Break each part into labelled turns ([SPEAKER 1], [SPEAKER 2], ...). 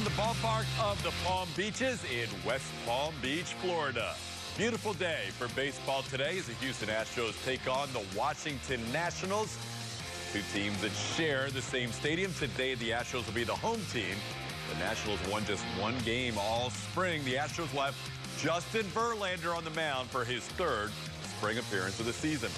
[SPEAKER 1] from the ballpark of the Palm Beaches in West Palm Beach, Florida. Beautiful day for baseball today as the Houston Astros take on the Washington Nationals. Two teams that share the same stadium. Today, the Astros will be the home team. The Nationals won just one game all spring. The Astros will have Justin Verlander on the mound for his third spring appearance of the season.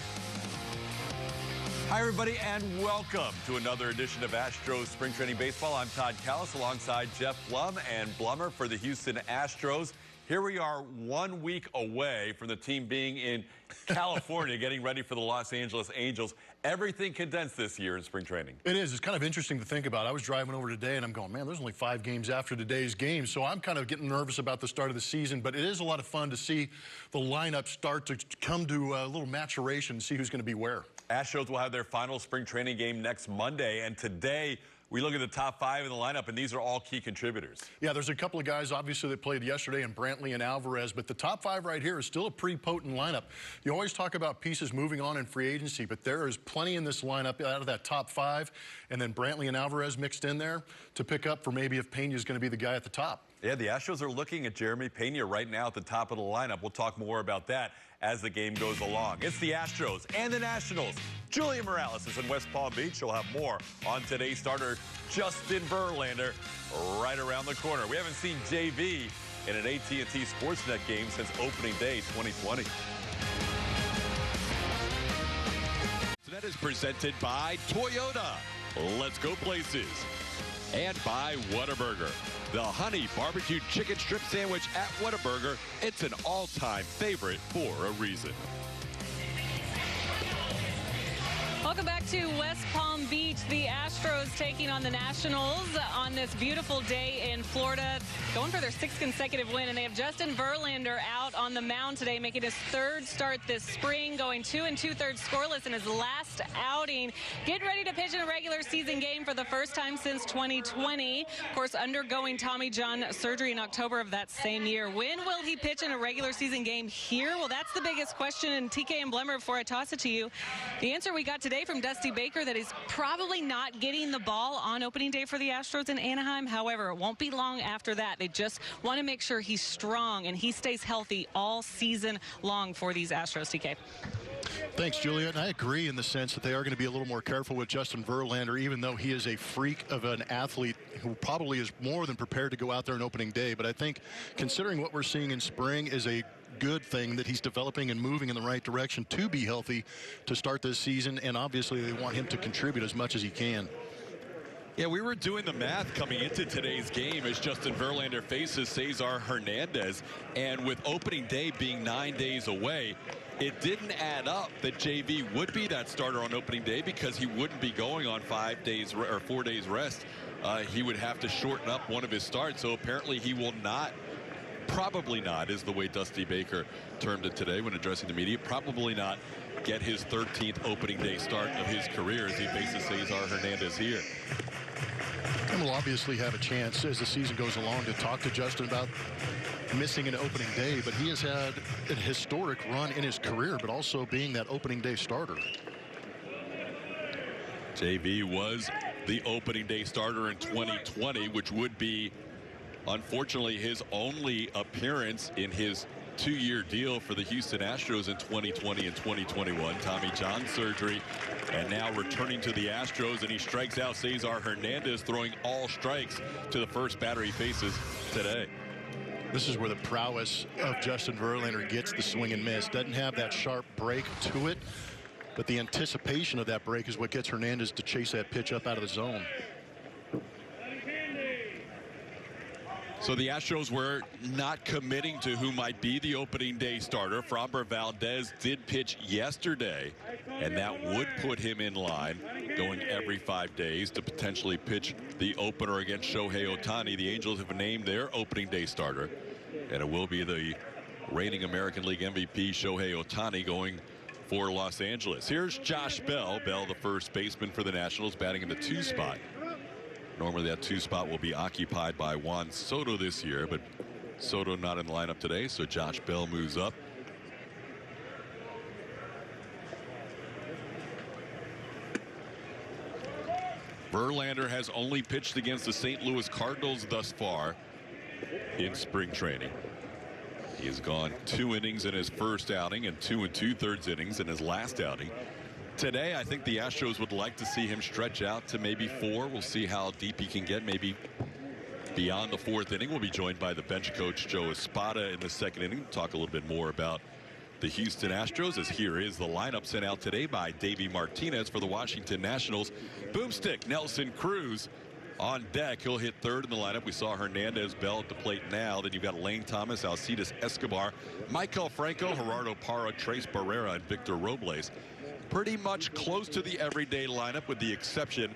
[SPEAKER 1] Hi, everybody, and welcome to another edition of Astros Spring Training Baseball. I'm Todd Callis alongside Jeff Blum and Blummer for the Houston Astros. Here we are 1 week away from the team being in California getting ready for the Los Angeles Angels. Everything condensed this year in spring training. It is.
[SPEAKER 2] It's kind of interesting to think about. I was driving over today and I'm going, man, there's only 5 games after today's game. So I'm kind of getting nervous about the start of the season. But it is a lot of fun to see the lineup start to come to a little maturation and see who's going to be where.
[SPEAKER 1] Astros will have their final spring training game next Monday. And today, we look at the top 5 in the lineup, and these are all key contributors.
[SPEAKER 2] Yeah, there's a couple of guys, obviously, that played yesterday, and Brantley and Alvarez, but the top 5 right here is still a pretty potent lineup. You always talk about pieces moving on in free agency, but there is plenty in this lineup out of that top 5, and then Brantley and Alvarez mixed in there to pick up for maybe if Pena's going to be the guy at the top.
[SPEAKER 1] Yeah, the Astros are looking at Jeremy Pena right now at the top of the lineup. We'll talk more about that as the game goes along. It's the Astros and the Nationals. Julian Morales is in West Palm Beach. She'll have more on today's starter, Justin Verlander, right around the corner. We haven't seen JV in an AT&T Sportsnet game since opening day 2020. That is presented by Toyota. Let's go places. And by Whataburger. The honey barbecued chicken strip sandwich at Whataburger. It's an all-time favorite for a reason.
[SPEAKER 3] Welcome back to West Palm Beach. The Astros taking on the Nationals on this beautiful day in Florida, going for their 6th consecutive win, and they have Justin Verlander out on the mound today, making his 3rd start this spring, going 2 2/3 scoreless in his last outing. Getting ready to pitch in a regular season game for the first time since 2020. Of course, undergoing Tommy John surgery in October of that same year. When will he pitch in a regular season game here? Well, that's the biggest question. And TK and Blemmer, before I toss it to you, the answer we got today from Dusty Baker that he's probably not getting the ball on opening day for the Astros in Anaheim. However, it won't be long after that. They just want to make sure he's strong and he stays healthy all season long for these Astros, TK.
[SPEAKER 2] Thanks, Julia. And I agree in the sense that they are going to be a little more careful with Justin Verlander, even though he is a freak of an athlete who probably is more than prepared to go out there on opening day. But I think considering what we're seeing in spring is a good thing that he's developing and moving in the right direction to be healthy to start this season. And obviously they want him to contribute as much as he can.
[SPEAKER 1] Yeah, we were doing the math coming into today's game as Justin Verlander faces Cesar Hernandez. And with opening day being 9 days away, it didn't add up that JV would be that starter on opening day because he wouldn't be going on 5 days or 4 days rest. He would have to shorten up one of his starts. So apparently he will not, probably not, is the way Dusty Baker termed it today when addressing the media, probably not get his 13th opening day start of his career as he faces Cesar Hernandez here.
[SPEAKER 2] And we'll obviously have a chance as the season goes along to talk to Justin about missing an opening day, but he has had a historic run in his career, but also being that opening day starter.
[SPEAKER 1] JV was the opening day starter in 2020, which would be, unfortunately, his only appearance in his 2-year deal for the Houston Astros in 2020 and 2021. Tommy John surgery, and now returning to the Astros, and he strikes out Cesar Hernandez, throwing all strikes to the first batter he faces today.
[SPEAKER 2] This is where the prowess of Justin Verlander gets the swing and miss. Doesn't have that sharp break to it, but the anticipation of that break is what gets Hernandez to chase that pitch up out of the zone.
[SPEAKER 1] So the Astros were not committing to who might be the opening day starter. Framber Valdez did pitch yesterday, and that would put him in line, going every 5 days to potentially pitch the opener against Shohei Ohtani. The Angels have named their opening day starter, and it will be the reigning American League MVP Shohei Ohtani going for Los Angeles. Here's Josh Bell. Bell, the first baseman for the Nationals, batting in the 2 spot. Normally that 2 spot will be occupied by Juan Soto this year, but Soto not in the lineup today, so Josh Bell moves up.
[SPEAKER 4] Verlander has only pitched against the St. Louis Cardinals thus far in spring training. He has gone 2 innings in his first outing and 2 2/3 innings in his last outing. Today, I think the Astros would like to see him stretch out to maybe 4. We'll see how deep he can get, maybe beyond the 4th inning. We'll be joined by the bench coach, Joe Espada, in the 2nd inning. Talk a little bit more about the Houston Astros, as here is the lineup sent out today by Davey Martinez for the Washington Nationals. Boomstick Nelson Cruz on deck. He'll hit 3rd in the lineup. We saw Hernandez Bell at the plate now. Then you've got Lane Thomas, Alcides Escobar, Michael Franco, Gerardo Parra, Trace Barrera, and Victor Robles. Pretty much close to the everyday lineup, with the exception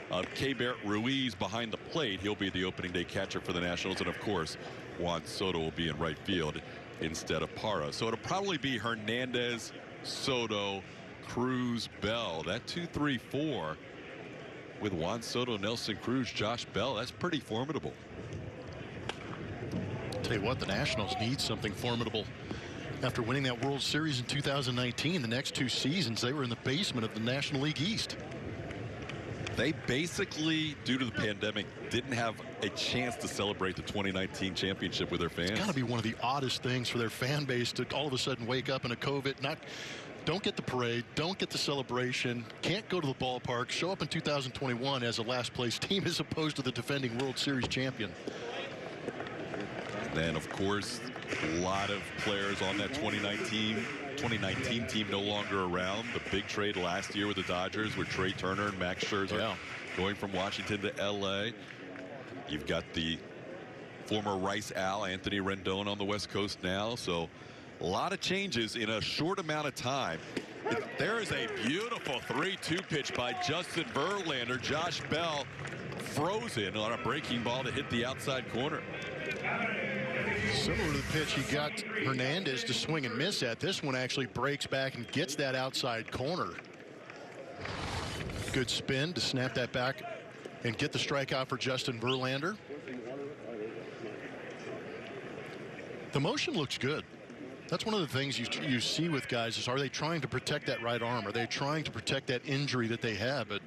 [SPEAKER 4] of Keibert Ruiz behind the plate. He'll be the opening day catcher for the Nationals. And of course, Juan Soto will be in right field instead of Parra. So it'll probably be Hernandez, Soto, Cruz, Bell. That 2-3-4 with Juan Soto, Nelson Cruz, Josh Bell. That's pretty formidable.
[SPEAKER 2] Tell you what, the Nationals need something formidable. After winning that World Series in 2019, the next 2 seasons they were in the basement of the National League East.
[SPEAKER 4] They basically, due to the pandemic, didn't have a chance to celebrate the 2019 championship with their fans.
[SPEAKER 2] It's got to be one of the oddest things for their fan base to all of a sudden wake up in a COVID, don't get the parade, don't get the celebration, can't go to the ballpark, show up in 2021 as a last place team as opposed to the defending World Series champion.
[SPEAKER 4] And then, of course, a lot of players on that 2019 team no longer around. The big trade last year with the Dodgers with Trey Turner and Max Scherzer going from Washington to LA. You've got the former Rice Al Anthony Rendon on the West Coast now. So a lot of changes in a short amount of time. There is a beautiful 3-2 pitch by Justin Verlander. Josh Bell frozen on a breaking ball to hit the outside corner.
[SPEAKER 2] Similar to the pitch he got Hernandez to swing and miss at. This one actually breaks back and gets that outside corner. Good spin to snap that back and get the strikeout for Justin Verlander. The motion looks good. That's one of the things you see with guys is, are they trying to protect that right arm? Are they trying to protect that injury that they have? But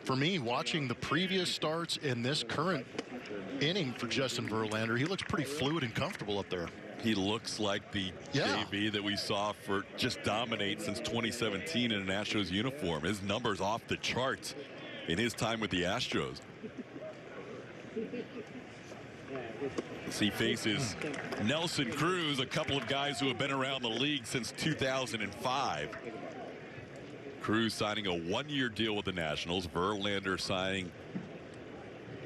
[SPEAKER 2] for me, watching the previous starts in this current inning for Justin Verlander, he looks pretty fluid and comfortable up there.
[SPEAKER 4] He looks like the JV that we saw for just dominate since 2017 in an Astros uniform. His numbers off the charts in his time with the Astros. As he faces Nelson Cruz, a couple of guys who have been around the league since 2005. Cruz signing a 1-year deal with the Nationals. Verlander signing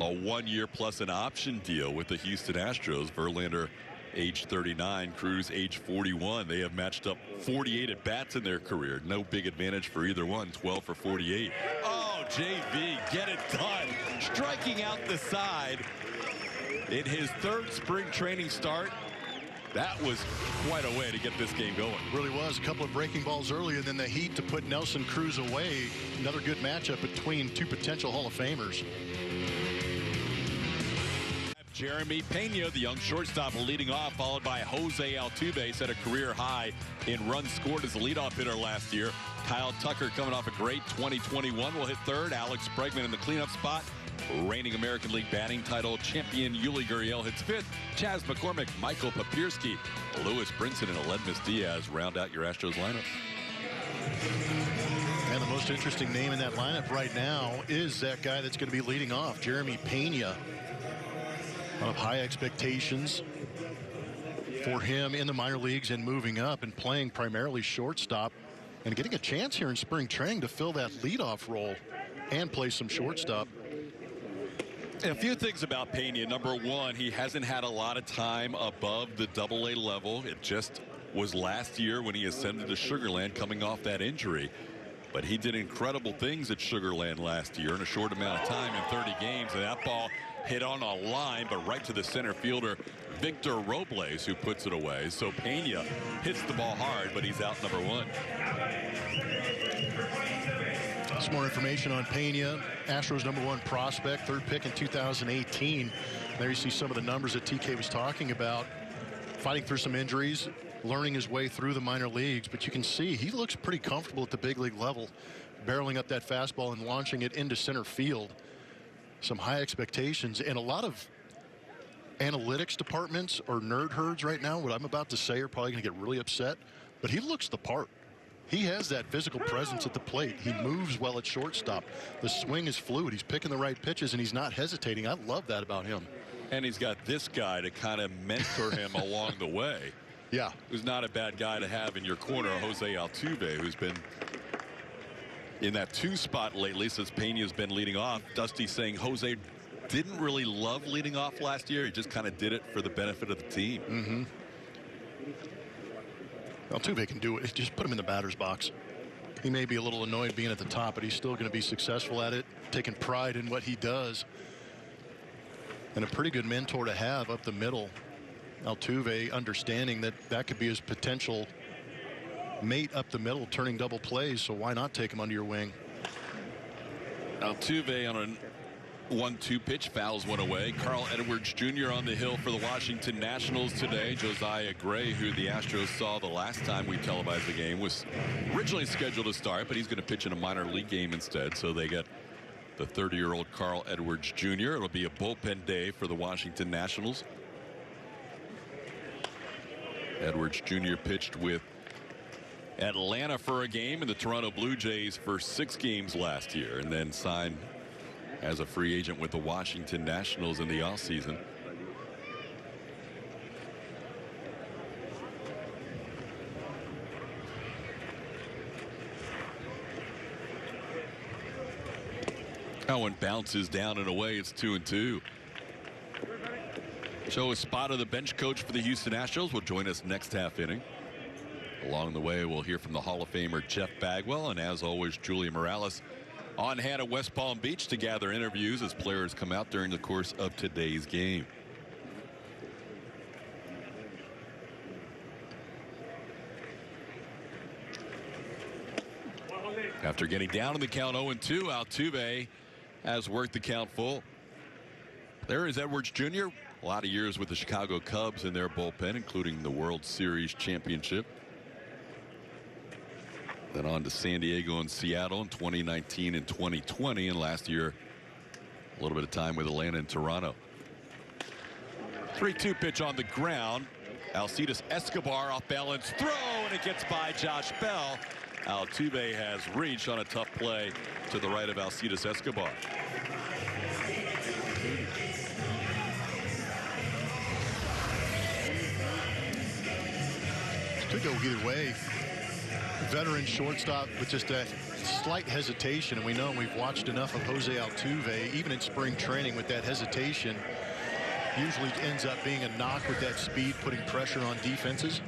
[SPEAKER 4] a 1-year plus an option deal with the Houston Astros. Verlander age 39, Cruz age 41. They have matched up 48 at bats in their career. No big advantage for either one. 12 for 48. Oh, JV, get it done. Striking out the side in his 3rd spring training start. That was quite a way to get this game going.
[SPEAKER 2] Really was. A couple of breaking balls early, and then the heat to put Nelson Cruz away. Another good matchup between 2 potential Hall of Famers.
[SPEAKER 4] Jeremy Pena, the young shortstop, leading off, followed by Jose Altuve, set a career high in runs scored as a leadoff hitter last year. Kyle Tucker coming off a great 2021 will hit 3rd. Alex Bregman in the cleanup spot. Reigning American League batting title champion Yuli Gurriel hits 5th. Chas McCormick, Michael Papierski, Lewis Brinson, and Aledmus Diaz round out your Astros lineup.
[SPEAKER 2] And the most interesting name in that lineup right now is that guy that's going to be leading off, Jeremy Pena. Of high expectations for him in the minor leagues and moving up and playing primarily shortstop and getting a chance here in spring training to fill that leadoff role and play some shortstop.
[SPEAKER 4] A few things about Pena. Number one, he hasn't had a lot of time above the AA level. It just was last year when he ascended to Sugarland coming off that injury. But he did incredible things at Sugarland last year in a short amount of time in 30 games. And that ball hit on a line, but right to the center fielder, Victor Robles, who puts it away. So Pena hits the ball hard, but he's out number 1.
[SPEAKER 2] Some more information on Pena, Astros #1 prospect, 3rd pick in 2018. There you see some of the numbers that TK was talking about. Fighting through some injuries, learning his way through the minor leagues, but you can see he looks pretty comfortable at the big league level. barreling up that fastball and launching it into center field. Some high expectations, and a lot of analytics departments or nerd herds right now, what I'm about to say, are probably going to get really upset, but he looks the part. He has that physical presence at the plate. He moves well at shortstop. The swing is fluid. He's picking the right pitches, and he's not hesitating. I love that about him.
[SPEAKER 4] And he's got this guy to kind of mentor him along the way.
[SPEAKER 2] Yeah.
[SPEAKER 4] Who's not a bad guy to have in your corner, Jose Altuve, who's been in that 2 spot lately since Pena's been leading off. Dusty saying Jose didn't really love leading off last year. He just kind of did it for the benefit of the team.
[SPEAKER 2] Mm-hmm. Altuve can do it. Just put him in the batter's box. He may be a little annoyed being at the top, but he's still going to be successful at it, taking pride in what he does. And a pretty good mentor to have up the middle. Altuve understanding that that could be his potential mate up the middle, turning double plays, so why not take him under your wing?
[SPEAKER 4] Altuve on a 1-2 pitch, fouls one away. Carl Edwards Jr. on the hill for the Washington Nationals today. Josiah Gray, who the Astros saw the last time we televised the game, was originally scheduled to start, but he's going to pitch in a minor league game instead. So they get the 30-year-old Carl Edwards Jr. It'll be a bullpen day for the Washington Nationals. Edwards Jr. pitched with Atlanta for a game and the Toronto Blue Jays for 6 games last year, and then signed as a free agent with the Washington Nationals in the offseason. That one bounces down and away. It's 2-2. Joe Espada, the bench coach for the Houston Astros, will join us next half inning. Along the way, we'll hear from the Hall of Famer Jeff Bagwell, and as always, Julia Morales on hand at West Palm Beach to gather interviews as players come out during the course of today's game. After getting down in the count 0-2, Altuve has worked the count full. There is Edwards Jr. A lot of years with the Chicago Cubs in their bullpen, including the World Series championship. Then on to San Diego and Seattle in 2019 and 2020, and last year a little bit of time with Atlanta and Toronto. 3-2 pitch on the ground. Alcides Escobar off balance throw, and it gets by Josh Bell. Altuve has reached on a tough play to the right of Alcides Escobar.
[SPEAKER 2] Could go either way. Veteran shortstop with just that slight hesitation, and we know we've watched enough of Jose Altuve, even in spring training, with that hesitation usually ends up being a knock with that speed, putting pressure on defenses.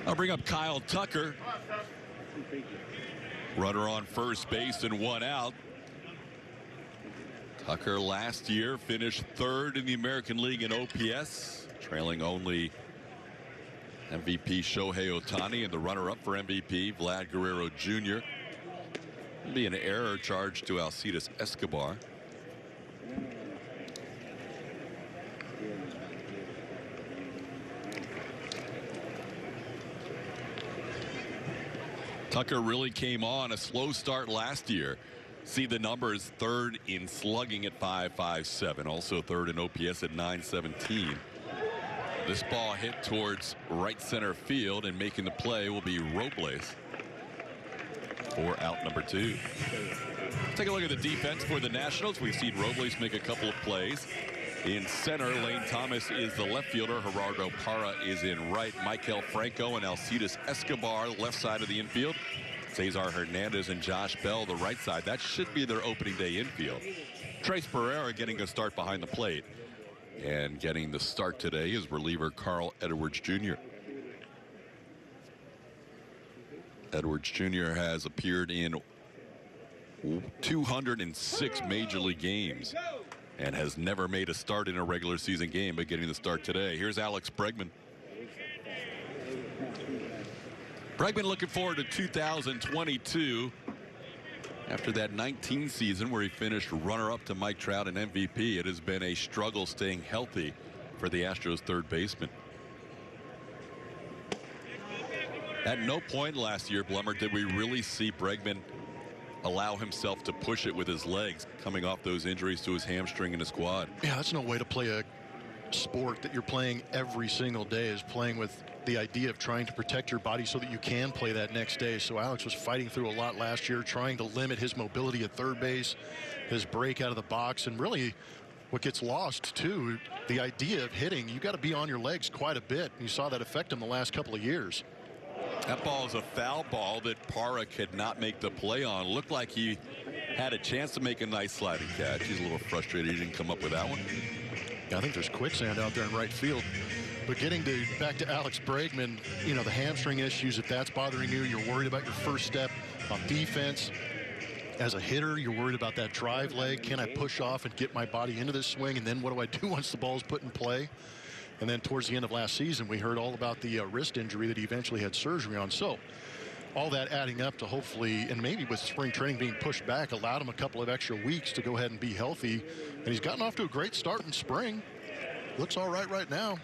[SPEAKER 4] I'll bring up Kyle Tucker. Runner on first base and 1 out. Tucker last year finished 3rd in the American League in OPS, trailing only MVP Shohei Ohtani and the runner-up for MVP Vlad Guerrero Jr. It'll be an error charged to Alcides Escobar. Tucker really came on a slow start last year. See the numbers: 3rd in slugging at .557, also 3rd in OPS at .917. This ball hit towards right center field, and making the play will be Robles for out number 2. Take a look at the defense for the Nationals. We've seen Robles make a couple of plays. In center, Lane Thomas is the left fielder. Gerardo Parra is in right. Maikel Franco and Alcides Escobar, left side of the infield. Cesar Hernandez and Josh Bell, the right side. That should be their opening day infield. Trace Pereira getting a start behind the plate. And getting the start today is reliever Carl Edwards Jr. Edwards Jr. has appeared in 206 major league games and has never made a start in a regular season game, but getting the start today. Here's Alex Bregman. Bregman looking forward to 2022 after that 19 season where he finished runner-up to Mike Trout and MVP. It has been a struggle staying healthy for the Astros third baseman. At no point last year, Blummer, did we really see Bregman allow himself to push it with his legs coming off those injuries to his hamstring and his quad.
[SPEAKER 2] Yeah, that's no way to play a sport that you're playing every single day, is playing with the idea of trying to protect your body so that you can play that next day. So Alex was fighting through a lot last year, trying to limit his mobility at third base, his break out of the box, and really what gets lost too, the idea of hitting, you got to be on your legs quite a bit. You saw that affect him the last couple of years.
[SPEAKER 4] That ball is a foul ball that Parra could not make the play on. Looked like he had a chance to make a nice sliding catch. He's a little frustrated he didn't come up with that one.
[SPEAKER 2] Yeah, I think there's quicksand out there in right field. But getting back to Alex Bregman, you know, the hamstring issues, if that's bothering you, you're worried about your first step on defense. As a hitter, you're worried about that drive leg. Can I push off and get my body into this swing? And then what do I do once the ball is put in play? And then towards the end of last season, we heard all about the wrist injury that he eventually had surgery on. So all that adding up to hopefully, and maybe with spring training being pushed back, allowed him a couple of extra weeks to go ahead and be healthy. And he's gotten off to a great start in spring. Looks all right now.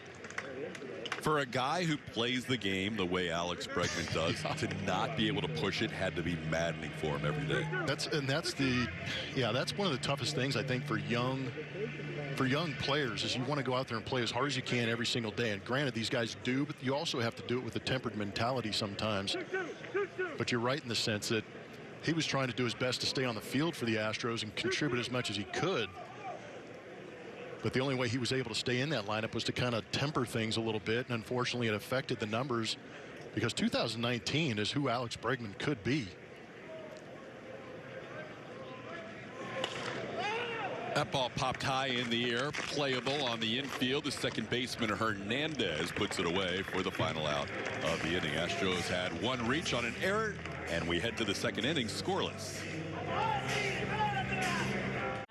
[SPEAKER 4] For a guy who plays the game the way Alex Bregman does, to not be able to push it had to be maddening for him every day.
[SPEAKER 2] That's one of the toughest things, I think, for young players, is you want to go out there and play as hard as you can every single day. And granted, these guys do, but you also have to do it with a tempered mentality sometimes. But you're right in the sense that he was trying to do his best to stay on the field for the Astros and contribute as much as he could. But the only way he was able to stay in that lineup was to kind of temper things a little bit. And unfortunately, it affected the numbers, because 2019 is who Alex Bregman could be.
[SPEAKER 4] That ball popped high in the air, playable on the infield. The second baseman Hernandez puts it away for the final out of the inning. Astros had one reach on an error, and we head to the second inning scoreless.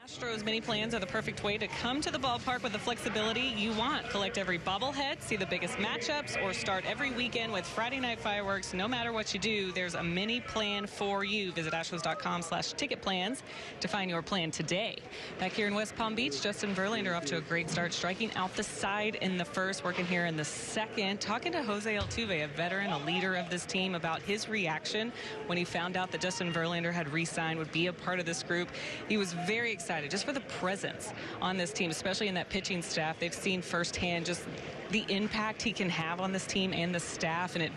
[SPEAKER 3] Astros mini plans are the perfect way to come to the ballpark with the flexibility you want. Collect every bobblehead, see the biggest matchups, or start every weekend with Friday night fireworks. No matter what you do, there's a mini plan for you. Visit Astros.com/ticket plans to find your plan today. Back here in West Palm Beach, Justin Verlander off to a great start, striking out the side in the first, working here in the second. Talking to Jose Altuve, a veteran, a leader of this team, about his reaction when he found out that Justin Verlander had re-signed, would be a part of this group. He was very excited just for the presence on this team, especially in that pitching staff. They've seen firsthand just the impact he can have on this team and the staff, and it,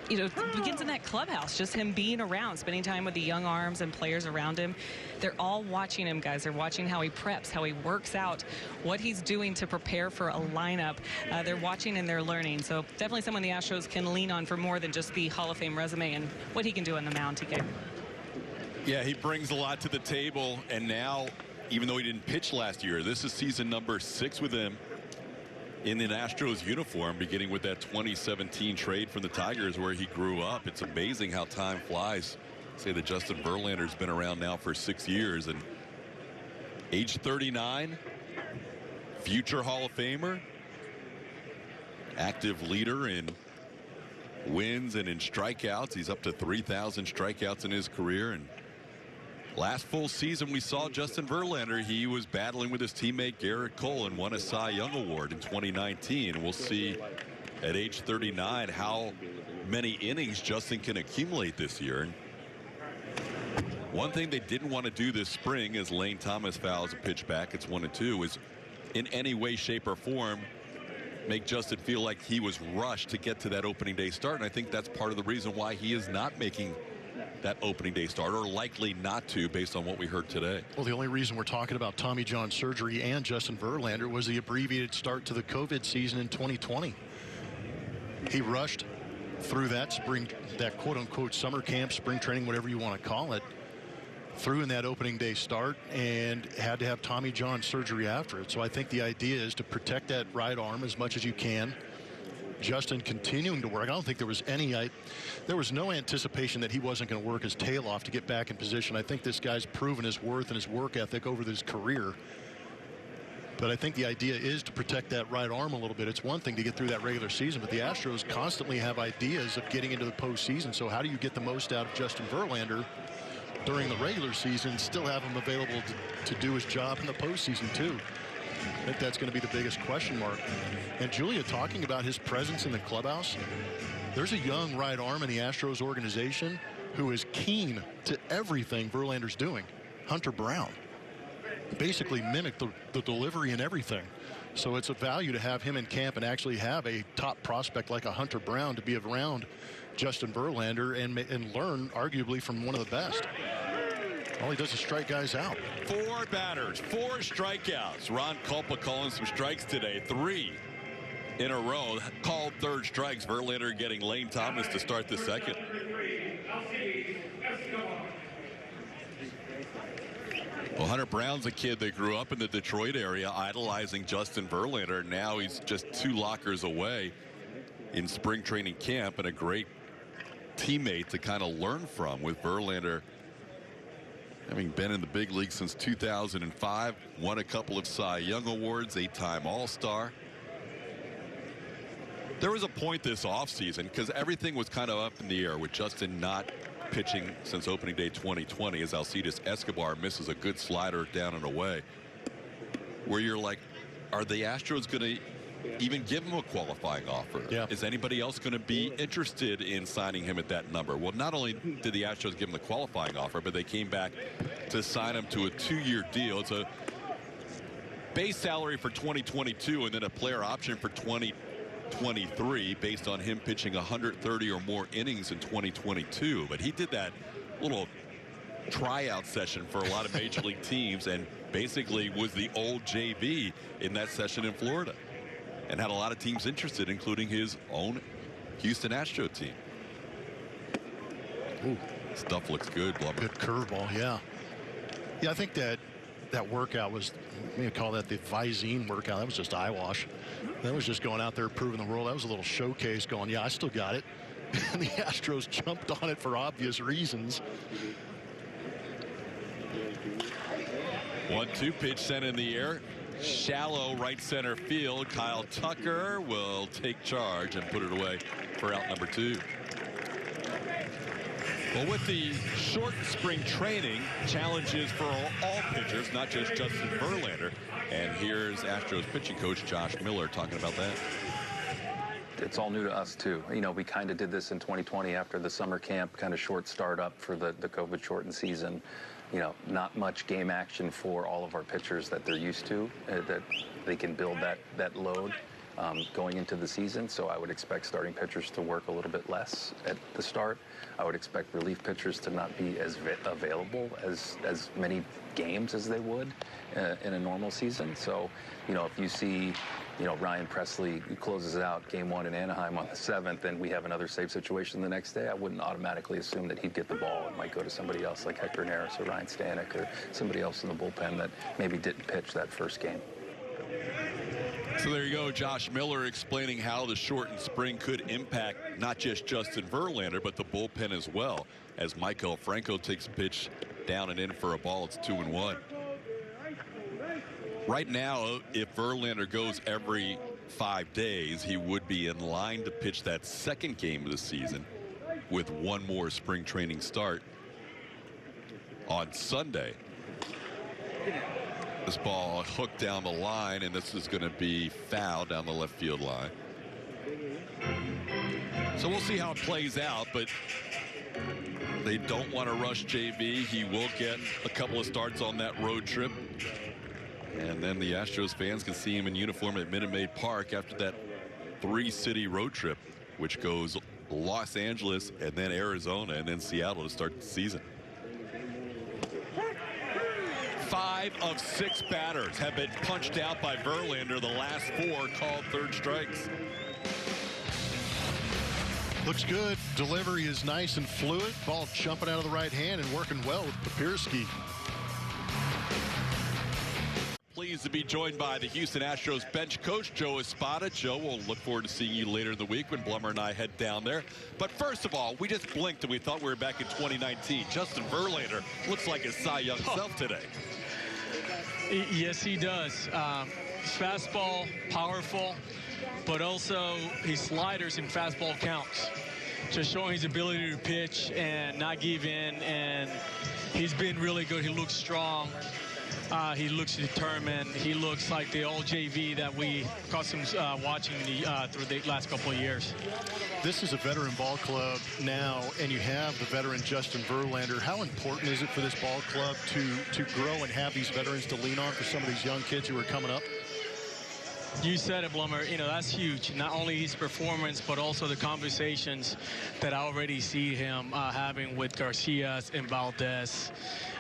[SPEAKER 3] you know, begins in that clubhouse, just him being around, spending time with the young arms and players around him. They're all watching him, guys. They're watching how he preps, how he works out, what he's doing to prepare for a lineup. They're watching and they're learning. So definitely someone the Astros can lean on for more than just the Hall of Fame resume and what he can do on the mound, TK.
[SPEAKER 4] Yeah, he brings a lot to the table, and now, even though he didn't pitch last year, this is season number 6 with him in an Astros uniform, beginning with that 2017 trade from the Tigers where he grew up. It's amazing how time flies. Say that Justin Verlander's been around now for 6 years, and age 39, future Hall of Famer, active leader in wins and in strikeouts. He's up to 3,000 strikeouts in his career, and last full season we saw Justin Verlander, he was battling with his teammate Garrett Cole and won a Cy Young Award in 2019. We'll see at age 39 how many innings Justin can accumulate this year. One thing they didn't want to do this spring, as Lane Thomas fouls a pitch back, it's 1-2, is in any way, shape, or form make Justin feel like he was rushed to get to that opening day start. And I think that's part of the reason why he is not making that opening day start, or likely not to, based on what we heard today.
[SPEAKER 2] Well, the only reason we're talking about Tommy John surgery and Justin Verlander was the abbreviated start to the COVID season in 2020. He rushed through that spring, that quote-unquote summer camp, spring training, whatever you want to call it, through in that opening day start, and had to have Tommy John surgery after it. So I think the idea is to protect that right arm as much as you can. Justin continuing to work. I don't think there was there was no anticipation that he wasn't going to work his tail off to get back in position. I think this guy's proven his worth and his work ethic over his career. But I think the idea is to protect that right arm a little bit. It's one thing to get through that regular season, but the Astros constantly have ideas of getting into the postseason. So how do you get the most out of Justin Verlander during the regular season, still have him available to do his job in the postseason too? I think that's going to be the biggest question mark. And Julia, talking about his presence in the clubhouse, there's a young right arm in the Astros organization who is keen to everything Verlander's doing. Hunter Brown basically mimicked the delivery and everything. So it's a value to have him in camp and actually have a top prospect like a Hunter Brown to be around Justin Verlander and learn arguably from one of the best. All he does is strike guys out.
[SPEAKER 4] 4 batters, 4 strikeouts. Ron Culpa calling some strikes today. 3 in a row. Called third strikes. Verlander getting Lane Thomas to start the second. Well, Hunter Brown's a kid that grew up in the Detroit area idolizing Justin Verlander. Now he's just 2 lockers away in spring training camp, and a great teammate to kind of learn from, with Verlander having been in the big league since 2005, won a couple of Cy Young Awards, 8-time All-Star. There was a point this offseason, because everything was kind of up in the air with Justin not pitching since opening day 2020, as Alcides Escobar misses a good slider down and away, where you're like, are the Astros going to even give him a qualifying offer?
[SPEAKER 2] Yeah.
[SPEAKER 4] Is anybody else going to be interested in signing him at that number? Well, not only did the Astros give him the qualifying offer, but they came back to sign him to a 2-year deal. It's a base salary for 2022 and then a player option for 2023 based on him pitching 130 or more innings in 2022. But he did that little tryout session for a lot of major league teams and basically was the old JV in that session in Florida, and had a lot of teams interested, including his own Houston Astros team.
[SPEAKER 2] Ooh.
[SPEAKER 4] Stuff looks good, Blubber.
[SPEAKER 2] Good curveball, yeah. Yeah, I think that workout was, we call that the Visine workout. That was just eyewash. That was just going out there proving the world. That was a little showcase going, yeah, I still got it. And the Astros jumped on it for obvious reasons.
[SPEAKER 4] 1-2 pitch sent in the air. Shallow right center field. Kyle Tucker will take charge and put it away for out number 2. Well, with the short spring training, challenges for all pitchers, not just Justin Verlander. And here's Astros pitching coach Josh Miller talking about that.
[SPEAKER 5] It's all new to us, too. You know, we kind of did this in 2020 after the summer camp, kind of short start up for the COVID-shortened season. You know, not much game action for all of our pitchers that they're used to, that they can build that load going into the season. So I would expect starting pitchers to work a little bit less at the start. I would expect relief pitchers to not be as available as many games as they would in a normal season. So, you know, if you see, you know, Ryan Presley closes out game 1 in Anaheim on the 7th, and we have another save situation the next day, I wouldn't automatically assume that he'd get the ball. It might go to somebody else like Hector Neris or Ryan Stanek or somebody else in the bullpen that maybe didn't pitch that first game.
[SPEAKER 4] So there you go, Josh Miller explaining how the shortened spring could impact not just Justin Verlander, but the bullpen as well, as Michael Franco takes a pitch down and in for a ball. It's 2-1. Right now, if Verlander goes every 5 days, he would be in line to pitch that second game of the season with one more spring training start on Sunday. This ball hooked down the line, and this is going to be foul down the left field line. So we'll see how it plays out, but they don't want to rush JV. He will get a couple of starts on that road trip. And then the Astros fans can see him in uniform at Minute Maid Park after that 3-city road trip, which goes Los Angeles and then Arizona and then Seattle to start the season. 5 of 6 batters have been punched out by Verlander. The last 4 called third strikes.
[SPEAKER 2] Looks good. Delivery is nice and fluid. Ball jumping out of the right hand and working well with Papirski.
[SPEAKER 4] Pleased to be joined by the Houston Astros bench coach, Joe Espada. Joe, we'll look forward to seeing you later in the week when Blummer and I head down there. But first of all, we just blinked and we thought we were back in 2019. Justin Verlander looks like his Cy Young self today.
[SPEAKER 6] Yes, he does. His fastball, powerful, but also his sliders and fastball counts. Just showing his ability to pitch and not give in, and he's been really good. He looks strong. He looks determined. He looks like the old JV that we accustomed watching through the last couple of years.
[SPEAKER 2] This is a veteran ball club now, and you have the veteran Justin Verlander. How important is it for this ball club to grow and have these veterans to lean on for some of these young kids who are coming up?
[SPEAKER 6] You said it, Blummer. You know, that's huge. Not only his performance, but also the conversations that I already see him having with Garcia and Valdez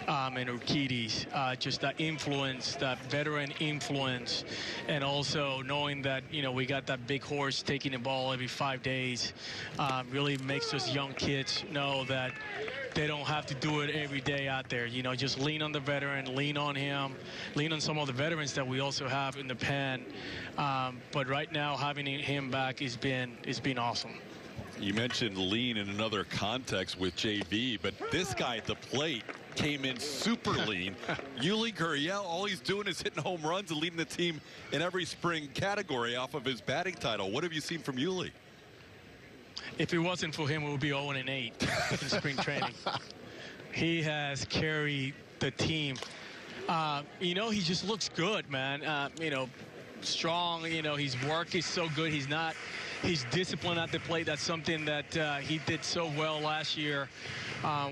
[SPEAKER 6] and Urquidy. Just that influence, that veteran influence, and also knowing that, you know, we got that big horse taking the ball every 5 days really makes those young kids know that they don't have to do it every day out there. You know, just lean on the veteran, lean on him, lean on some of the veterans that we also have in the pen. But right now, having him back has been awesome.
[SPEAKER 4] You mentioned lean in another context with JV, but this guy at the plate came in super lean. Yuli Gurriel, all he's doing is hitting home runs and leading the team in every spring category off of his batting title. What have you seen from Yuli?
[SPEAKER 6] If it wasn't for him, it would be 0-8 in spring training. He has carried the team. You know, he just looks good, man. You know, strong. You know, his work is so good. He's disciplined at the plate. That's something that he did so well last year.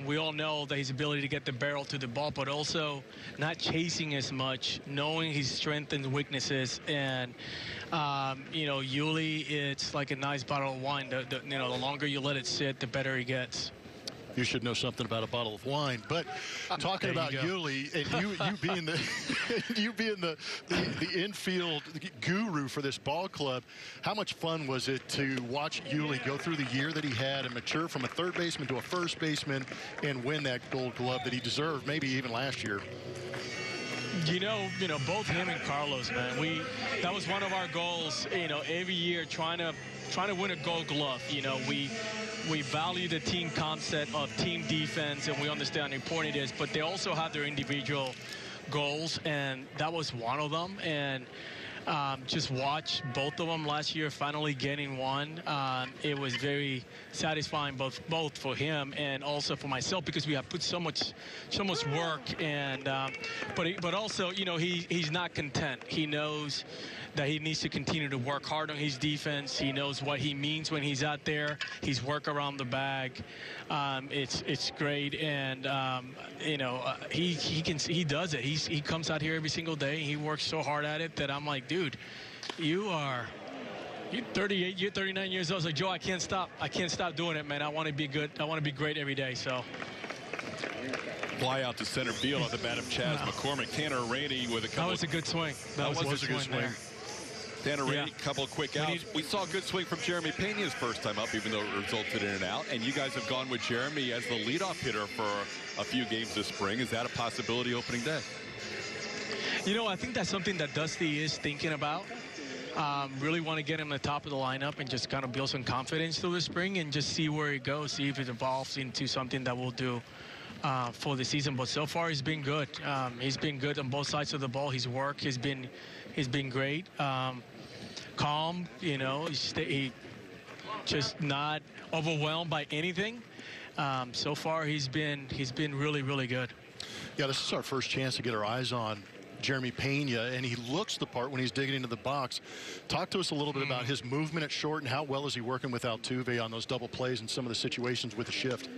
[SPEAKER 6] We all know that his ability to get the barrel to the ball, but also not chasing as much, knowing his strengths and weaknesses. And you know, Yuli, it's like a nice bottle of wine. You know, the longer you let it sit, the better he gets.
[SPEAKER 2] You should know something about a bottle of wine. But talking about Yuli, and you being the infield guru for this ball club, how much fun was it to watch Yuli go through the year that he had and mature from a third baseman to a first baseman and win that Gold Glove that he deserved, maybe even last year?
[SPEAKER 6] You know, both him and Carlos, man. That was one of our goals. You know, every year trying to win a Gold Glove. You know, we value the team concept of team defense, and we understand how important it is. But they also have their individual goals, and that was one of them. And just watch both of them last year finally getting one. It was very satisfying both for him and also for myself, because we have put so much work. And but also, you know, he's not content. He knows that he needs to continue to work hard on his defense. He knows what he means when he's out there. He's work around the bag. It's great, and you know, he does it. He comes out here every single day. He works so hard at it that I'm like, dude, you're 38, you're 39 years old. I was like, Joe, I can't stop doing it, man. I want to be good. I want to be great every day. So.
[SPEAKER 4] Fly out to center field on the bat of Chas McCormick. Tanner Rainey with a couple.
[SPEAKER 6] That was a good swing.
[SPEAKER 2] That was a good swing.
[SPEAKER 4] Tanner Rainey, couple of quick outs. We saw a good swing from Jeremy Pena's first time up, even though it resulted in an out. And you guys have gone with Jeremy as the leadoff hitter for a few games this spring. Is that a possibility opening day?
[SPEAKER 6] You know, I think that's something that Dusty is thinking about. Really want to get him at the top of the lineup and just kind of build some confidence through the spring and just see where it goes, see if it evolves into something that we'll do for the season. But so far, he's been good. He's been good on both sides of the ball. His work has been great. Calm, you know, he just not overwhelmed by anything. So far, he's been really, really good.
[SPEAKER 2] Yeah, this is our first chance to get our eyes on Jeremy Pena, and he looks the part when he's digging into the box. Talk to us a little bit about his movement at short and how well is he working with Altuve on those double plays and some of the situations with the shift.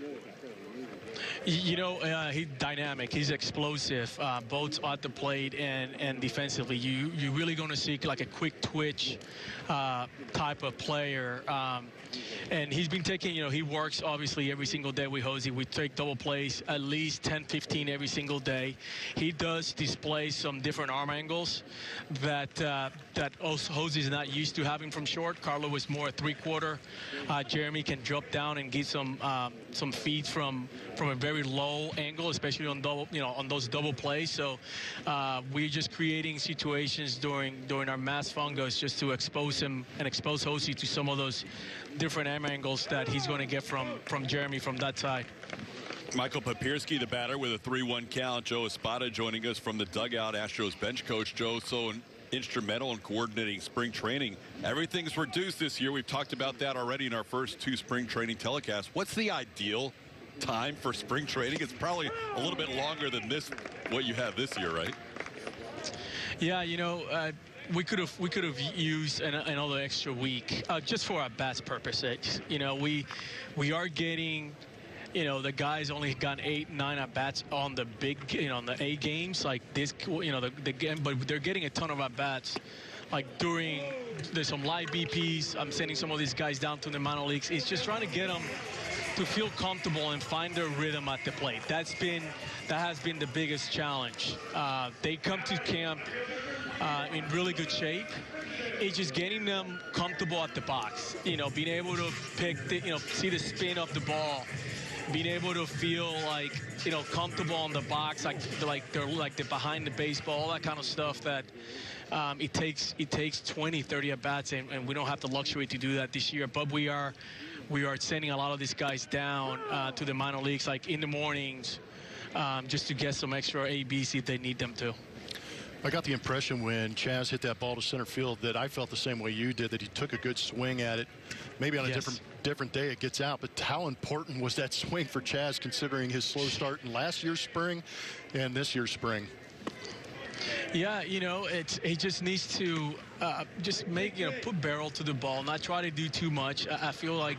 [SPEAKER 6] You know, he's dynamic. He's explosive, both at the plate and defensively. You're really going to see like a quick twitch type of player. And he's been taking, you know, he works obviously every single day with Jose. We take double plays at least 10, 15 every single day. He does display some different arm angles that Jose is not used to having from short. Carlo was more a three-quarter. Jeremy can drop down and get some feeds from a very low angle, especially on on those double plays. So we're just creating situations during our mass fungos just to expose him and expose Jose to some of those different arm angles that he's going to get from Jeremy from that side.
[SPEAKER 4] Michael Papierski, the batter, with a 3-1 count. Joe Espada joining us from the dugout. Astros bench coach. Joe, so instrumental in coordinating spring training. Everything's reduced this year. We've talked about that already in our first two spring training telecasts. What's the ideal time for spring training? It's probably a little bit longer than what you have this year, right?
[SPEAKER 6] Yeah, we could have used another extra week just for our bats purposes. We are getting, the guys only got 8, 9 at bats on the big, on the A games like this, the game, but they're getting a ton of at bats. Like there's some live BPs. I'm sending some of these guys down to the minor leagues. It's just trying to get them to feel comfortable and find their rhythm at the plate. That has been the biggest challenge. They come to camp in really good shape. It's just getting them comfortable at the box. Being able to pick see the spin of the ball, being able to feel like comfortable on the box, like they're behind the baseball, all that kind of stuff. That it takes 20, 30 at bats, and we don't have the luxury to do that this year. But we are sending a lot of these guys down to the minor leagues, like in the mornings, just to get some extra ABs if they need them to.
[SPEAKER 2] I got the impression when Chaz hit that ball to center field that I felt the same way you did, that he took a good swing at it. Maybe on a different day it gets out, but how important was that swing for Chaz considering his slow start in last year's spring and this year's spring?
[SPEAKER 6] Yeah, he just needs to just put barrel to the ball, not try to do too much. I feel like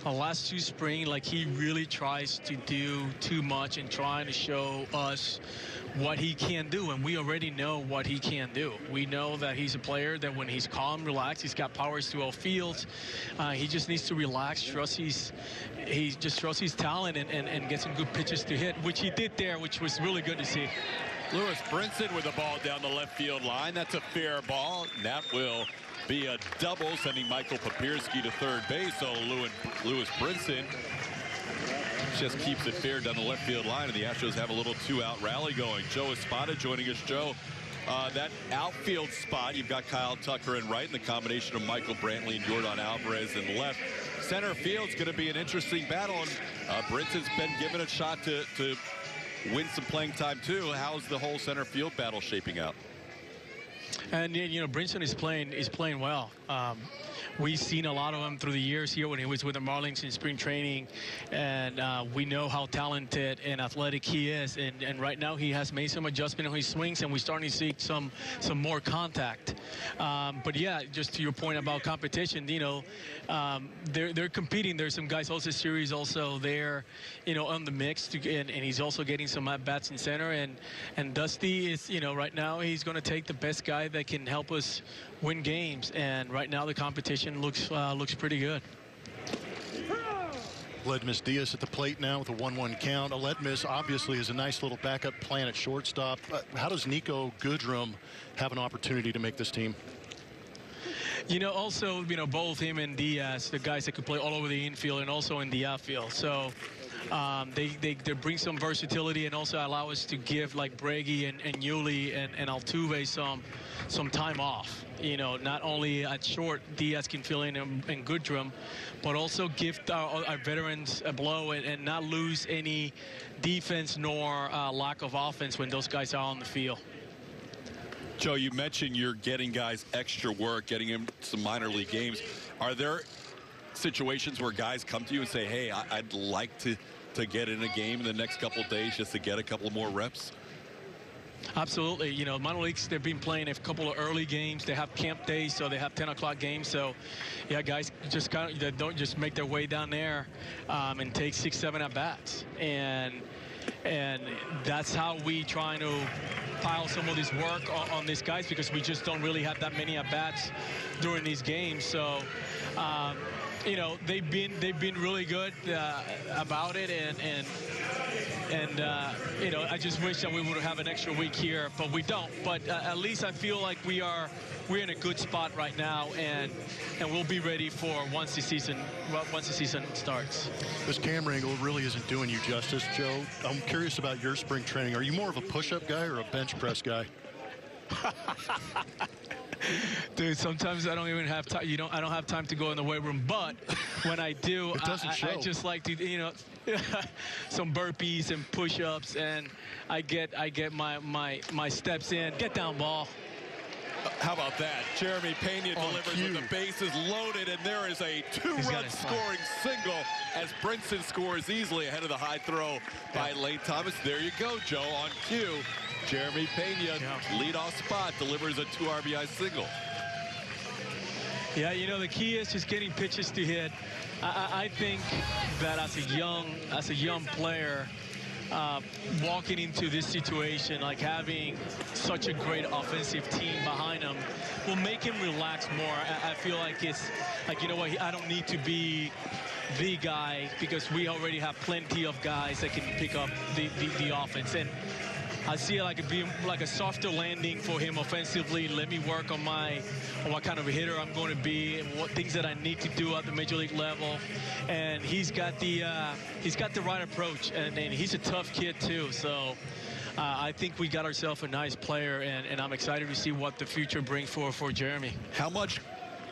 [SPEAKER 6] the last 2 spring, like he really tries to do too much and trying to show us what he can do, and we already know what he can do. We know that he's a player that when he's calm, relaxed, he's got powers to all fields. He just needs to relax, trust his talent, and get some good pitches to hit, which he did there, which was really good to see.
[SPEAKER 4] Lewis Brinson with the ball down the left field line. That's a fair ball. That will be a double, sending Michael Papierski to third base. So Lewis Brinson just keeps it fair down the left field line, and the Astros have a little 2-out rally going. Joe Espada joining us. Joe, that outfield spot, you've got Kyle Tucker in right, and the combination of Michael Brantley and Yordan Alvarez in left. Center field's going to be an interesting battle, and Brinson's been given a shot to win some playing time too. How's the whole center field battle shaping out?
[SPEAKER 6] And Brinson is playing well. We've seen a lot of him through the years here when he was with the Marlins in spring training, and we know how talented and athletic he is. And right now he has made some adjustment on his swings, and we're starting to see some more contact. But yeah, just to your point about competition, they're competing. There's some guys also series also there, on the mix, and he's also getting some at bats in center. And Dusty is, right now he's going to take the best guy that can help us win games, and right now the competition looks pretty good.
[SPEAKER 2] Aledmus Diaz at the plate now with a 1-1 count. Aledmus obviously is a nice little backup plan at shortstop. How does Nico Goodrum have an opportunity to make this team?
[SPEAKER 6] Also, both him and Diaz, the guys that could play all over the infield and also in the outfield. So they bring some versatility and also allow us to give like Breggy and Yuli and Altuve some time off. Not only at short, Diaz can fill in Goodrum, but also give our veterans a blow and not lose any defense nor lack of offense when those guys are on the field.
[SPEAKER 4] Joe, you mentioned you're getting guys extra work, getting them some minor league games. Are there situations where guys come to you and say, hey, I'd like to get in a game in the next couple of days just to get a couple more reps?
[SPEAKER 6] Absolutely. Minor leagues, they've been playing a couple of early games. They have camp days, so they have 10 o'clock games. So, yeah, guys just don't just make their way down there and take 6, 7 at bats. And that's how we try to pile some of this work on these guys, because we just don't really have that many at bats during these games. So, they've been really good about it, and I just wish that we would have an extra week here, but we don't. But at least I feel like we're in a good spot right now, and we'll be ready for once the season starts.
[SPEAKER 2] This camera angle really isn't doing you justice, Joe. I'm curious about your spring training. Are you more of a push-up guy or a bench press guy?
[SPEAKER 6] Dude, sometimes I don't even have time. I don't have time to go in the weight room. But when I do, I just like to, some burpees and push-ups, and I get my steps in. Get down, ball.
[SPEAKER 4] How about that? Jeremy Pena delivers with the bases loaded, and there is a two-run scoring single as Brinson scores easily ahead of the high throw by Lane Thomas. There you go, Joe, on cue. Jeremy Pena, leadoff spot, delivers a 2 RBI single.
[SPEAKER 6] Yeah, you know, the key is just getting pitches to hit. I think that as a young player, walking into this situation, like having such a great offensive team behind him, will make him relax more. I feel like it's like, you know what, I don't need to be the guy because we already have plenty of guys that can pick up the offense. And I see it like it being like a softer landing for him offensively. Let me work on what kind of a hitter I'm going to be and what things that I need to do at the major league level. And he's got the right approach, and he's a tough kid too. So I think we got ourselves a nice player, and I'm excited to see what the future brings for Jeremy.
[SPEAKER 4] How much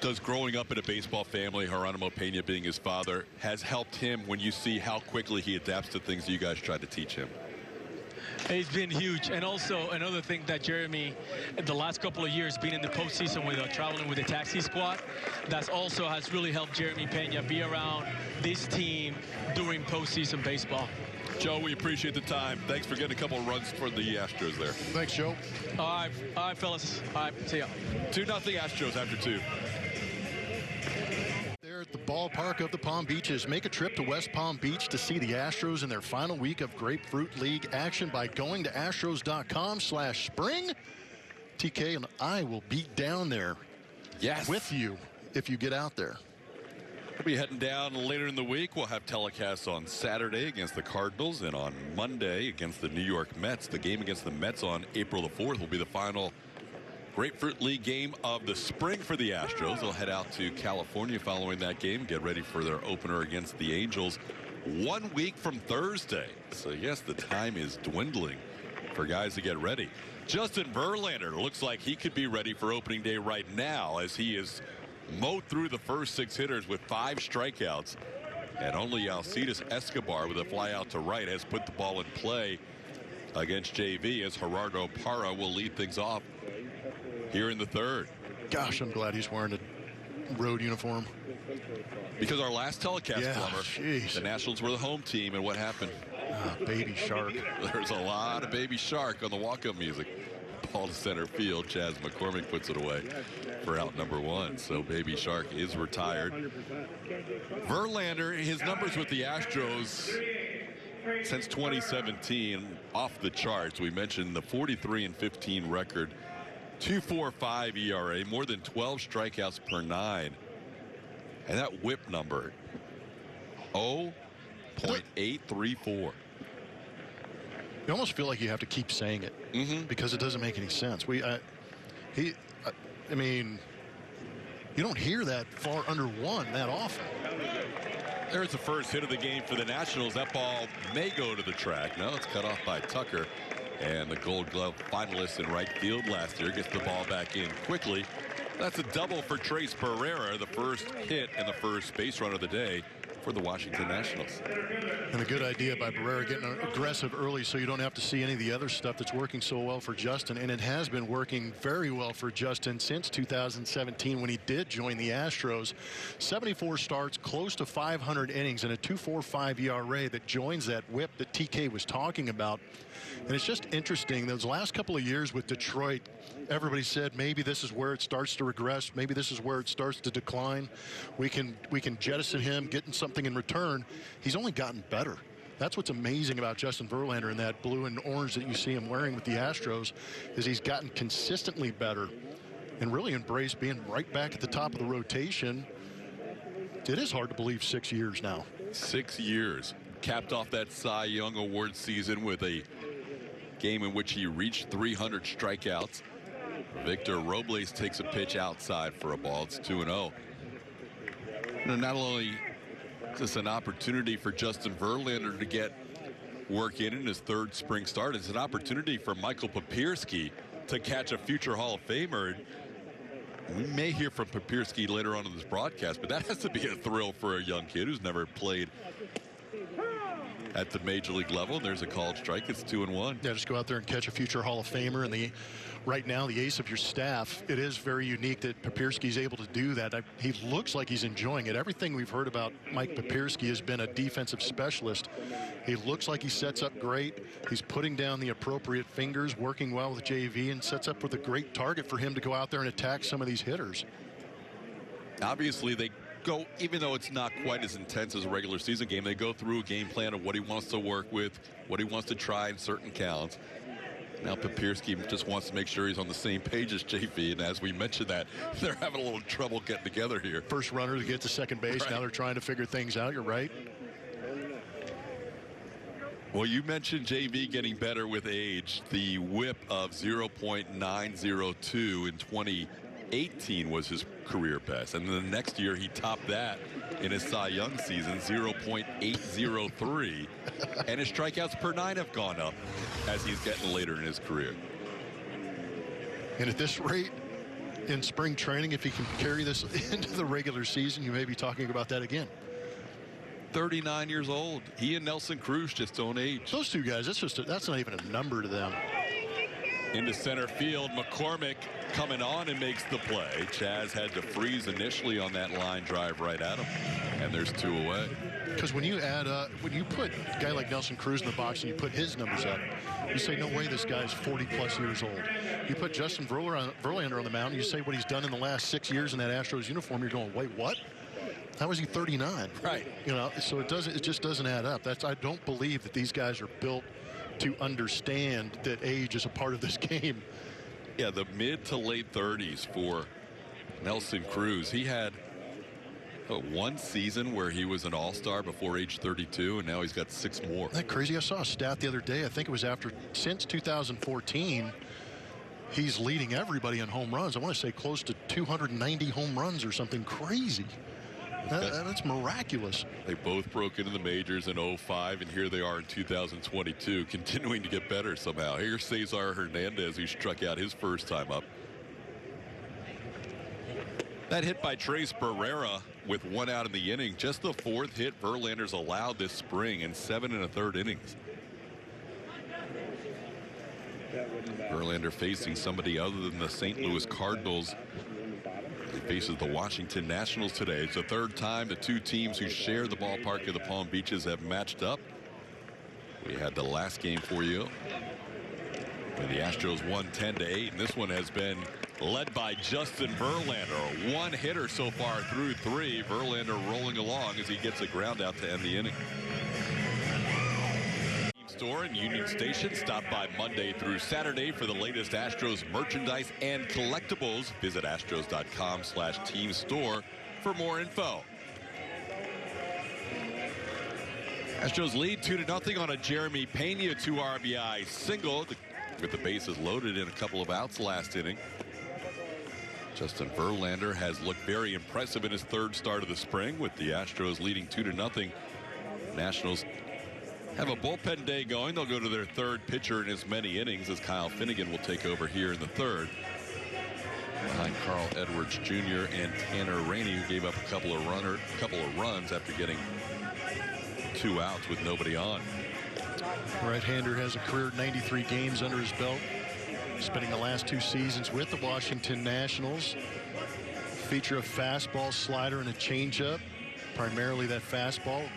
[SPEAKER 4] does growing up in a baseball family, Geronimo Pena being his father, has helped him when you see how quickly he adapts to things you guys tried to teach him?
[SPEAKER 6] It's been huge. And also another thing that Jeremy, the last couple of years, being in the postseason with traveling with the taxi squad, that also has really helped Jeremy Pena be around this team during postseason baseball.
[SPEAKER 4] Joe, we appreciate the time. Thanks for getting a couple of runs for the Astros there.
[SPEAKER 2] Thanks, Joe.
[SPEAKER 6] All right, fellas. All right, see ya.
[SPEAKER 4] 2-0 Astros after 2.
[SPEAKER 2] At the ballpark of the Palm Beaches. Make a trip to West Palm Beach to see the Astros in their final week of Grapefruit League action by going to astros.com/spring. TK and I will be down there with you if you get out there.
[SPEAKER 4] We'll be heading down later in the week. We'll have telecasts on Saturday against the Cardinals, and on Monday against the New York Mets. The game against the Mets on April the 4th will be the final Grapefruit League game of the spring for the Astros. They'll head out to California following that game, get ready for their opener against the Angels 1 week from Thursday. So yes, the time is dwindling for guys to get ready. Justin Verlander looks like he could be ready for opening day right now, as he is mowed through the first 6 hitters with 5 strikeouts, and only Alcides Escobar with a fly out to right has put the ball in play against JV, as Gerardo Parra will lead things off here in the 3rd.
[SPEAKER 2] Gosh, I'm glad he's wearing a road uniform.
[SPEAKER 4] Because our last telecast, the Nationals were the home team, and what happened?
[SPEAKER 2] Baby Shark.
[SPEAKER 4] There's a lot of Baby Shark on the walk-up music. Ball to center field. Chaz McCormick puts it away for out number 1. So Baby Shark is retired. Verlander, his numbers with the Astros since 2017 off the charts. We mentioned the 43-15 record. 2.45 ERA, more than 12 strikeouts per 9. And that whip number, 0.834.
[SPEAKER 2] You almost feel like you have to keep saying it because it doesn't make any sense. I mean, you don't hear that far under 1 that often.
[SPEAKER 4] There's the first hit of the game for the Nationals. That ball may go to the track. No, it's cut off by Tucker. And the Gold Glove finalist in right field last year gets the ball back in quickly. That's a double for Trace Pereira, the first hit and the first base run of the day for the Washington Nationals.
[SPEAKER 2] And a good idea by Pereira, getting aggressive early so you don't have to see any of the other stuff that's working so well for Justin. And it has been working very well for Justin since 2017 when he did join the Astros. 74 starts, close to 500 innings, and a 2.45 ERA that joins that whip that TK was talking about. And it's just interesting, those last couple of years with Detroit, everybody said maybe this is where it starts to regress, maybe this is where it starts to decline. We can jettison him, getting something in return. He's only gotten better. That's what's amazing about Justin Verlander in that blue and orange that you see him wearing with the Astros, is he's gotten consistently better and really embraced being right back at the top of the rotation. It is hard to believe 6 years now.
[SPEAKER 4] 6 years. Capped off that Cy Young Award season with a game in which he reached 300 strikeouts. Victor Robles takes a pitch outside for a ball. It's 2-0. And not only is this an opportunity for Justin Verlander to get work in his 3rd spring start, it's an opportunity for Michael Papierski to catch a future Hall of Famer. We may hear from Papierski later on in this broadcast, but that has to be a thrill for a young kid who's never played at the major league level. There's a called strike. It's 2-1.
[SPEAKER 2] Yeah, just go out there and catch a future Hall of Famer and right now the ace of your staff. It is very unique that Papierski's able to do that. He looks like he's enjoying it. Everything we've heard about Mike Papierski has been a defensive specialist. He looks like he sets up great. He's putting down the appropriate fingers, working well with JV, and sets up with a great target for him to go out there and attack some of these hitters.
[SPEAKER 4] Obviously, they go, even though it's not quite as intense as a regular season game, they go through a game plan of what he wants to work with, what he wants to try in certain counts. Now Papierski just wants to make sure he's on the same page as JV, and as we mentioned that, they're having a little trouble getting together here.
[SPEAKER 2] First runner to get to second base.
[SPEAKER 4] Right.
[SPEAKER 2] Now they're trying to figure things out. You're right.
[SPEAKER 4] Well, you mentioned JV getting better with age. The whip of 0.902 in 2018 was his career best, and then the next year he topped that in his Cy Young season, 0.803, and his strikeouts per 9 have gone up as he's getting later in his career.
[SPEAKER 2] And at this rate in spring training, if he can carry this into the regular season, you may be talking about that again.
[SPEAKER 4] 39 years old. He and Nelson Cruz just don't age.
[SPEAKER 2] Those two guys, that's not even a number to them.
[SPEAKER 4] Into center field, McCormick coming on and makes the play. Chaz had to freeze initially on that line drive right at him, and there's 2 away.
[SPEAKER 2] Because when you put a guy like Nelson Cruz in the box and you put his numbers up, you say, no way this guy's 40-plus years old. You put Justin Verlander on the mound, and you say what he's done in the last 6 years in that Astros uniform, you're going, wait, what? How is he 39?
[SPEAKER 4] Right.
[SPEAKER 2] You know, so it just doesn't add up. I don't believe that these guys are built to understand that age is a part of this game.
[SPEAKER 4] Yeah, the mid to late 30s for Nelson Cruz. He had one season where he was an all-star before age 32, and now he's got 6 more.
[SPEAKER 2] Isn't that crazy? I saw a stat the other day. I think it was since 2014, he's leading everybody in home runs. I want to say close to 290 home runs or something crazy. That's miraculous.
[SPEAKER 4] They both broke into the majors in 05, and here they are in 2022, continuing to get better somehow. Here's Cesar Hernandez, who struck out his first time up. That hit by Trace Barrera with 1 out in the inning. Just the 4th hit Verlander's allowed this spring in 7 1/3 innings. Verlander facing somebody other than the St. Louis Cardinals. He faces the Washington Nationals today. It's the 3rd time the 2 teams who share the ballpark of the Palm Beaches have matched up. We had the last game for you when the Astros won 10-8, and this one has been led by Justin Verlander. 1 hitter so far through 3. Verlander rolling along as he gets a ground out to end the inning. Store in Union Station. Stop by Monday through Saturday for the latest Astros merchandise and collectibles. Visit astros.com/team store for more info. Astros lead 2-0 on a Jeremy Pena 2 RBI single with the bases loaded in a couple of outs last inning. Justin Verlander has looked very impressive in his 3rd start of the spring with the Astros leading 2-0. Nationals have a bullpen day going. They'll go to their 3rd pitcher in as many innings as Kyle Finnegan will take over here in the 3rd. Behind Carl Edwards Jr. and Tanner Rainey, who gave up a couple of runs after getting 2 outs with nobody on.
[SPEAKER 2] Right-hander has a career 93 games under his belt, spending the last 2 seasons with the Washington Nationals. Feature a fastball, slider, and a changeup. Primarily that fastball.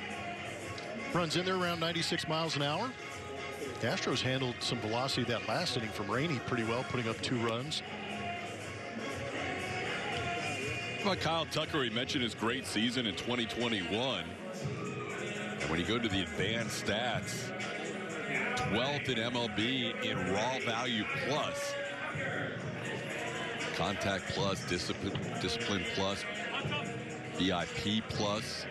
[SPEAKER 2] Runs in there around 96 miles an hour. The Astros handled some velocity that last inning from Rainey pretty well, putting up 2 runs.
[SPEAKER 4] About Kyle Tucker, he mentioned his great season in 2021. And when you go to the advanced stats, 12th in MLB in raw value plus. Contact plus, discipline plus, VIP plus.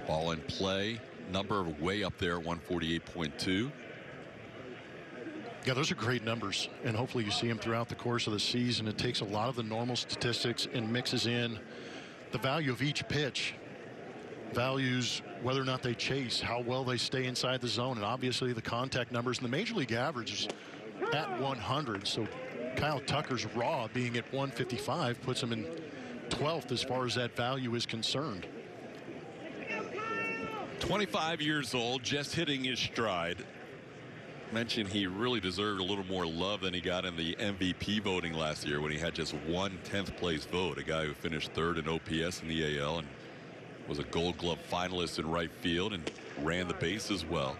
[SPEAKER 4] Ball in play number way up there, 148.2.
[SPEAKER 2] Yeah, those are great numbers, and hopefully you see them throughout the course of the season. It takes a lot of the normal statistics and mixes in the value of each pitch, values whether or not they chase, how well they stay inside the zone, and obviously the contact numbers. And the major league average is at 100, so Kyle Tucker's raw being at 155 puts him in 12th as far as that value is concerned.
[SPEAKER 4] 25 years old, just hitting his stride. Mentioned he really deserved a little more love than he got in the MVP voting last year when he had just one 10th place vote. A guy who finished third in OPS in the AL and was a Gold Glove finalist in right field and ran the base as well.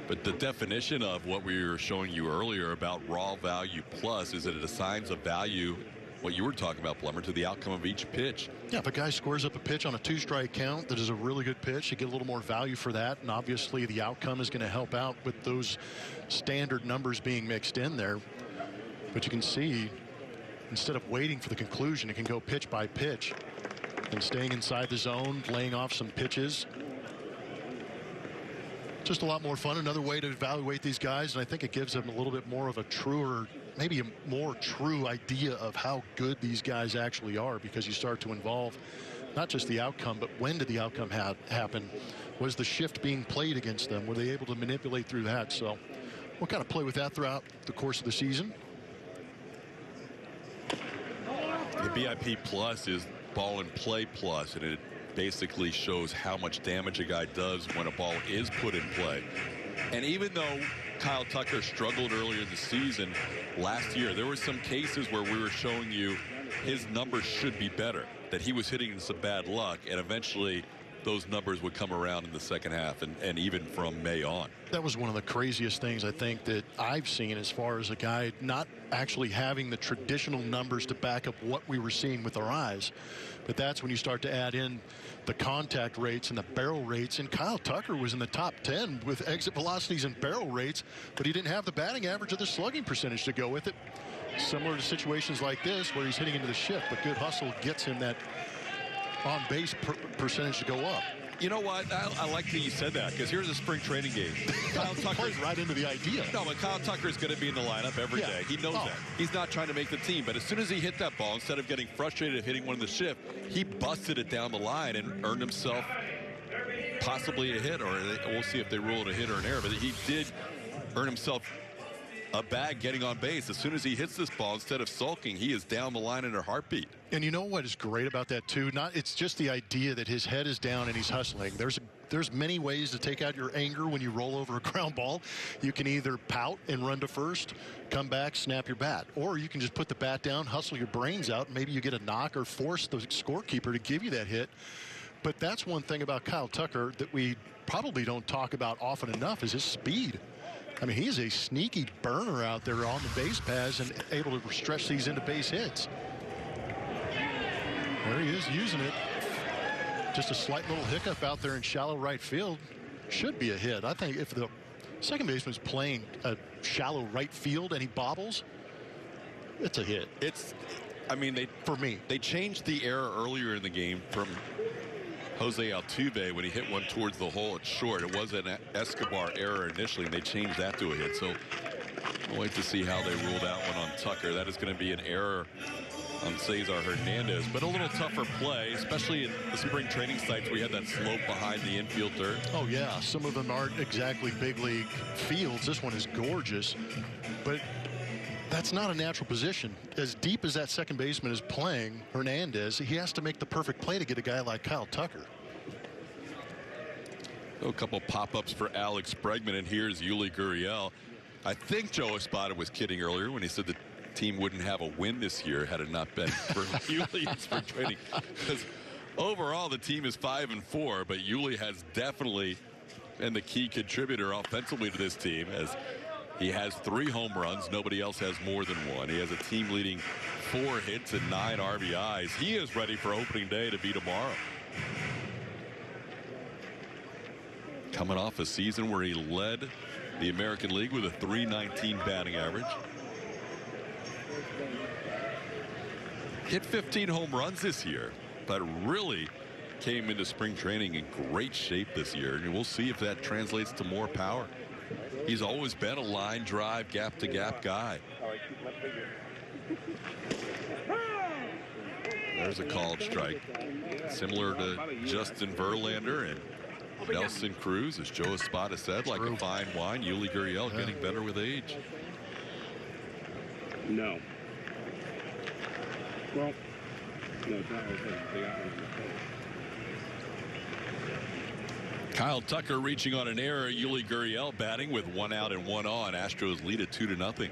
[SPEAKER 4] But the definition of what we were showing you earlier about raw value plus is that it assigns a value, what you were talking about, Plummer, to the outcome of each pitch.
[SPEAKER 2] Yeah, if a guy scores up a pitch on a 2-strike count that is a really good pitch, you get a little more value for that, and obviously the outcome is going to help out with those standard numbers being mixed in there. But you can see, instead of waiting for the conclusion, it can go pitch by pitch and staying inside the zone, laying off some pitches. Just a lot more fun. Another way to evaluate these guys, and I think it gives them a little bit more of a truer, maybe a more true idea of how good these guys actually are, because you start to involve not just the outcome, but when did the outcome happen? Was the shift being played against them? Were they able to manipulate through that? So we'll kind of play with that throughout the course of the season.
[SPEAKER 4] The BIP plus is ball and play plus, and it basically shows how much damage a guy does when a ball is put in play. And even though Kyle Tucker struggled earlier in the season last year, there were some cases where we were showing you his numbers should be better, that he was hitting some bad luck, and eventually those numbers would come around in the second half and even from May on.
[SPEAKER 2] That was one of the craziest things I think that I've seen, as far as a guy not actually having the traditional numbers to back up what we were seeing with our eyes. But that's when you start to add in the contact rates and the barrel rates. And Kyle Tucker was in the top 10 with exit velocities and barrel rates, but he didn't have the batting average or the slugging percentage to go with it. Similar to situations like this where he's hitting into the shift, but good hustle gets him that on-base percentage to go up.
[SPEAKER 4] You know what? I like that you said that, because here's a spring training game. Kyle Tucker
[SPEAKER 2] plays right into the idea.
[SPEAKER 4] No, but Kyle Tucker is going to be in the lineup every day. He knows that. He's not trying to make the team, but as soon as he hit that ball, instead of getting frustrated at hitting one in the shift, he busted it down the line and earned himself possibly a hit, or we'll see if they rule it a hit or an error, but he did earn himself a bag getting on base. As soon as he hits this ball, instead of sulking, he is down the line in a heartbeat. And
[SPEAKER 2] you know what is great about that too? It's just the idea that his head is down and he's hustling. There's many ways to take out your anger when you roll over a ground ball. You can either pout and run to first, come back, snap your bat, or you can just put the bat down, hustle your brains out. Maybe you get a knock or force the scorekeeper to give you that hit. But that's one thing about Kyle Tucker that we probably don't talk about often enough, is his speed. I mean, he's a sneaky burner out there on the base paths and able to stretch these into base hits. There he is using it. Just a slight little hiccup out there in shallow right field. Should be a hit. I think if the second baseman's playing a shallow right field and he bobbles, it's a hit.
[SPEAKER 4] I mean,
[SPEAKER 2] for me,
[SPEAKER 4] they changed the error earlier in the game from Jose Altuve when he hit one towards the hole at short. It was an Escobar error initially, and they changed that to a hit. So we'll wait to see how they rule that one on Tucker. That is going to be an error on Cesar Hernandez, but a little tougher play, especially in the spring training sites where you had that slope behind the infield third.
[SPEAKER 2] Oh yeah, some of them aren't exactly big league fields. This one is gorgeous, but that's not a natural position. As deep as that second baseman is playing, Hernandez, he has to make the perfect play to get a guy like Kyle Tucker.
[SPEAKER 4] A couple pop-ups for Alex Bregman, and here's Yuli Gurriel. I think Joe Espada was kidding earlier when he said the team wouldn't have a win this year had it not been for Yuli in spring training. Because overall, the team is 5-4, but Yuli has definitely been the key contributor offensively to this team, as he has 3 home runs. Nobody else has more than 1. He has a team-leading 4 hits and 9 RBIs. He is ready for opening day to be tomorrow. Coming off a season where he led the American League with a .319 batting average. Hit 15 home runs this year, but really came into spring training in great shape this year, and we'll see if that translates to more power. He's always been a line drive, gap-to-gap guy. There's a called strike. Similar to Justin Verlander and Nelson Cruz, as Joe Espada said, like a fine wine. Yuli Gurriel getting better with age.
[SPEAKER 7] No. Well, no, it's not. They got one
[SPEAKER 4] Kyle Tucker reaching on an error. Yuli Gurriel batting with 1 out and 1 on. Astros lead it 2-0.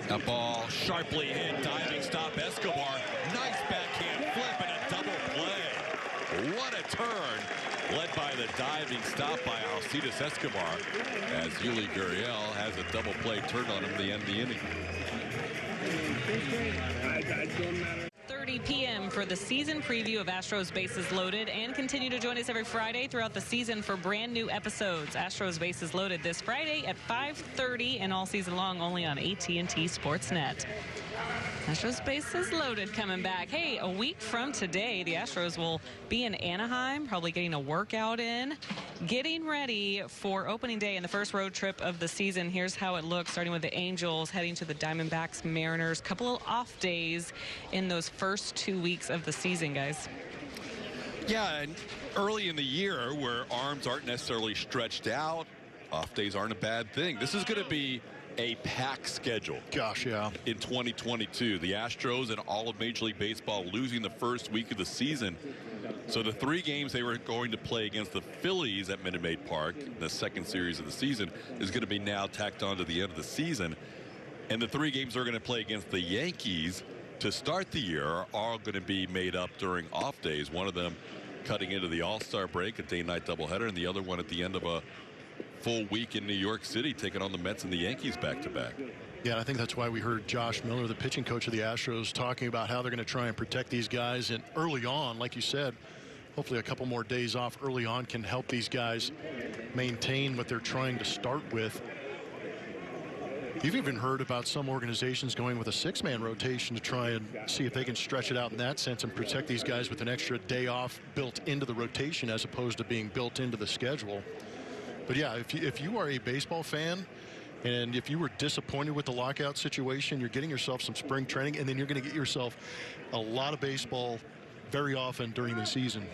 [SPEAKER 4] A ball sharply hit, diving stop, Escobar. Nice backhand flip and a double play. What a turn, led by the diving stop by Alcides Escobar, as Yuli Gurriel has a double play turn on him at the end of the inning.
[SPEAKER 3] 30 p.m. for the season preview of Astros Bases Loaded, and continue to join us every Friday throughout the season for brand new episodes. Astros Bases Loaded this Friday at 5:30 and all season long only on AT&T Sportsnet. Astros Bases Loaded coming back. Hey, a week from today, the Astros will be in Anaheim, probably getting a workout in, getting ready for opening day and the first road trip of the season. Here's how it looks, starting with the Angels, heading to the Diamondbacks, Mariners. Couple of off days in those first 2 weeks of the season, guys.
[SPEAKER 4] Yeah, and early in the year where arms aren't necessarily stretched out, off days aren't a bad thing. This is going to be a packed schedule.
[SPEAKER 2] Gosh, yeah.
[SPEAKER 4] In 2022, the Astros and all of Major League Baseball losing the first week of the season. So the 3 games they were going to play against the Phillies at Minute Maid Park, the second series of the season, is going to be now tacked on to the end of the season. And the 3 games they're going to play against the Yankees to start the year are all going to be made up during off days. One of them cutting into the All-Star break, a day-night doubleheader, and the other one at the end of a full week in New York City, taking on the Mets and the Yankees back-to-back.
[SPEAKER 2] Yeah, I think that's why we heard Josh Miller, the pitching coach of the Astros, talking about how they're going to try and protect these guys. And early on, like you said, hopefully a couple more days off early on can help these guys maintain what they're trying to start with. You've even heard about some organizations going with a 6-man rotation to try and see if they can stretch it out in that sense and protect these guys with an extra day off built into the rotation as opposed to being built into the schedule. But yeah, if you are a baseball fan and if you were disappointed with the lockout situation, you're getting yourself some spring training, and then you're going to get yourself a lot of baseball very often during the season.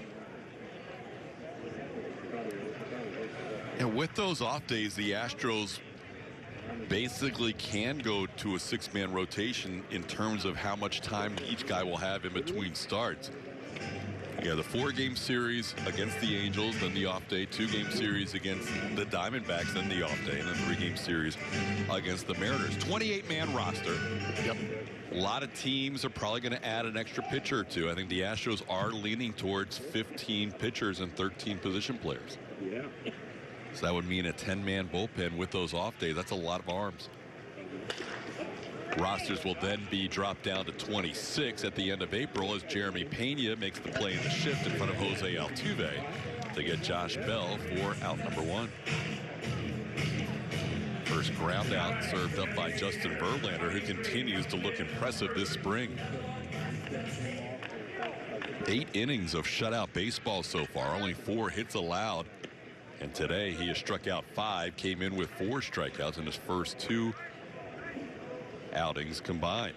[SPEAKER 4] And with those off days, the Astros basically can go to a 6-man rotation in terms of how much time each guy will have in between starts. Yeah, the 4-game series against the Angels, then the off day, 2-game series against the Diamondbacks, then the off day, and then 3-game series against the Mariners. 28-man roster.
[SPEAKER 2] Yep.
[SPEAKER 4] A lot of teams are probably going to add an extra pitcher or two. I think the Astros are leaning towards 15 pitchers and 13 position players.
[SPEAKER 7] Yeah.
[SPEAKER 4] So that would mean a 10-man bullpen with those off days. That's a lot of arms. Rosters will then be dropped down to 26 at the end of April as Jeremy Pena makes the play in the shift in front of Jose Altuve to get Josh Bell for out number 1. First ground out served up by Justin Verlander, who continues to look impressive this spring. 8 innings of shutout baseball so far, only 4 hits allowed. And today he has struck out 5, came in with 4 strikeouts in his first 2 outings combined.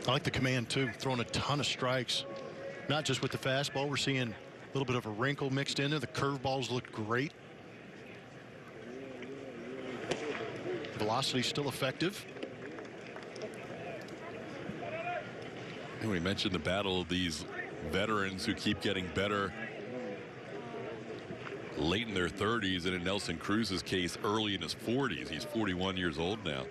[SPEAKER 2] I like the command too, throwing a ton of strikes, not just with the fastball. We're seeing a little bit of a wrinkle mixed in there. The curveballs look great. Velocity still effective.
[SPEAKER 4] And we mentioned the battle of these veterans who keep getting better late in their 30s, and in Nelson Cruz's case early in his 40s. He's 41 years old now.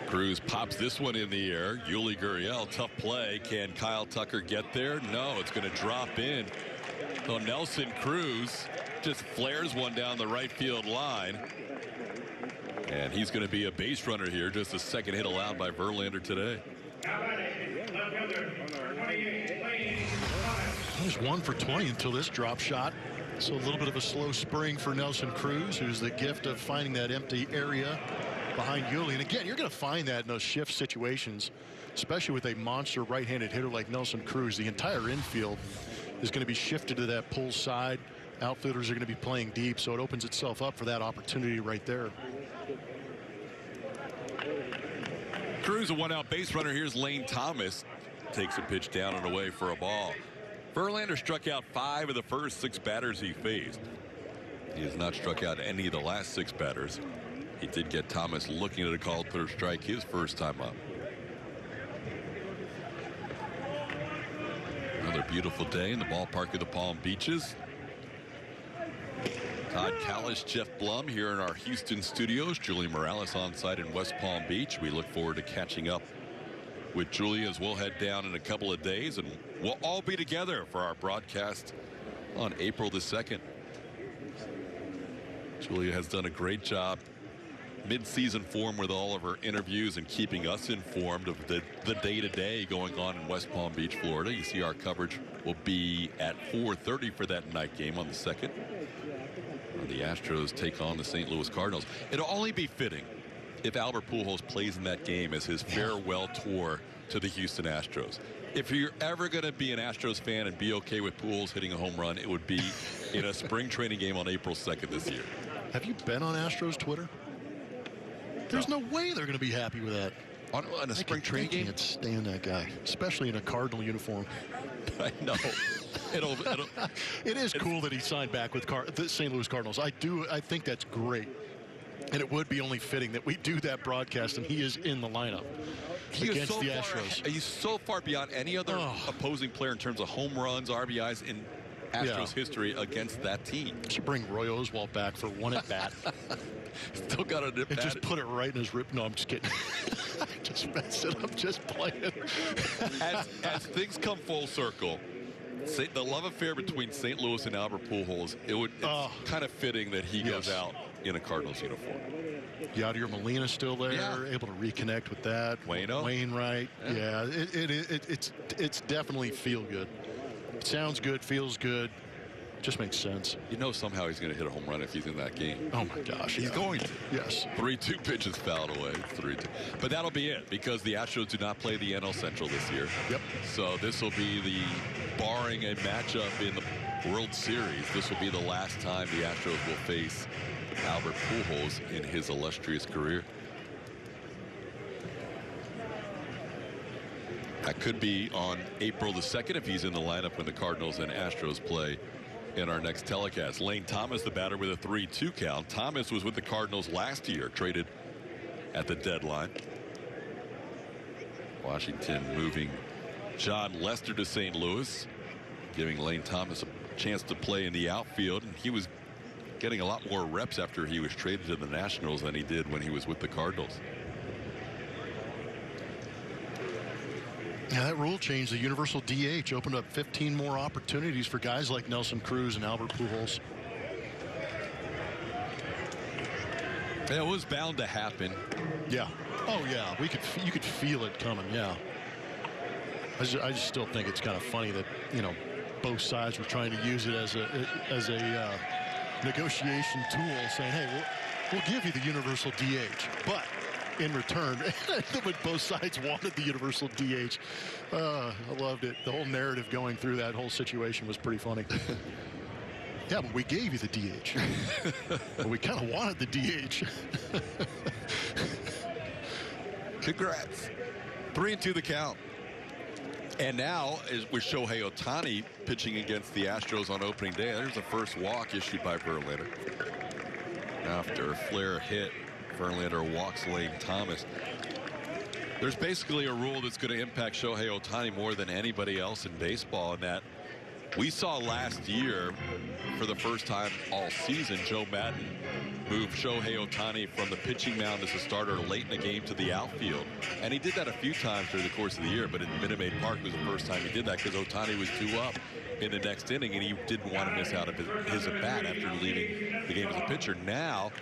[SPEAKER 4] Cruz pops this one in the air. Yuli Gurriel, tough play. Can Kyle Tucker get there? No, it's going to drop in. So Nelson Cruz just flares one down the right field line. And he's going to be a base runner here. Just a second hit allowed by Verlander today.
[SPEAKER 2] He's 1 for 20 until this drop shot. So a little bit of a slow spring for Nelson Cruz, who's the gift of finding that empty area behind Yuli. And again, you're going to find that in those shift situations, especially with a monster right-handed hitter like Nelson Cruz. The entire infield is going to be shifted to that pull side. Outfielders are going to be playing deep, so it opens itself up for that opportunity right there.
[SPEAKER 4] Cruz, a 1-out base runner. Here's Lane Thomas. Takes a pitch down and away for a ball. Verlander struck out 5 of the first 6 batters he faced. He has not struck out any of the last 6 batters. He did get Thomas looking at a called third strike his first time up. Another beautiful day in the ballpark of the Palm Beaches. Todd Callis, Jeff Blum here in our Houston studios. Julie Morales on site in West Palm Beach. We look forward to catching up with Julie as we'll head down in a couple of days, and we'll all be together for our broadcast on April the 2nd. Julia has done a great job mid-season form with all of her interviews and keeping us informed of the day-to-day going on in West Palm Beach, Florida. You see our coverage will be at 4:30 for that night game on the 2nd. The Astros take on the St. Louis Cardinals. It'll only be fitting if Albert Pujols plays in that game as his farewell tour to the Houston Astros. If you're ever going to be an Astros fan and be okay with Pujols hitting a home run, it would be in a spring training game on April 2nd this year.
[SPEAKER 2] Have you been on Astros Twitter? There's no way they're going to be happy with that.
[SPEAKER 4] On a spring training game?
[SPEAKER 2] I can't stand that guy, especially in a Cardinal uniform.
[SPEAKER 4] I know.
[SPEAKER 2] It is cool that he signed back with the St. Louis Cardinals. I think that's great. And it would be only fitting that we do that broadcast and he is in the lineup against the Astros.
[SPEAKER 4] He's so far beyond any other opposing player in terms of home runs, RBIs in Astros history against that team.
[SPEAKER 2] Should bring Roy Oswalt back for one at bat.
[SPEAKER 4] Still got to nip
[SPEAKER 2] and just put it right in his rip. No, I'm just kidding. I just messed it up just playing.
[SPEAKER 4] As things come full circle, the love affair between St. Louis and Albert Pujols, it's kind of fitting that he goes out in a Cardinals uniform.
[SPEAKER 2] Yadier Molina's still there, able to reconnect with that. Wainwright. Yeah, it's definitely feel good. It sounds good, feels good. Just makes sense.
[SPEAKER 4] You know somehow he's going to hit a home run if he's in that game.
[SPEAKER 2] Oh my gosh.
[SPEAKER 4] He's going to.
[SPEAKER 2] Yes.
[SPEAKER 4] 3-2 pitches fouled away. 3-2. But that'll be it because the Astros do not play the NL Central this year.
[SPEAKER 2] Yep.
[SPEAKER 4] So this will be barring a matchup in the World Series, this will be the last time the Astros will face Albert Pujols in his illustrious career. That could be on April the 2nd if he's in the lineup when the Cardinals and Astros play in our next telecast. Lane Thomas, the batter, with a 3-2 count. Thomas was with the Cardinals last year, traded at the deadline. Washington moving John Lester to St. Louis, giving Lane Thomas a chance to play in the outfield, and he was getting a lot more reps after he was traded to the Nationals than he did when he was with the Cardinals.
[SPEAKER 2] Yeah, that rule change, the universal DH, opened up 15 more opportunities for guys like Nelson Cruz and Albert Pujols.
[SPEAKER 4] It was bound to happen.
[SPEAKER 2] Yeah. Oh yeah, you could feel it coming. Yeah. I just still think it's kind of funny that both sides were trying to use it as a negotiation tool, saying, hey, we'll give you the universal DH, but in return, when both sides wanted the universal DH. I loved it. The whole narrative going through that whole situation was pretty funny. Yeah, but we gave you the DH. But we kind of wanted the DH.
[SPEAKER 4] Congrats. 3-2 the count. And now, with Shohei Ohtani pitching against the Astros on opening day, there's the first walk issued by Verlander. After a flare hit, Verlander walks Lane Thomas. There's basically a rule that's going to impact Shohei Ohtani more than anybody else in baseball, in that we saw last year, for the first time all season, Joe Madden move Shohei Ohtani from the pitching mound as a starter late in the game to the outfield. And he did that a few times during the course of the year, but in Minute Maid Park was the first time he did that because Ohtani was 2 up in the next inning, and he didn't want to miss out of his at-bat after leaving the game as a pitcher. Now,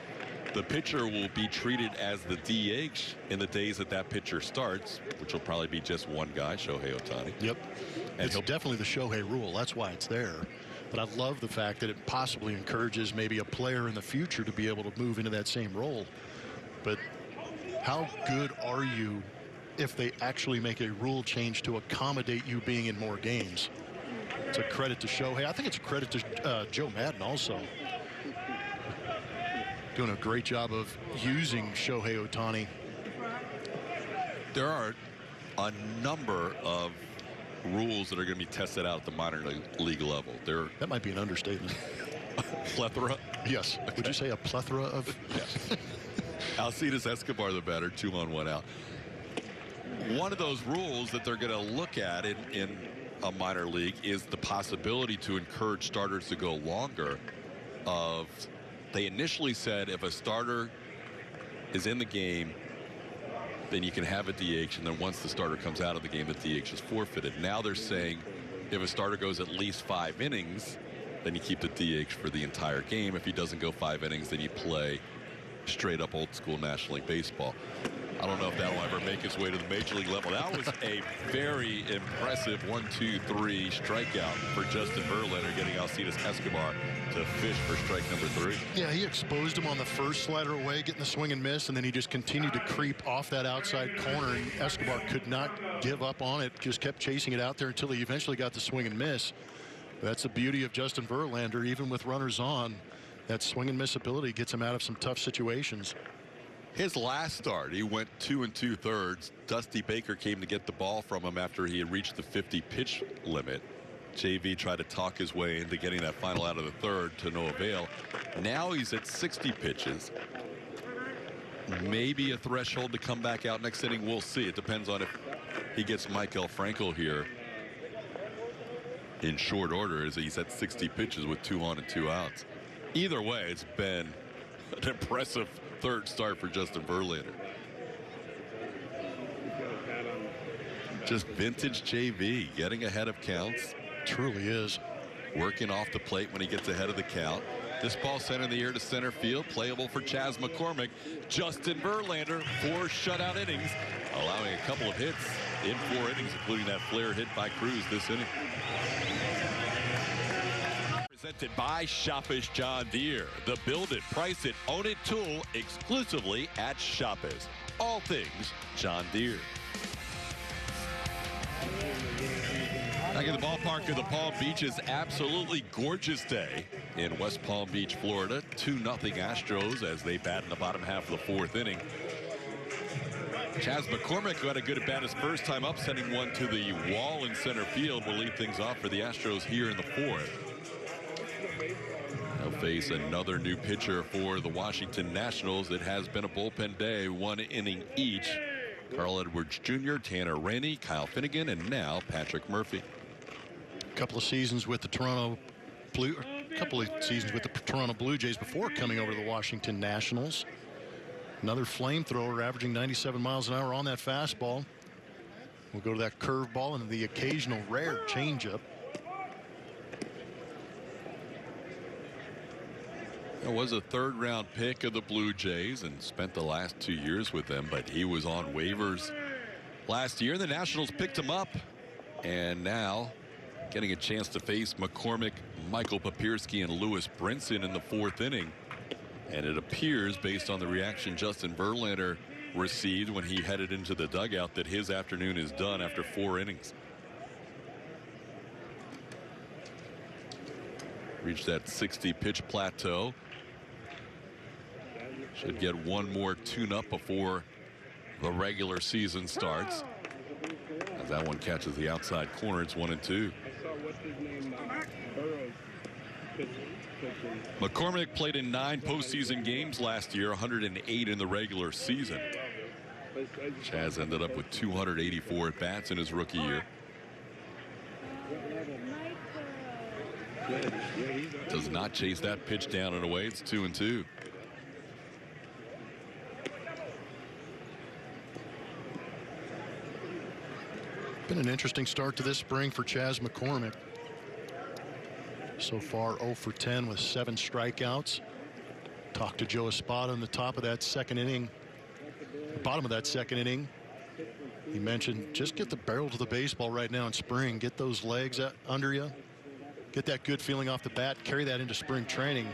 [SPEAKER 4] the pitcher will be treated as the DH in the days that pitcher starts, which will probably be just one guy, Shohei Ohtani.
[SPEAKER 2] Yep. And it's definitely the Shohei rule. That's why it's there. But I love the fact that it possibly encourages maybe a player in the future to be able to move into that same role. But how good are you if they actually make a rule change to accommodate you being in more games? It's a credit to Shohei. I think it's a credit to Joe Madden also. Doing a great job of using Shohei Ohtani.
[SPEAKER 4] There are a number of rules that are going to be tested out at the minor league level.
[SPEAKER 2] That might be an understatement.
[SPEAKER 4] Plethora?
[SPEAKER 2] Yes. Okay. Would you say a plethora of?
[SPEAKER 4] Yes. Alcides Escobar the batter, 2 on 1 out. One of those rules that they're going to look at in a minor league is the possibility to encourage starters to go longer. They initially said if a starter is in the game, then you can have a DH, and then once the starter comes out of the game, the DH is forfeited. Now they're saying if a starter goes at least 5 innings, then you keep the DH for the entire game. If he doesn't go 5 innings, then you play straight up old school National League Baseball. I don't know if that'll ever make its way to the major league level. That was a very impressive 1-2-3 strikeout for Justin Verlander, getting Alcides Escobar to fish for strike number 3.
[SPEAKER 2] Yeah, he exposed him on the first slider away, getting the swing and miss, and then he just continued to creep off that outside corner, and Escobar could not give up on it, just kept chasing it out there until he eventually got the swing and miss. That's the beauty of Justin Verlander. Even with runners on, that swing and miss ability gets him out of some tough situations.
[SPEAKER 4] His last start, he went 2 2/3. Dusty Baker came to get the ball from him after he had reached the 50 pitch limit. JV tried to talk his way into getting that final out of the third to no avail. Now he's at 60 pitches. Maybe a threshold to come back out next inning. We'll see. It depends on if he gets Maikel Franco here in short order, as he's at 60 pitches with 2 on and 2 outs. Either way, it's been an impressive third start for Justin Verlander. Just vintage JV, getting ahead of counts.
[SPEAKER 2] Truly is.
[SPEAKER 4] Working off the plate when he gets ahead of the count. This ball sent in the air to center field, playable for Chas McCormick. Justin Verlander, 4 shutout innings, allowing a couple of hits in 4 innings, including that flare hit by Cruz this inning. Presented by Shoppish John Deere. The build it, price it, own it tool exclusively at Shoppish. All things John Deere. Back at the ballpark of the Palm Beaches, absolutely gorgeous day in West Palm Beach, Florida. 2-0 Astros as they bat in the bottom half of the 4th inning. Chas McCormick, who had a good at bat his first time up, sending one to the wall in center field, will lead things off for the Astros here in the 4th. They'll face another new pitcher for the Washington Nationals. It has been a bullpen day, 1 inning each. Carl Edwards Jr., Tanner Rainey, Kyle Finnegan, and now Patrick Murphy.
[SPEAKER 2] A couple of seasons with the Toronto Blue Jays before coming over to the Washington Nationals. Another flamethrower, averaging 97 miles an hour on that fastball. We'll go to that curveball and the occasional rare changeup.
[SPEAKER 4] It was a 3rd-round pick of the Blue Jays and spent the last 2 years with them, but he was on waivers last year. The Nationals picked him up, and now getting a chance to face McCormick, Michael Papierski, and Lewis Brinson in the 4th inning. And it appears, based on the reaction Justin Verlander received when he headed into the dugout, that his afternoon is done after 4 innings. Reached that 60 pitch plateau. Should get 1 more tune-up before the regular season starts. As that one catches the outside corner, it's 1-2. McCormick played in 9 postseason games last year, 108 in the regular season. Chas ended up with 284 at-bats in his rookie year. Does not chase that pitch down and away. It's 2-2.
[SPEAKER 2] Been an interesting start to this spring for Chas McCormick. So far 0 for 10 with 7 strikeouts. Talked to Joe Espada in the top of that 2nd inning. Bottom of that 2nd inning. He mentioned just get the barrel to the baseball right now in spring. Get those legs under you. Get that good feeling off the bat. Carry that into spring training.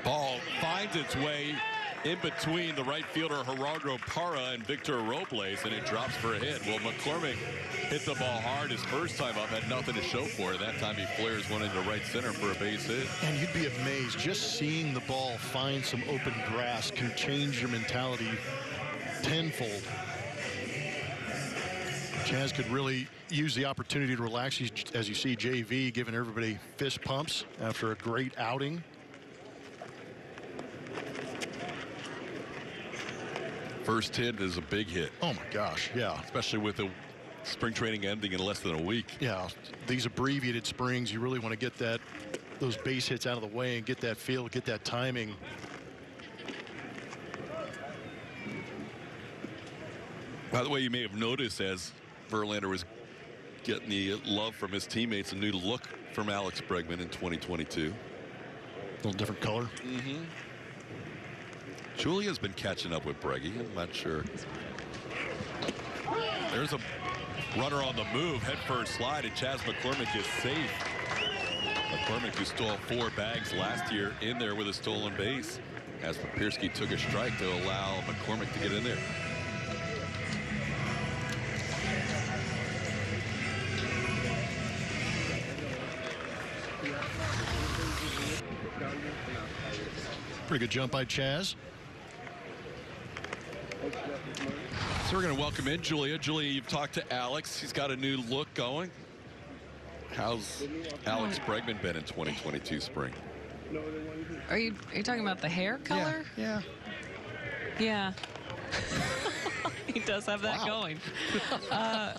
[SPEAKER 4] Ball finds its way in between the right fielder Gerardo Parra and Victor Robles, and it drops for a hit. Well, McCormick hit the ball hard his first time up, had nothing to show for it. That time he flares one into right center for a base hit.
[SPEAKER 2] And you'd be amazed, just seeing the ball find some open grass can change your mentality tenfold. Chas could really use the opportunity to relax, as you see JV giving everybody fist pumps after a great outing.
[SPEAKER 4] first hit is a big hit.
[SPEAKER 2] Oh, my gosh, yeah.
[SPEAKER 4] Especially with the spring training ending in less than a week.
[SPEAKER 2] Yeah, these abbreviated springs, you really want to get those base hits out of the way and get that feel, get that timing.
[SPEAKER 4] By the way, you may have noticed as Verlander was getting the love from his teammates, a new look from Alex Bregman in 2022.
[SPEAKER 2] A little different color.
[SPEAKER 4] Mm-hmm. Julia's been catching up with Breggy. I'm not sure. There's a runner on the move, head first slide, and Chas McCormick is safe. McCormick, who stole 4 bags last year, in there with a stolen base, as Papierski took a strike to allow McCormick to get in there.
[SPEAKER 2] Pretty good jump by Chas.
[SPEAKER 4] So we're going to welcome in Julia. Julia, you've talked to Alex. He's got a new look going. How's Alex Bregman been in 2022 spring?
[SPEAKER 3] Are you talking about the hair color?
[SPEAKER 2] Yeah.
[SPEAKER 3] Yeah. He does have that going. I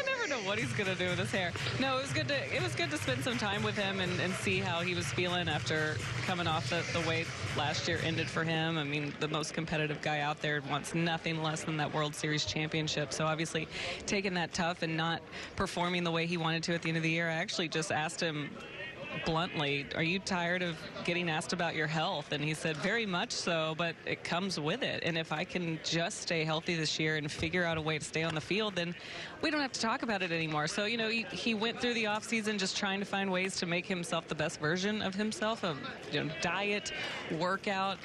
[SPEAKER 3] never know what he's gonna do with his hair. No, it was good to spend some time with him and see how he was feeling after coming off the way last year ended for him. I mean, the most competitive guy out there wants nothing less than that World Series championship. So obviously taking that tough and not performing the way he wanted to at the end of the year, I actually just asked him bluntly, are you tired of getting asked about your health? And he said, very much so, but it comes with it. And if I can just stay healthy this year and figure out a way to stay on the field, then we don't have to talk about it anymore. So, you know, he went through the offseason just trying to find ways to make himself the best version of himself, diet, workout,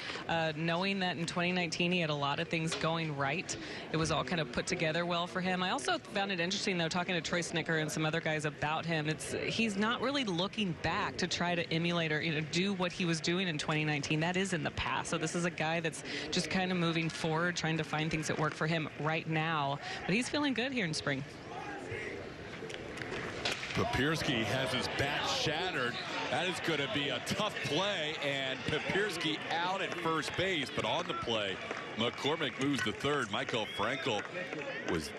[SPEAKER 3] knowing that in 2019 he had a lot of things going right. It was all kind of put together well for him. I also found it interesting, though, talking to Troy Snicker and some other guys about him. He's not really looking back to try to emulate or do what he was doing in 2019. That is in the past. So this is a guy that's just kind of moving forward, trying to find things that work for him right now. But he's feeling good here in spring.
[SPEAKER 4] Papierski has his bat shattered. That is going to be a tough play, and Papierski out at first base, but on the play, McCormick moves to third. Michael Frankel was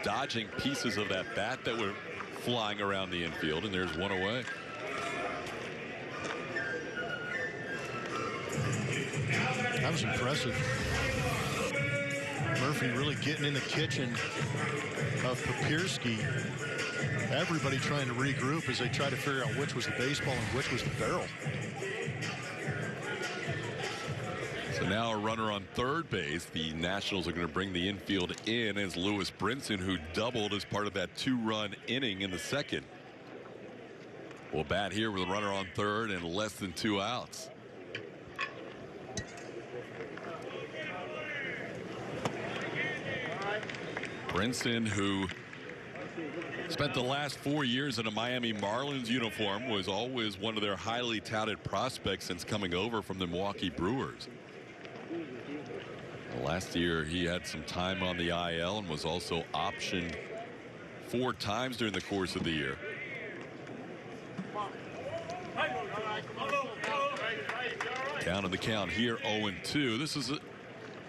[SPEAKER 4] dodging pieces of that bat that were flying around the infield, and there's one away.
[SPEAKER 2] That was impressive. Murphy really getting in the kitchen of Papierski. Everybody trying to regroup as they try to figure out which was the baseball and which was the barrel.
[SPEAKER 4] So now a runner on third base. The Nationals are going to bring the infield in as Lewis Brinson, who doubled as part of that 2-run inning in the second. Will bat here with a runner on third and less than 2 outs. Brinson, who spent the last 4 years in a Miami Marlins uniform, was always one of their highly touted prospects since coming over from the Milwaukee Brewers. Last year he had some time on the IL and was also optioned 4 times during the course of the year. Down in the count here, 0-2. This is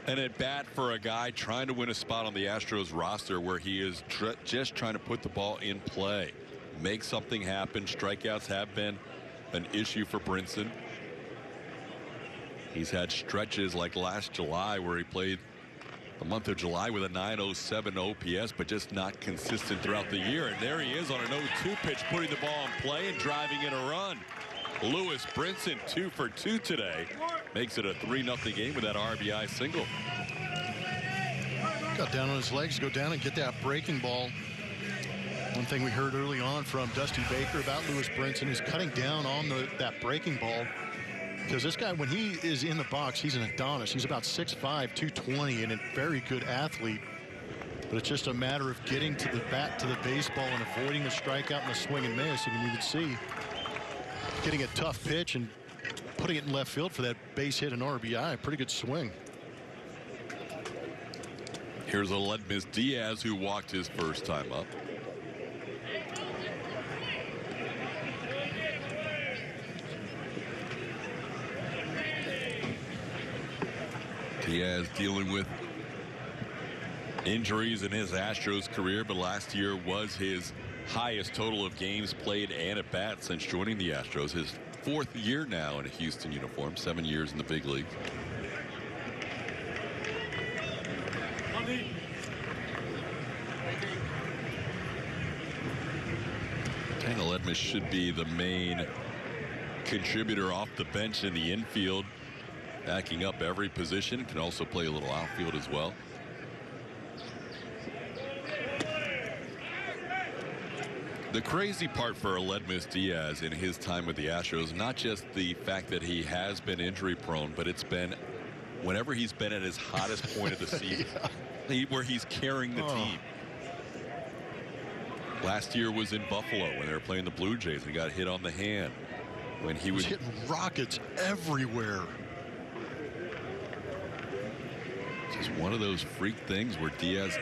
[SPEAKER 4] an at-bat for a guy trying to win a spot on the Astros roster where he is just trying to put the ball in play, make something happen. Strikeouts have been an issue for Brinson. He's had stretches like last July where he played the month of July with a 907 OPS, but just not consistent throughout the year. And there he is on an 0-2 pitch, putting the ball in play and driving in a run. Lewis Brinson 2 for 2 today, makes it a 3-0 game with that RBI single.
[SPEAKER 2] Got down on his legs, go down and get that breaking ball. One thing we heard early on from Dusty Baker about Lewis Brinson is cutting down on that breaking ball. Because this guy, when he is in the box, he's an Adonis. He's about 6'5", 220, and a very good athlete. But it's just a matter of getting to the bat, to the baseball, and avoiding the strikeout and the swing and miss. And you can see getting a tough pitch and putting it in left field for that base hit and RBI. Pretty good swing.
[SPEAKER 4] Here's Aledmys Diaz, who walked his first time up. Diaz dealing with injuries in his Astros career, but last year was his highest total of games played and at bat since joining the Astros. His 4th year now in a Houston uniform, 7 years in the big league. Daniel Edmonds should be the main contributor off the bench in the infield, backing up every position. Can also play a little outfield as well. The crazy part for Aledmys Diaz in his time with the Astros, not just the fact that he has been injury prone, but it's been whenever he's been at his hottest point of the season, where he's carrying the team. Last year was in Buffalo when they were playing the Blue Jays and got hit on the hand. When he was
[SPEAKER 2] hitting rockets everywhere.
[SPEAKER 4] Just one of those freak things where Diaz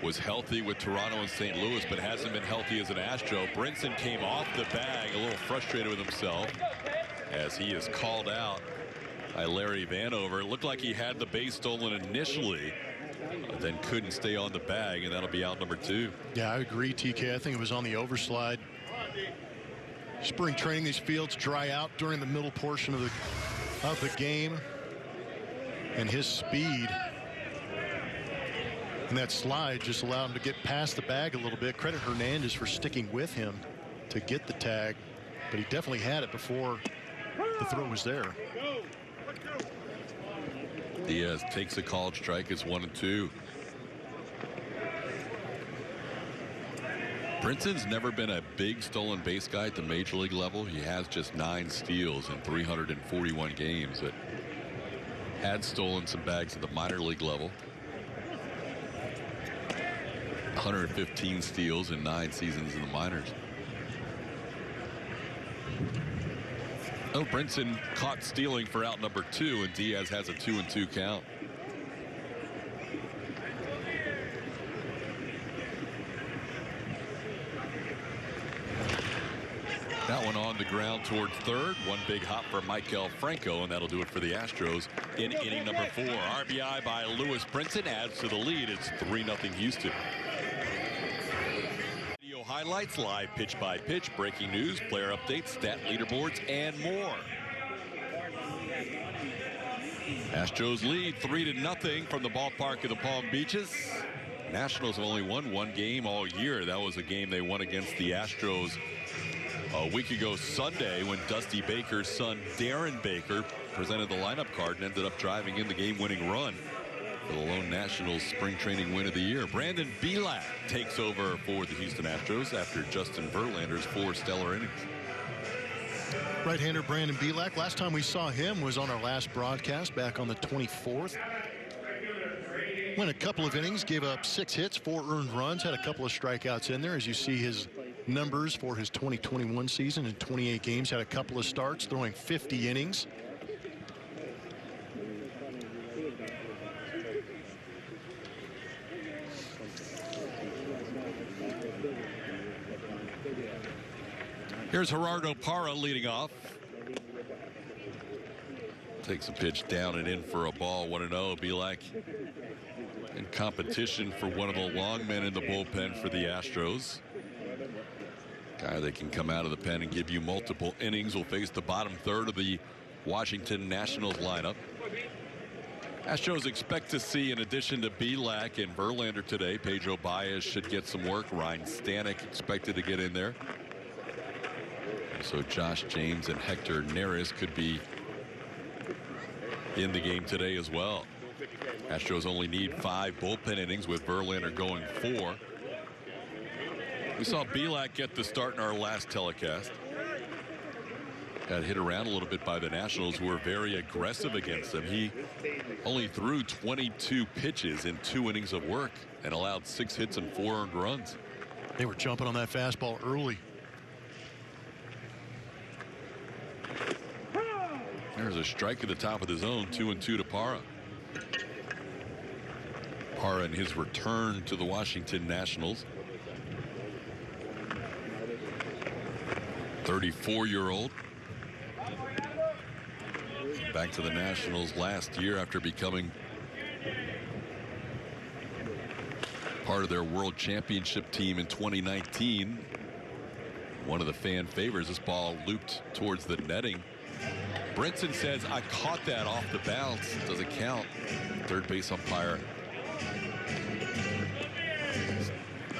[SPEAKER 4] was healthy with Toronto and St. Louis, but hasn't been healthy as an Astro. Brinson came off the bag a little frustrated with himself as he is called out by Larry Vanover. It looked like he had the base stolen initially, but then couldn't stay on the bag, and that'll be out number 2.
[SPEAKER 2] Yeah, I agree, TK. I think it was on the overslide. Spring training, these fields dry out during the middle portion of the game, and his speed and that slide just allowed him to get past the bag a little bit. Credit Hernandez for sticking with him to get the tag, but he definitely had it before the throw was there.
[SPEAKER 4] Diaz takes a called strike. It's 1-2. Brinson's never been a big stolen base guy at the major league level. He has just 9 steals in 341 games, but had stolen some bags at the minor league level. 115 steals in 9 seasons in the minors. Oh, Brinson caught stealing for out number 2, and Diaz has a 2-2 count. That one on the ground toward third. One big hop for Maikel Franco, and that'll do it for the Astros in inning number 4. RBI by Lewis Brinson adds to the lead. It's 3-0 Houston. Video highlights, live pitch by pitch, breaking news, player updates, stat leaderboards, and more. Astros lead 3-0 from the ballpark of the Palm Beaches. Nationals have only won 1 game all year. That was a game they won against the Astros a week ago Sunday when Dusty Baker's son Darren Baker presented the lineup card and ended up driving in the game-winning run for the lone Nationals spring training win of the year. Brandon Bielak takes over for the Houston Astros after Justin Verlander's 4 stellar innings.
[SPEAKER 2] Right-hander Brandon Bielak. Last time we saw him was on our last broadcast back on the 24th. Went a couple of innings, gave up 6 hits, 4 earned runs, had a couple of strikeouts in there. As you see his numbers for his 2021 season in 28 games, had a couple of starts, throwing 50 innings.
[SPEAKER 4] Here's Gerardo Parra leading off. Takes a pitch down and in for a ball. 1-0. Bielak in competition for one of the long men in the bullpen for the Astros. Guy that can come out of the pen and give you multiple innings. Will face the bottom third of the Washington Nationals lineup. Astros expect to see, in addition to Bielak and Verlander today, Pedro Baez should get some work. Ryan Stanek expected to get in there. So Josh James and Hector Neris could be in the game today as well. Astros only need 5 bullpen innings with Verlander going 4. We saw Bielak get the start in our last telecast. Got hit around a little bit by the Nationals, who were very aggressive against him. He only threw 22 pitches in 2 innings of work and allowed 6 hits and 4 earned runs.
[SPEAKER 2] They were jumping on that fastball early.
[SPEAKER 4] There's a strike at the top of the zone. 2-2 to Parra. Parra in his return to the Washington Nationals. 34-year-old. Back to the Nationals last year after becoming Part of their world championship team in 2019. One of the fan favors. This ball looped towards the netting. Brinson says, I caught that off the bounce. Doesn't count. Third base umpire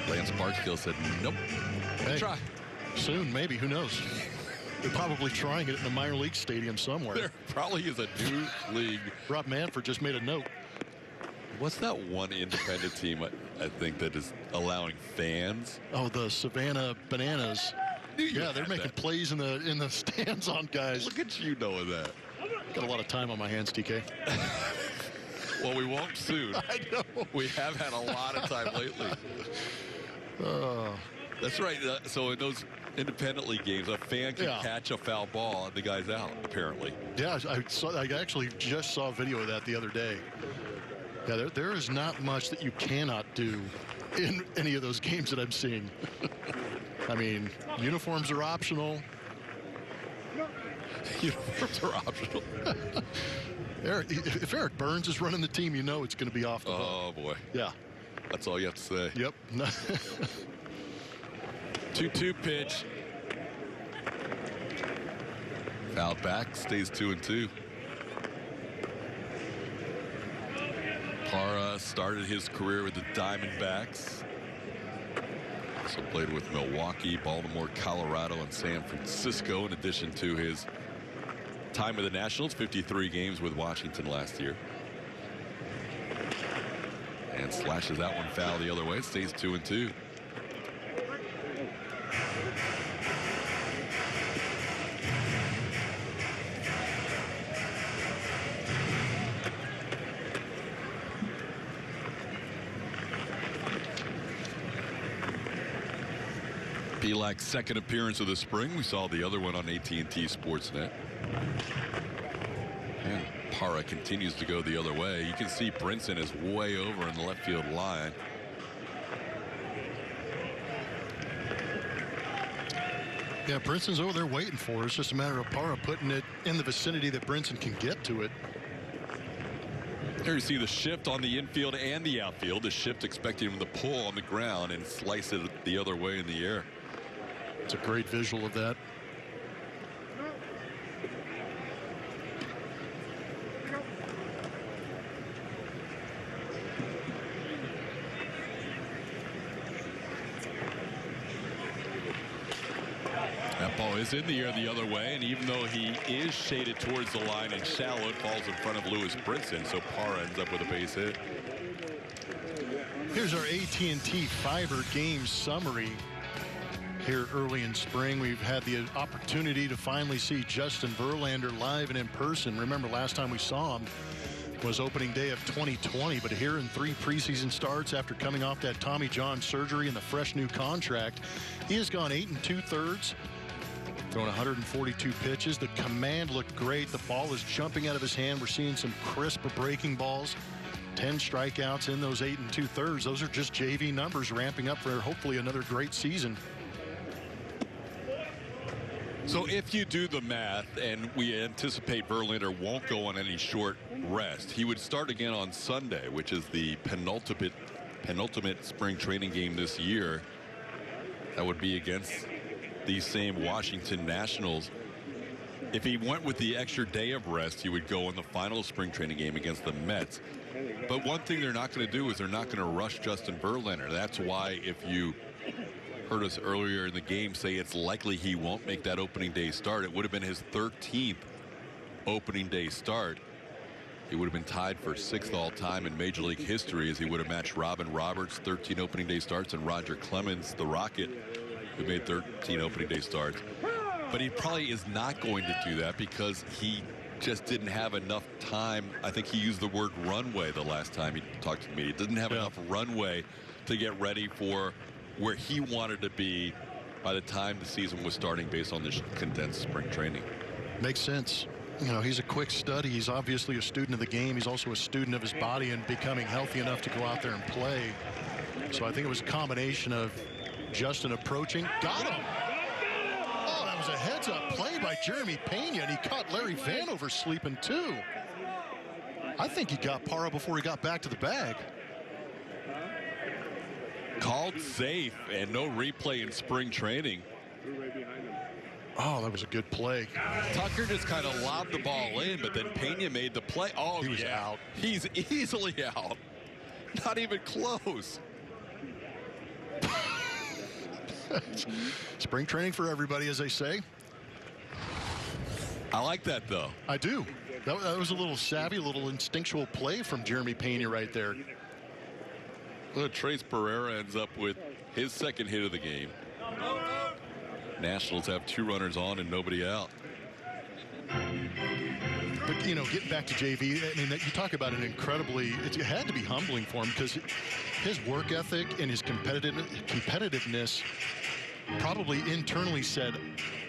[SPEAKER 4] Lance Barksdale said, nope.
[SPEAKER 2] Hey,
[SPEAKER 4] try.
[SPEAKER 2] Soon, maybe. Who knows? They're probably trying it in a minor league stadium somewhere.
[SPEAKER 4] There probably is a new league.
[SPEAKER 2] Rob Manfred just made a note.
[SPEAKER 4] What's that one independent team I think that is allowing fans?
[SPEAKER 2] Oh, the Savannah Bananas. Yeah, they're making plays in the stands on guys.
[SPEAKER 4] Look at you knowing that.
[SPEAKER 2] Got a lot of time on my hands, TK.
[SPEAKER 4] Well, we won't soon.
[SPEAKER 2] I know.
[SPEAKER 4] We have had a lot of time lately. That's right. So in those independent league games, a fan can catch a foul ball and the guy's out, apparently.
[SPEAKER 2] Yeah, I actually just saw a video of that the other day. Yeah, there is not much that you cannot do in any of those games that I'm seeing. I mean, uniforms are optional.
[SPEAKER 4] Uniforms are optional.
[SPEAKER 2] If Eric Burns is running the team, you know it's going to be off the hook.
[SPEAKER 4] Oh, boy.
[SPEAKER 2] Yeah.
[SPEAKER 4] That's all you have to say.
[SPEAKER 2] Yep.
[SPEAKER 4] 2-2 pitch. Foul back, stays 2-2. Parra started his career with the Diamondbacks. Also played with Milwaukee, Baltimore, Colorado, and San Francisco, in addition to his time with the Nationals, 53 games with Washington last year. And slashes that one foul the other way. It stays 2-2. Pelak's second appearance of the spring. We saw the other one on AT&T Sportsnet. And Parra continues to go the other way. You can see Brinson is way over in the left field line.
[SPEAKER 2] Yeah, Brinson's over there waiting for it. It's just a matter of Parra putting it in the vicinity that Brinson can get to it.
[SPEAKER 4] Here you see the shift on the infield and the outfield. The shift expecting him to pull on the ground and slice it the other way in the air.
[SPEAKER 2] It's a great visual of that.
[SPEAKER 4] That ball is in the air the other way, and even though he is shaded towards the line and shallow, it falls in front of Lewis Brinson, so Parra ends up with a base hit.
[SPEAKER 2] Here's our AT&T Fiber game summary. Here early in spring, we've had the opportunity to finally see Justin Verlander live and in person. Remember, last time we saw him was opening day of 2020, but here in 3 preseason starts after coming off that Tommy John surgery and the fresh new contract, he has gone 8 2/3, throwing 142 pitches. The command looked great. The ball is jumping out of his hand. We're seeing some crisp breaking balls. 10 strikeouts in those 8 2/3. Those are just JV numbers ramping up for hopefully another great season.
[SPEAKER 4] So if you do the math, and we anticipate Verlander won't go on any short rest, he would start again on Sunday, which is the penultimate spring training game this year. That would be against these same Washington Nationals. If he went with the extra day of rest, he would go in the final spring training game against the Mets. But one thing they're not going to do is they're not going to rush Justin Verlander. That's why, if you heard us earlier in the game say it's likely he won't make that opening day start, it would have been his 13th opening day start. He would have been tied for 6th all-time in Major League history, as he would have matched Robin Roberts' 13 opening day starts and Roger Clemens, the Rocket, who made 13 opening day starts. But he probably is not going to do that because he just didn't have enough time. I think he used the word runway the last time he talked to me. He didn't have enough runway to get ready for where he wanted to be by the time the season was starting, based on this condensed spring training.
[SPEAKER 2] Makes sense. You know, he's a quick study. He's obviously a student of the game. He's also a student of his body and becoming healthy enough to go out there and play. So I think it was a combination of Justin approaching. Got him. Oh, that was a heads-up play by Jeremy Pena, and he caught Larry Vanover sleeping too. I think he got Parra before he got back to the bag.
[SPEAKER 4] Called safe and no replay in spring training.
[SPEAKER 2] Oh, that was a good play.
[SPEAKER 4] Tucker just kind of lobbed the ball in, but then Pena made the play. Oh,
[SPEAKER 2] he was out.
[SPEAKER 4] He's easily out. Not even close.
[SPEAKER 2] Spring training for everybody, as they say.
[SPEAKER 4] I like that, though.
[SPEAKER 2] I do. That was a little savvy, a little instinctual play from Jeremy Pena right there.
[SPEAKER 4] Well, Trace Pereira ends up with his second hit of the game. Nationals have 2 runners on and nobody out.
[SPEAKER 2] But, you know, getting back to JV, I mean, you talk about an incredibly, it had to be humbling for him because his work ethic and his competitiveness probably internally said,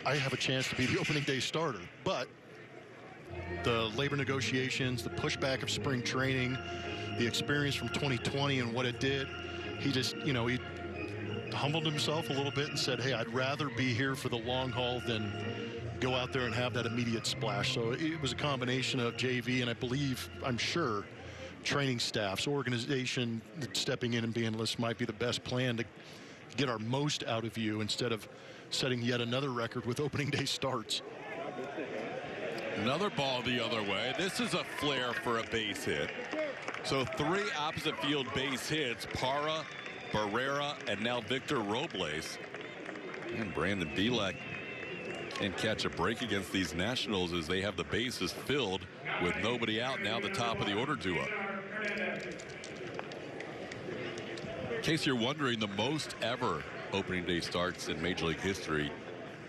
[SPEAKER 2] I have a chance to be the opening day starter. But the labor negotiations, the pushback of spring training, the experience from 2020 and what it did, he just, you know, he humbled himself a little bit and said, hey, I'd rather be here for the long haul than go out there and have that immediate splash. So it was a combination of JV and I believe, I'm sure, training staffs, organization stepping in and being, this might be the best plan to get our most out of you instead of setting yet another record with opening day starts.
[SPEAKER 4] Another ball the other way. This is a flare for a base hit. So 3 opposite field base hits. Parra, Barrera, and now Victor Robles. And Brandon Bielak can't catch a break against these Nationals as they have the bases filled with nobody out. Now the top of the order due up. In case you're wondering, the most ever opening day starts in Major League history,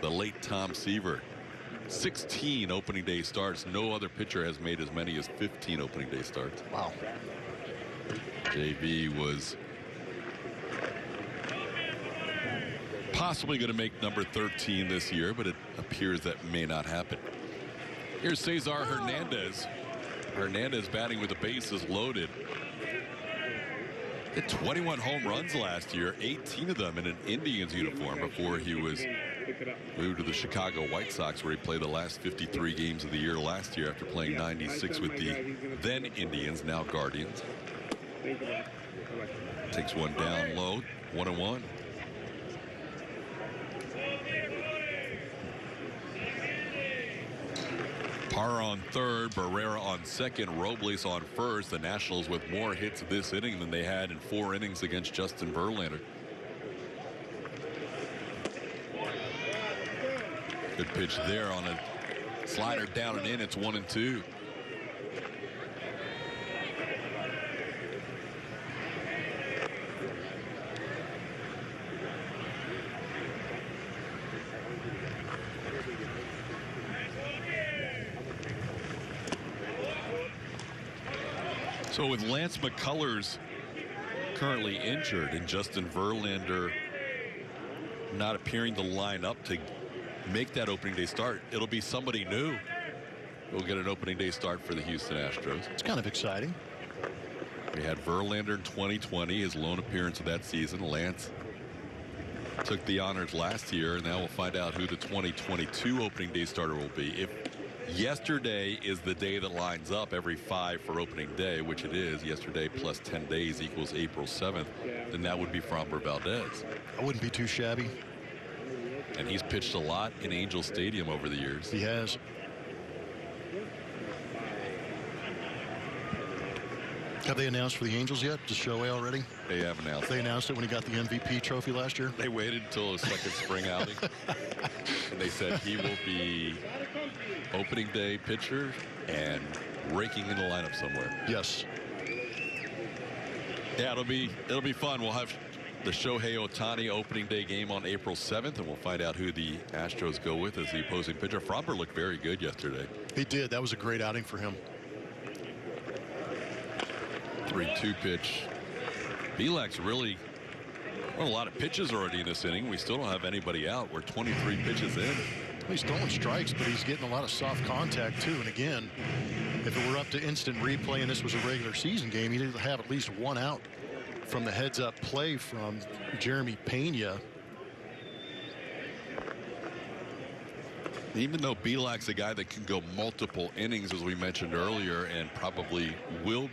[SPEAKER 4] the late Tom Seaver. 16 opening day starts. No other pitcher has made as many as 15 opening day starts.
[SPEAKER 2] Wow.
[SPEAKER 4] JV was possibly going to make number 13 this year, but it appears that may not happen. Here's Cesar Hernandez. Hernandez batting with the bases loaded. Hit 21 home runs last year, 18 of them in an Indians uniform before he was moved to the Chicago White Sox, where he played the last 53 games of the year last year after playing 96 with the then Indians, now Guardians. Takes one down low, 1-1. Parra on third, Barrera on second, Robles on first. The Nationals with more hits this inning than they had in 4 innings against Justin Verlander. Good pitch there on a slider down and in. It's 1-2. So with Lance McCullers currently injured and Justin Verlander not appearing to line up to make that opening day start, it'll be somebody new who'll get an opening day start for the Houston Astros.
[SPEAKER 2] It's kind of exciting.
[SPEAKER 4] We had Verlander in 2020, his lone appearance of that season. Lance took the honors last year, and now we'll find out who the 2022 opening day starter will be. If yesterday is the day that lines up every 5 for opening day, which it is, yesterday plus 10 days equals April 7th, then that would be Framber Valdez.
[SPEAKER 2] I wouldn't be too shabby.
[SPEAKER 4] And he's pitched a lot in Angel Stadium over the years.
[SPEAKER 2] He has. Have they announced for the Angels yet? Just Shohei already?
[SPEAKER 4] They have announced.
[SPEAKER 2] They announced it when he got the MVP trophy last year?
[SPEAKER 4] They waited until his second spring outing. And they said he will be opening day pitcher and raking in the lineup somewhere.
[SPEAKER 2] Yes.
[SPEAKER 4] Yeah, it'll be fun. We'll have the Shohei Ohtani opening day game on April 7th, and we'll find out who the Astros go with as the opposing pitcher. Framber looked very good yesterday.
[SPEAKER 2] He did. That was a great outing for him.
[SPEAKER 4] 3-2 pitch. Bielak's really a lot of pitches already in this inning. We still don't have anybody out. We're 23 pitches in.
[SPEAKER 2] He's throwing strikes, but he's getting a lot of soft contact too. And again, if it were up to instant replay and this was a regular season game, he'd have at least 1 out from the heads-up play from Jeremy Pena.
[SPEAKER 4] Even though Belak's a guy that can go multiple innings, as we mentioned earlier, and probably will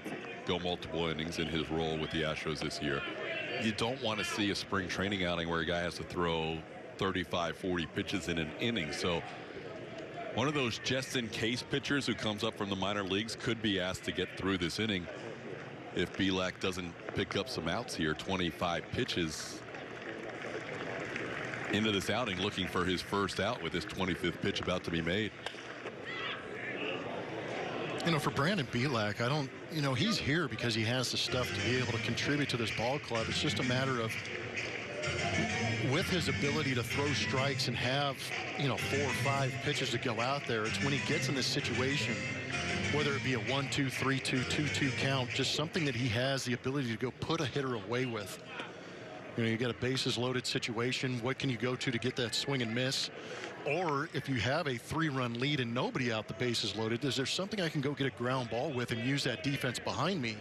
[SPEAKER 4] go multiple innings in his role with the Astros this year, you don't want to see a spring training outing where a guy has to throw 35, 40 pitches in an inning. So one of those just-in-case pitchers who comes up from the minor leagues could be asked to get through this inning if Belak doesn't pick up some outs here. 25 pitches into this outing, looking for his first out with his 25th pitch about to be made.
[SPEAKER 2] You know, for Brandon Belak, I don't, you know, he's here because he has the stuff to be able to contribute to this ball club. It's just a matter of, with his ability to throw strikes and have, you know, 4 or 5 pitches to go out there, it's when he gets in this situation, whether it be a 1-2, 3-2, 2-2 count, just something that he has the ability to go put a hitter away with. You know, you got a bases loaded situation. What can you go to get that swing and miss? Or if you have a 3-run lead and nobody out, the bases loaded, is there something I can go get a ground ball with and use that defense behind me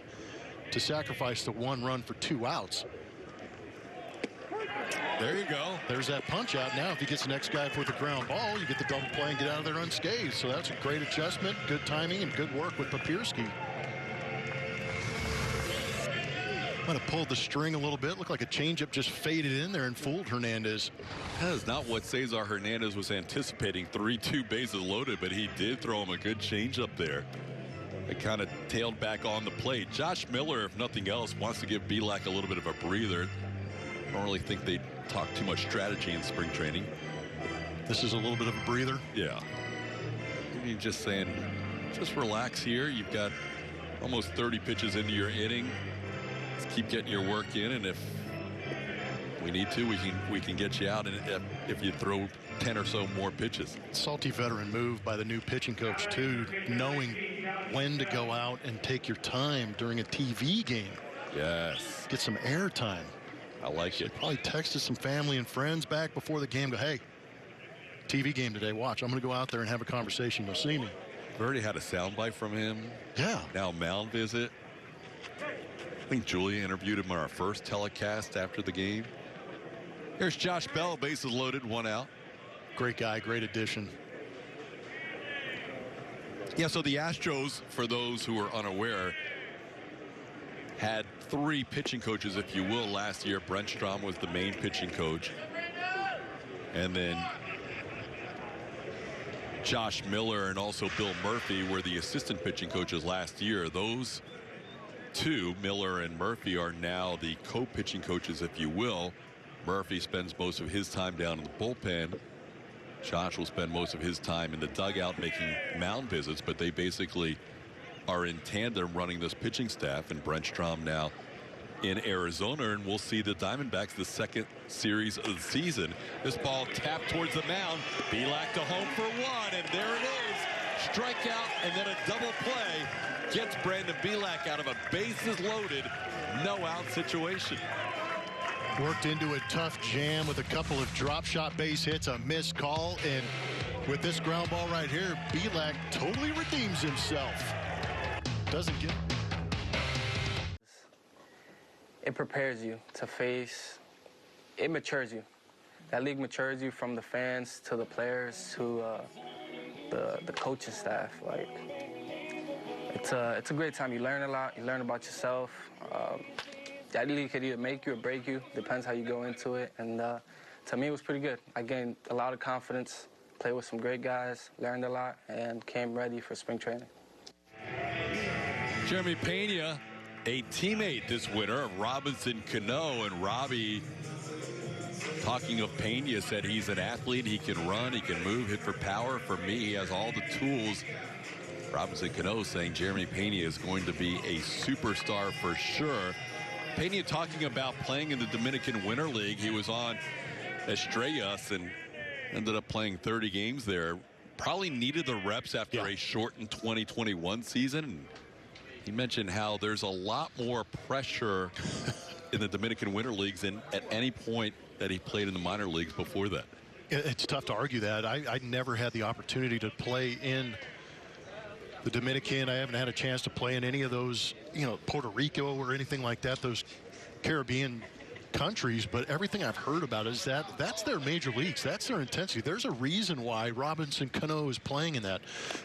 [SPEAKER 2] to sacrifice the 1 run for 2 outs?
[SPEAKER 4] There you go.
[SPEAKER 2] There's that punch out. Now if he gets the next guy for the ground ball, you get the double play and get out of there unscathed. So that's a great adjustment, good timing, and good work with Papierski. Might have pulled the string a little bit. Looked like a changeup just faded in there and fooled Hernandez.
[SPEAKER 4] That is not what Cesar Hernandez was anticipating. 3-2 bases loaded, but he did throw him a good changeup there. It kind of tailed back on the plate. Josh Miller, if nothing else, wants to give Belak a little bit of a breather. I don't really think they talk too much strategy in spring training.
[SPEAKER 2] This is a little bit of a breather.
[SPEAKER 4] Yeah. You're just saying, just relax here. You've got almost 30 pitches into your inning. Let's keep getting your work in, and if we need to, we can get you out, and if you throw 10 or so more pitches.
[SPEAKER 2] Salty veteran move by the new pitching coach too, knowing when to go out and take your time during a TV game.
[SPEAKER 4] Yes.
[SPEAKER 2] Get some air time.
[SPEAKER 4] I like it.
[SPEAKER 2] Probably texted some family and friends back before the game. Go, hey, TV game today. Watch. I'm going to go out there and have a conversation. You'll see me.
[SPEAKER 4] We already had a soundbite from him.
[SPEAKER 2] Yeah.
[SPEAKER 4] Now mound visit. I think Julia interviewed him on our first telecast after the game. Here's Josh Bell, bases loaded, 1 out.
[SPEAKER 2] Great guy, great addition.
[SPEAKER 4] Yeah, so the Astros, for those who are unaware, had 3 pitching coaches, if you will, last year. Brent Strom was the main pitching coach. And then Josh Miller and also Bill Murphy were the assistant pitching coaches last year. Those 2, Miller and Murphy, are now the co-pitching coaches, if you will. Murphy spends most of his time down in the bullpen. Josh will spend most of his time in the dugout making mound visits, but they basically are in tandem running this pitching staff, and Brent Strom now in Arizona, and we'll see the Diamondbacks the second series of the season. This ball tapped towards the mound. Belak to home for 1, and there it is. Strikeout and then a double play gets Brandon Belak out of a bases loaded, no out situation.
[SPEAKER 2] Worked into a tough jam with a couple of drop shot base hits, a missed call, and with this ground ball right here, Belak totally redeems himself. Doesn't get.
[SPEAKER 7] It prepares you to face, it matures you. That league matures you, from the fans to the players to the coaching staff. Like, it's a great time. You learn a lot. You learn about yourself. That league could either make you or break you. Depends how you go into it. And to me, it was pretty good. I gained a lot of confidence, played with some great guys, learned a lot, and came ready for spring training.
[SPEAKER 4] Jeremy Pena, a teammate this winter of Robinson Cano, and Robbie, talking of Pena, said he's an athlete. He can run, he can move, hit for power. For me, he has all the tools. Robinson Cano saying Jeremy Pena is going to be a superstar for sure. Pena talking about playing in the Dominican Winter League. He was on Estrellas and ended up playing 30 games there. Probably needed the reps after a shortened 2021 season. He mentioned how there's a lot more pressure in the Dominican Winter Leagues than at any point that he played in the minor leagues before that.
[SPEAKER 2] It's tough to argue that. I never had the opportunity to play in the Dominican. I haven't had a chance to play in any of those, you know, Puerto Rico or anything like that, those Caribbean countries, but everything I've heard about is that's their major leagues. That's their intensity. There's a reason why Robinson Cano is playing in that.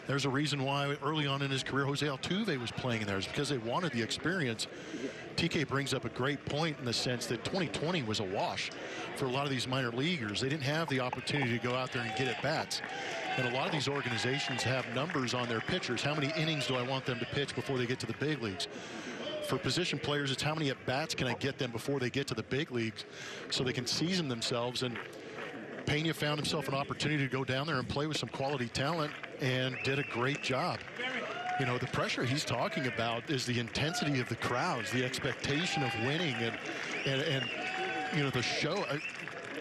[SPEAKER 2] There's a reason why early on in his career Jose Altuve was playing in there. It's because they wanted the experience. TK brings up a great point in the sense that 2020 was a wash for a lot of these minor leaguers. They didn't have the opportunity to go out there and get at bats. And a lot of these organizations have numbers on their pitchers. How many innings do I want them to pitch before they get to the big leagues? For position players, it's how many at-bats can I get them before they get to the big leagues so they can season themselves. And Pena found himself an opportunity to go down there and play with some quality talent and did a great job. You know, the pressure he's talking about is the intensity of the crowds, the expectation of winning, and you know, the show.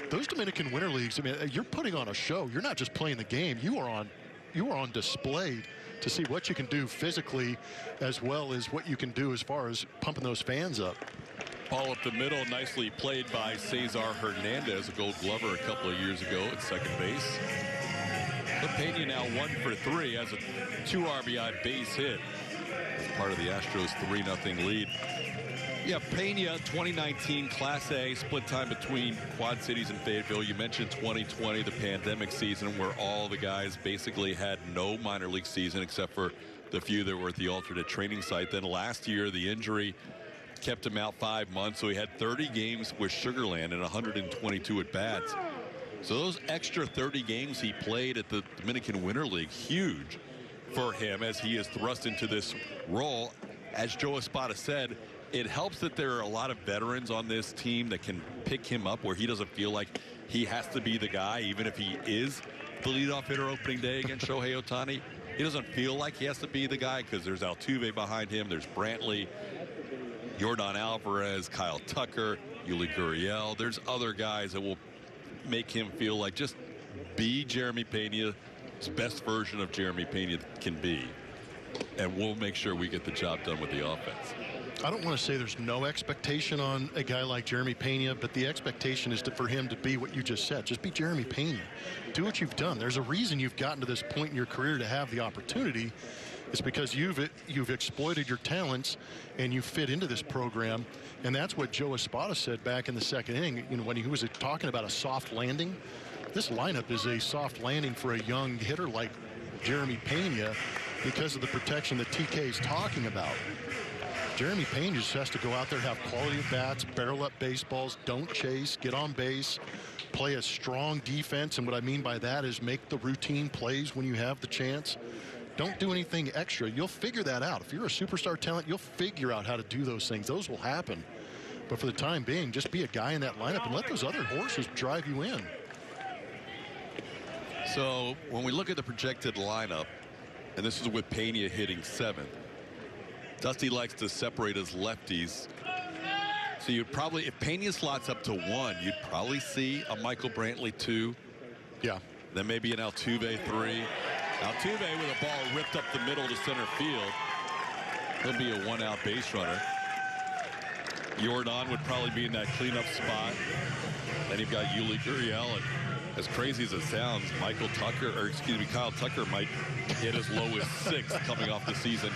[SPEAKER 2] Those Dominican Winter Leagues, I mean, you're putting on a show. You're not just playing the game. You are on display to see what you can do physically as well as what you can do as far as pumping those fans up.
[SPEAKER 4] Ball up the middle, nicely played by Cesar Hernandez, a Gold Glover a couple of years ago at second base. But Pena now 1 for 3, has a 2 RBI base hit as part of the Astros 3-0 lead. Yeah, Pena, 2019 Class A, split time between Quad Cities and Fayetteville. You mentioned 2020, the pandemic season, where all the guys basically had no minor league season except for the few that were at the alternate training site. Then last year, the injury kept him out 5 months, so he had 30 games with Sugar Land and 122 at-bats. So those extra 30 games he played at the Dominican Winter League, huge for him as he is thrust into this role. As Joe Espada said, it helps that there are a lot of veterans on this team that can pick him up where he doesn't feel like he has to be the guy, even if he is the leadoff hitter opening day against Shohei Ohtani. He doesn't feel like he has to be the guy because there's Altuve behind him, there's Brantley, Yordan Alvarez, Kyle Tucker, Yuli Gurriel. There's other guys that will make him feel like just be Jeremy Pena's best version of Jeremy Pena can be. And we'll make sure we get the job done with the offense.
[SPEAKER 2] I don't want to say there's no expectation on a guy like Jeremy Pena, but the expectation is for him to be what you just said. Just be Jeremy Pena. Do what you've done. There's a reason you've gotten to this point in your career to have the opportunity. It's because you've exploited your talents and you fit into this program. And that's what Joe Espada said back in the second inning, you know, when he was talking about a soft landing. This lineup is a soft landing for a young hitter like Jeremy Pena because of the protection that TK is talking about. Jeremy Pena just has to go out there, have quality at bats, barrel up baseballs, don't chase, get on base, play a strong defense. And what I mean by that is make the routine plays when you have the chance. Don't do anything extra. You'll figure that out. If you're a superstar talent, you'll figure out how to do those things. Those will happen. But for the time being, just be a guy in that lineup and let those other horses drive you in.
[SPEAKER 4] So when we look at the projected lineup, and this is with Pena hitting 7th, Dusty likes to separate his lefties. So you'd probably, if Pena slots up to 1, you'd probably see a Michael Brantley 2.
[SPEAKER 2] Yeah.
[SPEAKER 4] Then maybe an Altuve 3. Altuve with a ball ripped up the middle to center field. He'll be a 1-out base runner. Yordan would probably be in that cleanup spot. Then you've got Yuli Gurriel, and as crazy as it sounds, Kyle Tucker might hit as low as 6 coming off the season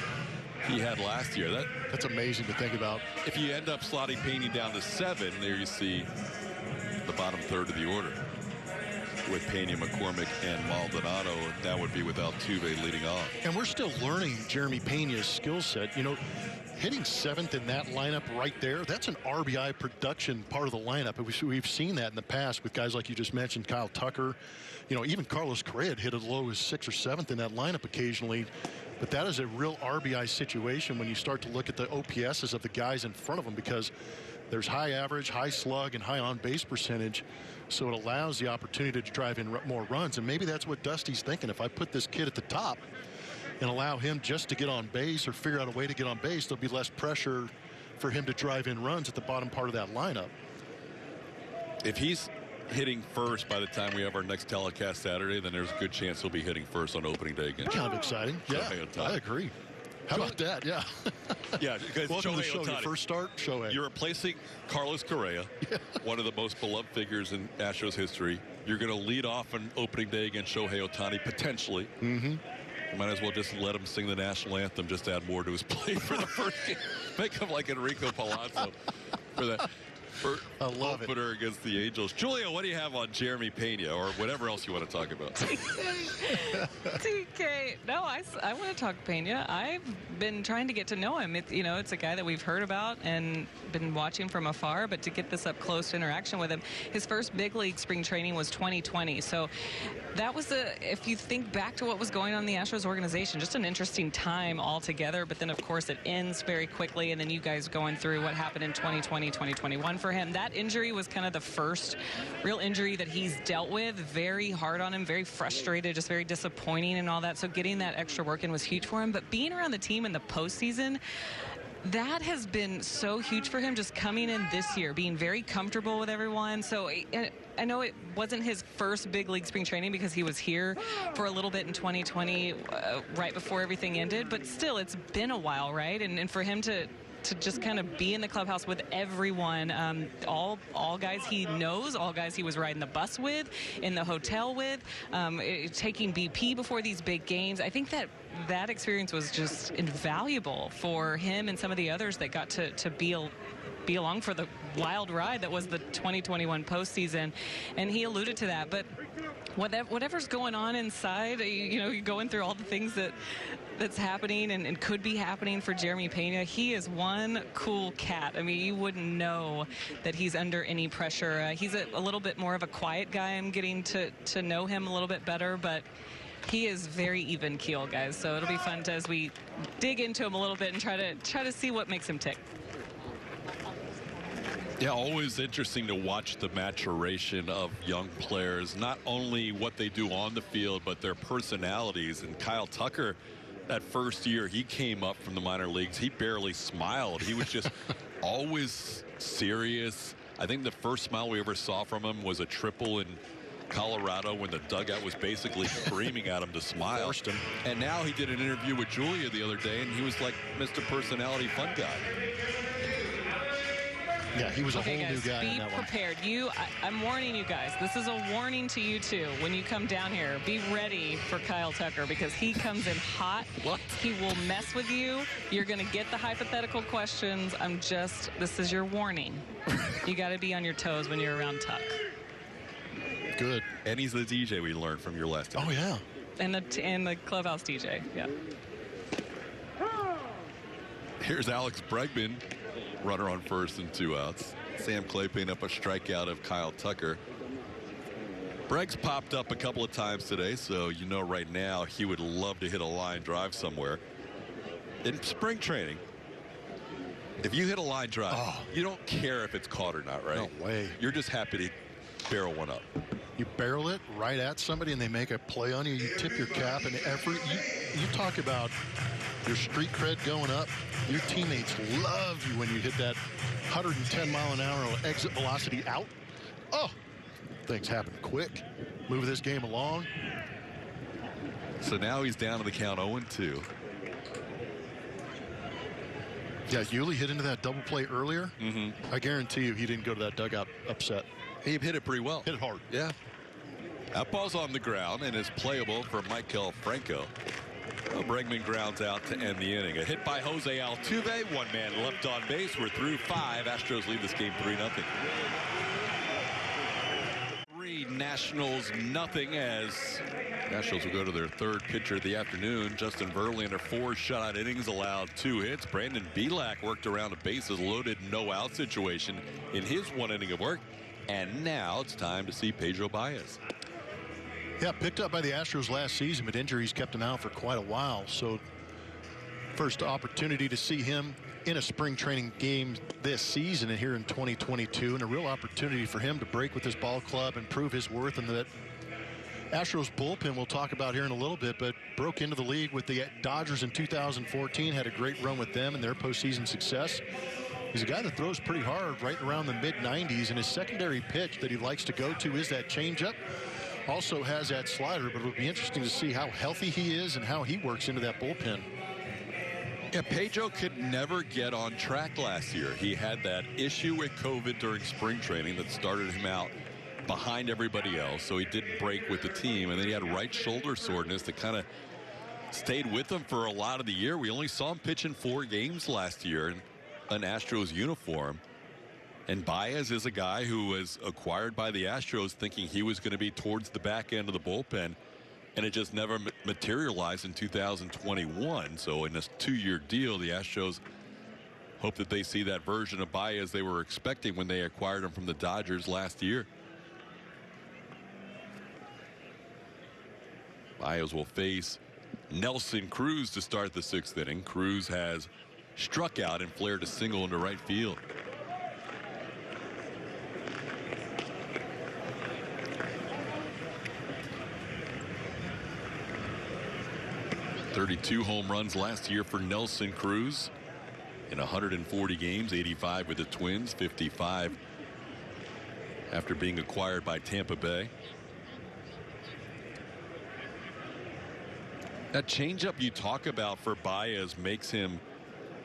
[SPEAKER 4] he had last year.
[SPEAKER 2] That's amazing to think about.
[SPEAKER 4] If you end up slotting Pena down to 7, there you see the bottom third of the order with Pena, McCormick, and Maldonado. That would be with Altuve leading off.
[SPEAKER 2] And we're still learning Jeremy Pena's skill set. You know, hitting 7th in that lineup right there, that's an RBI production part of the lineup. We've seen that in the past with guys like you just mentioned, Kyle Tucker. You know, even Carlos Correa hit as low as 6th or 7th in that lineup occasionally. But that is a real RBI situation when you start to look at the OPSs of the guys in front of them, because there's high average, high slug, and high on-base percentage. So it allows the opportunity to drive in more runs. And maybe that's what Dusty's thinking. If I put this kid at the top and allow him just to get on base or figure out a way to get on base, there'll be less pressure for him to drive in runs at the bottom part of that lineup.
[SPEAKER 4] If he's hitting first by the time we have our next telecast Saturday, then there's a good chance he'll be hitting first on opening day again.
[SPEAKER 2] Kind of exciting. Yeah, I agree. How about that? Yeah.
[SPEAKER 4] Yeah, because
[SPEAKER 2] welcome to the show.
[SPEAKER 4] Ohtani,
[SPEAKER 2] Your first start, Shohei.
[SPEAKER 4] You're replacing Carlos Correa, one of the most beloved figures in Astros history. You're going to lead off on opening day against Shohei Ohtani, potentially.
[SPEAKER 2] Mm-hmm.
[SPEAKER 4] You might as well just let him sing the national anthem, just add more to his play for the first game. Make him like Enrico Palazzo for that.
[SPEAKER 2] I love it.
[SPEAKER 4] Opener against the Angels. Julia, what do you have on Jeremy Pena or whatever else you want to talk about?
[SPEAKER 3] TK. No, I want to talk Pena. I've been trying to get to know him. It's a guy that we've heard about and been watching from afar, but to get this up close interaction with him, his first big league spring training was 2020. So that was if you think back to what was going on in the Astros organization, just an interesting time altogether. But then, of course, it ends very quickly. And then you guys going through what happened in 2020, 2021 for him. That injury was kind of the first real injury that he's dealt with. Very hard on him, very frustrated, just very disappointing and all that. So getting that extra work in was huge for him. But being around the team in the postseason, that has been so huge for him, just coming in this year, being very comfortable with everyone. So I know it wasn't his first big league spring training because he was here for a little bit in 2020, right before everything ended. But still, it's been a while, right? And for him to just kind of be in the clubhouse with everyone, all guys he knows, all guys he was riding the bus with, in the hotel with, taking BP before these big games. I think that experience was just invaluable for him and some of the others that got to be along for the wild ride that was the 2021 postseason. And he alluded to that. But whatever's going on inside, you're going through all the things that's happening and could be happening for Jeremy Pena. He is one cool cat. I mean, you wouldn't know that he's under any pressure. He's a little bit more of a quiet guy. I'm getting to know him a little bit better, but he is very even keel, guys. So it'll be fun as we dig into him a little bit and try to see what makes him tick.
[SPEAKER 4] Yeah, always interesting to watch the maturation of young players, not only what they do on the field, but their personalities. And Kyle Tucker, that first year he came up from the minor leagues, he barely smiled. He was just always serious. I think the first smile we ever saw from him was a triple in Colorado when the dugout was basically screaming at him to smile. And now he did an interview with Julia the other day, and he was like Mr. Personality Fun Guy.
[SPEAKER 2] Yeah, he was a whole new guy.
[SPEAKER 3] Be prepared. I'm warning you guys. This is a warning to you too. When you come down here, be ready for Kyle Tucker because he comes in hot.
[SPEAKER 4] What?
[SPEAKER 3] He will mess with you. You're going to get the hypothetical questions. This is your warning. You got to be on your toes when you're around Tuck.
[SPEAKER 2] Good.
[SPEAKER 4] And he's the DJ we learned from your last time.
[SPEAKER 2] Oh, yeah.
[SPEAKER 3] And the clubhouse DJ. Yeah.
[SPEAKER 4] Here's Alex Bregman. Runner on first and 2 outs. Sam Clay picking up a strikeout of Kyle Tucker. Bregg's popped up a couple of times today, so right now he would love to hit a line drive somewhere. In spring training, if you hit a line drive, you don't care if it's caught or not, right?
[SPEAKER 2] No way.
[SPEAKER 4] You're just happy to barrel one up.
[SPEAKER 2] You barrel it right at somebody and they make a play on you. You tip your cap, and you talk about your street cred going up. Your teammates love you when you hit that 110-mile-an-hour exit velocity out. Oh, things happen quick. Move this game along.
[SPEAKER 4] So now he's down to the count 0-2.
[SPEAKER 2] Yeah, Yuli hit into that double play earlier. I guarantee you he didn't go to that dugout upset.
[SPEAKER 4] He hit it pretty well.
[SPEAKER 2] Hit it hard.
[SPEAKER 4] Yeah. That ball's on the ground and is playable for Michael Franco. Bregman grounds out to end the inning. A hit by Jose Altuve. One man left on base. We're through 5. Astros lead this game 3-0. 3 Nationals nothing as Nationals will go to their third pitcher of the afternoon. Justin Verlander 4 shutout innings, allowed 2 hits. Brandon Bielak worked around a bases loaded no out situation in his 1 inning of work. And now it's time to see Pedro Baez.
[SPEAKER 2] Yeah, picked up by the Astros last season, but injuries kept him out for quite a while. So first opportunity to see him in a spring training game this season and here in 2022, and a real opportunity for him to break with his ball club and prove his worth. And that Astros bullpen we'll talk about here in a little bit, but broke into the league with the Dodgers in 2014, had a great run with them and their postseason success. He's a guy that throws pretty hard, right around the mid-90s, and his secondary pitch that he likes to go to is that changeup. Also has that slider, but it'll be interesting to see how healthy he is and how he works into that bullpen.
[SPEAKER 4] Yeah, Pedro could never get on track last year. He had that issue with COVID during spring training that started him out behind everybody else, so he didn't break with the team. And then he had right shoulder soreness that kind of stayed with him for a lot of the year. We only saw him pitch in 4 games last year in an Astros uniform. And Baez is a guy who was acquired by the Astros thinking he was going to be towards the back end of the bullpen, and it just never materialized in 2021. So in this 2-year deal, the Astros hope that they see that version of Baez they were expecting when they acquired him from the Dodgers last year. Baez will face Nelson Cruz to start the 6th inning. Cruz has struck out and flared a single into right field. .32 home runs last year for Nelson Cruz in 140 games, 85 with the Twins, 55 after being acquired by Tampa Bay. That changeup you talk about for Baez makes him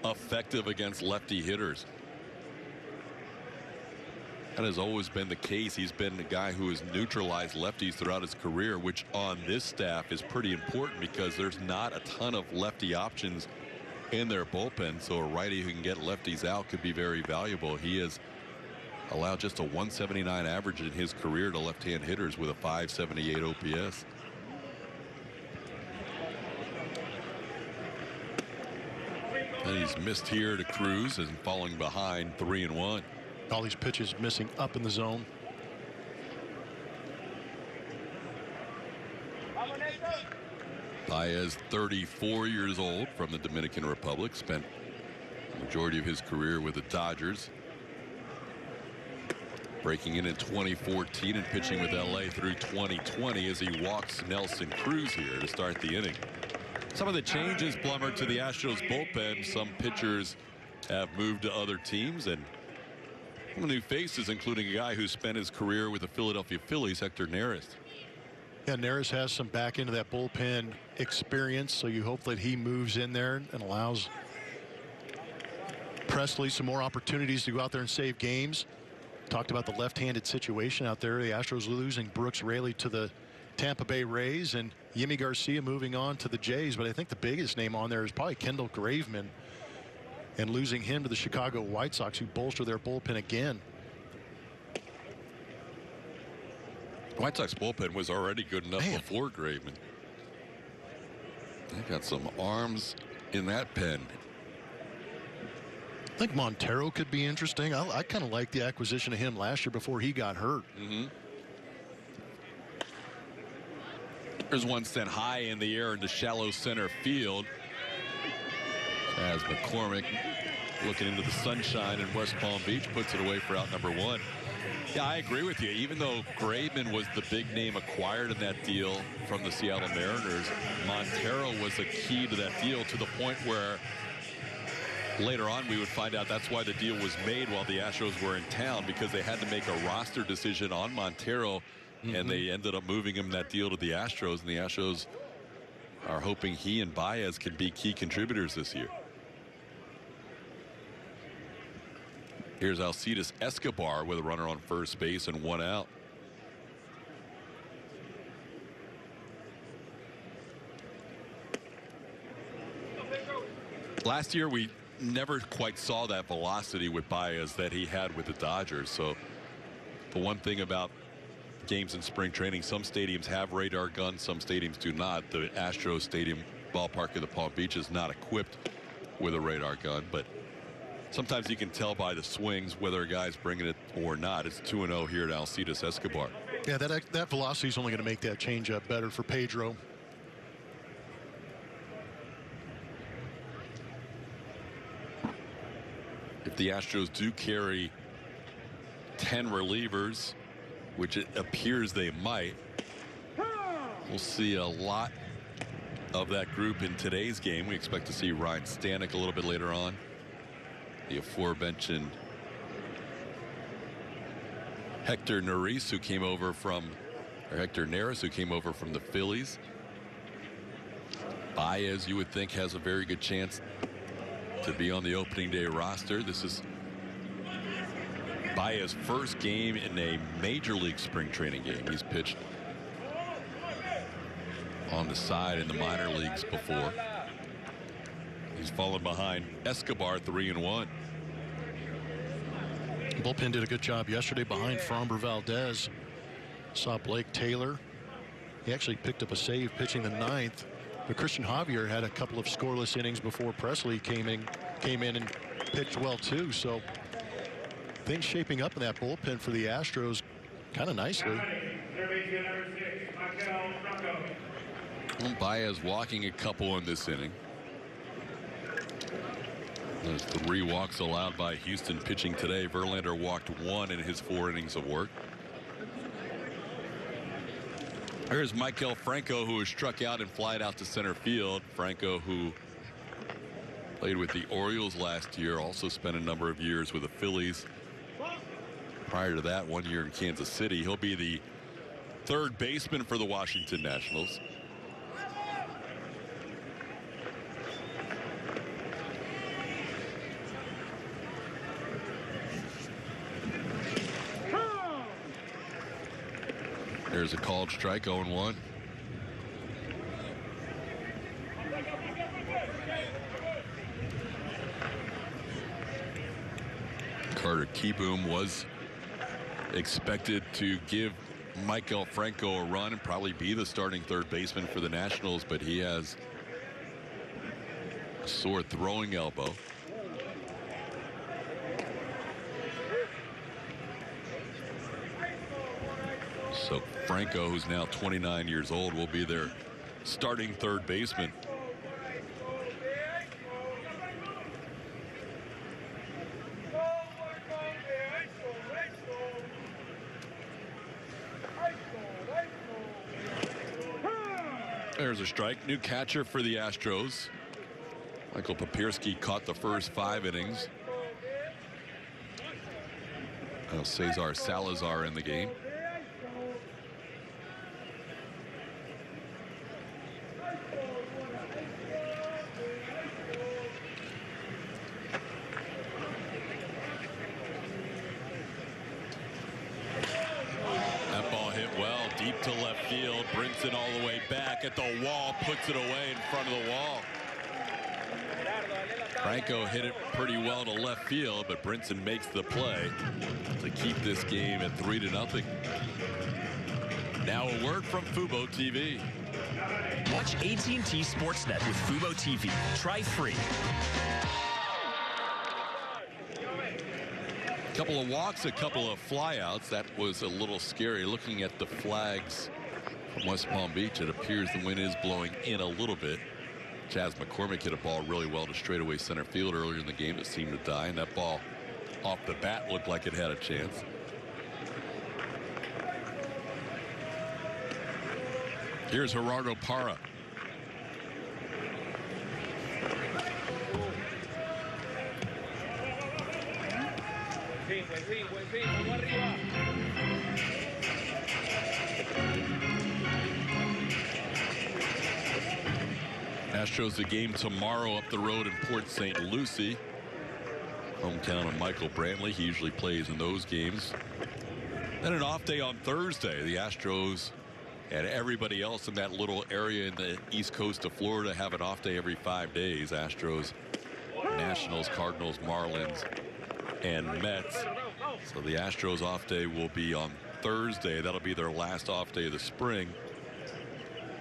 [SPEAKER 4] effective against lefty hitters. That has always been the case. He's been the guy who has neutralized lefties throughout his career, which on this staff is pretty important because there's not a ton of lefty options in their bullpen. So a righty who can get lefties out could be very valuable. He has allowed just a 179 average in his career to left-hand hitters with a 578 OPS. And he's missed here to Cruz and falling behind 3-1.
[SPEAKER 2] All these pitches missing up in the zone.
[SPEAKER 4] Baez, 34 years old, from the Dominican Republic, spent the majority of his career with the Dodgers. Breaking in 2014 and pitching with LA through 2020 as he walks Nelson Cruz here to start the inning. Some of the changes, Blummer, to the Astros bullpen. Some pitchers have moved to other teams, and some new faces, including a guy who spent his career with the Philadelphia Phillies, Hector Neris.
[SPEAKER 2] Yeah, Neris has some back into that bullpen experience, so you hope that he moves in there and allows Presley some more opportunities to go out there and save games. Talked about the left-handed situation out there. The Astros losing Brooks Raley to the Tampa Bay Rays and Yimi Garcia moving on to the Jays, but I think the biggest name on there is probably Kendall Graveman, and losing him to the Chicago White Sox, who bolster their bullpen again.
[SPEAKER 4] White Sox bullpen was already good enough before Graveman. They got some arms in that pen.
[SPEAKER 2] I think Montero could be interesting. I kind of like the acquisition of him last year before he got hurt.
[SPEAKER 4] There's one sent high in the air into shallow center field as McCormick, looking into the sunshine in West Palm Beach, puts it away for out number 1. Yeah, I agree with you. Even though Graveman was the big name acquired in that deal from the Seattle Mariners, Montero was a key to that deal, to the point where later on we would find out that's why the deal was made while the Astros were in town, because they had to make a roster decision on Montero, and they ended up moving him that deal to the Astros, and the Astros are hoping he and Baez can be key contributors this year. Here's Alcides Escobar with a runner on first base and 1 out. Last year we never quite saw that velocity with Baez that he had with the Dodgers. So the one thing about games in spring training, some stadiums have radar guns, some stadiums do not. The Astros Stadium ballpark of the Palm Beach is not equipped with a radar gun, but sometimes you can tell by the swings whether a guy's bringing it or not. It's 2-0 here at Alcides Escobar.
[SPEAKER 2] Yeah, that velocity is only going to make that changeup better for Pedro.
[SPEAKER 4] If the Astros do carry 10 relievers, which it appears they might, we'll see a lot of that group in today's game. We expect to see Ryan Stanek a little bit later on. The aforementioned Hector Neris, who came over from, or Hector Neris, who came over from the Phillies. Baez, you would think, has a very good chance to be on the opening day roster. This is Baez's first game in a major league spring training game. He's pitched on the side in the minor leagues before. He's fallen behind Escobar 3-1.
[SPEAKER 2] Bullpen did a good job yesterday behind Framber Valdez. Saw Blake Taylor. He actually picked up a save pitching the 9th. But Christian Javier had a couple of scoreless innings before Presley came in and pitched well too. So things shaping up in that bullpen for the Astros kind of nicely.
[SPEAKER 4] Baez walking a couple in this inning. There's 3 walks allowed by Houston pitching today. Verlander walked 1 in his 4 innings of work. Here's Maikel Franco, who was struck out and flied out to center field. Franco, who played with the Orioles last year, also spent a number of years with the Phillies. Prior to that, 1 year in Kansas City. He'll be the 3rd baseman for the Washington Nationals. There's a called strike, 0-1. Carter Kieboom was expected to give Maikel Franco a run and probably be the starting 3rd baseman for the Nationals, but he has a sore throwing elbow. So Franco, who's now 29 years old, will be their starting 3rd baseman. There's a strike. New catcher for the Astros. Michael Papierski caught the first 5 innings. Now Cesar Salazar in the game. To left field, brings it all the way back at the wall, puts it away in front of the wall. Franco hit it pretty well to left field, but Brinson makes the play to keep this game at 3-0. Now a word from Fubo TV.
[SPEAKER 8] Watch AT&T Sportsnet with Fubo TV. Try free.
[SPEAKER 4] Couple of walks, a couple of flyouts. That was a little scary. Looking at the flags from West Palm Beach, it appears the wind is blowing in a little bit. Chaz McCormick hit a ball really well to straightaway center field earlier in the game that seemed to die, and that ball off the bat looked like it had a chance. Here's Gerardo Parra. Astros the game tomorrow up the road in Port St. Lucie, hometown of Michael Brantley. He usually plays in those games. Then an off day on Thursday. The Astros and everybody else in that little area in the east coast of Florida have an off day every 5 days. Astros, Nationals, Cardinals, Marlins, and Mets. So the Astros off day will be on Thursday. That'll be their last off day of the spring.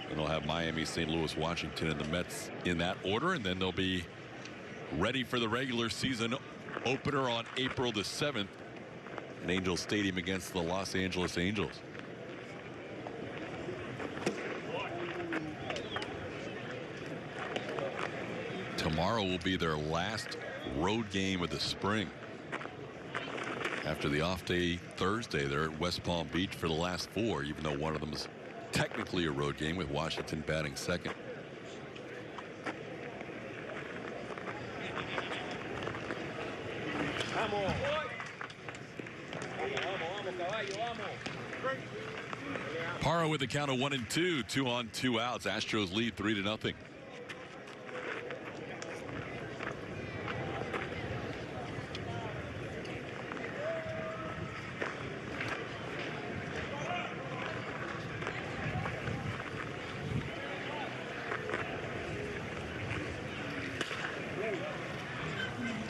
[SPEAKER 4] And they'll have Miami, St. Louis, Washington, and the Mets in that order. And then they'll be ready for the regular season opener on April the 7th at Angels Stadium against the Los Angeles Angels. Tomorrow will be their last road game of the spring. After the off day Thursday, they're at West Palm Beach for the last 4, even though one of them is technically a road game, with Washington batting second. Parra with a count of 1-2, 2 on 2 outs. Astros lead 3-0.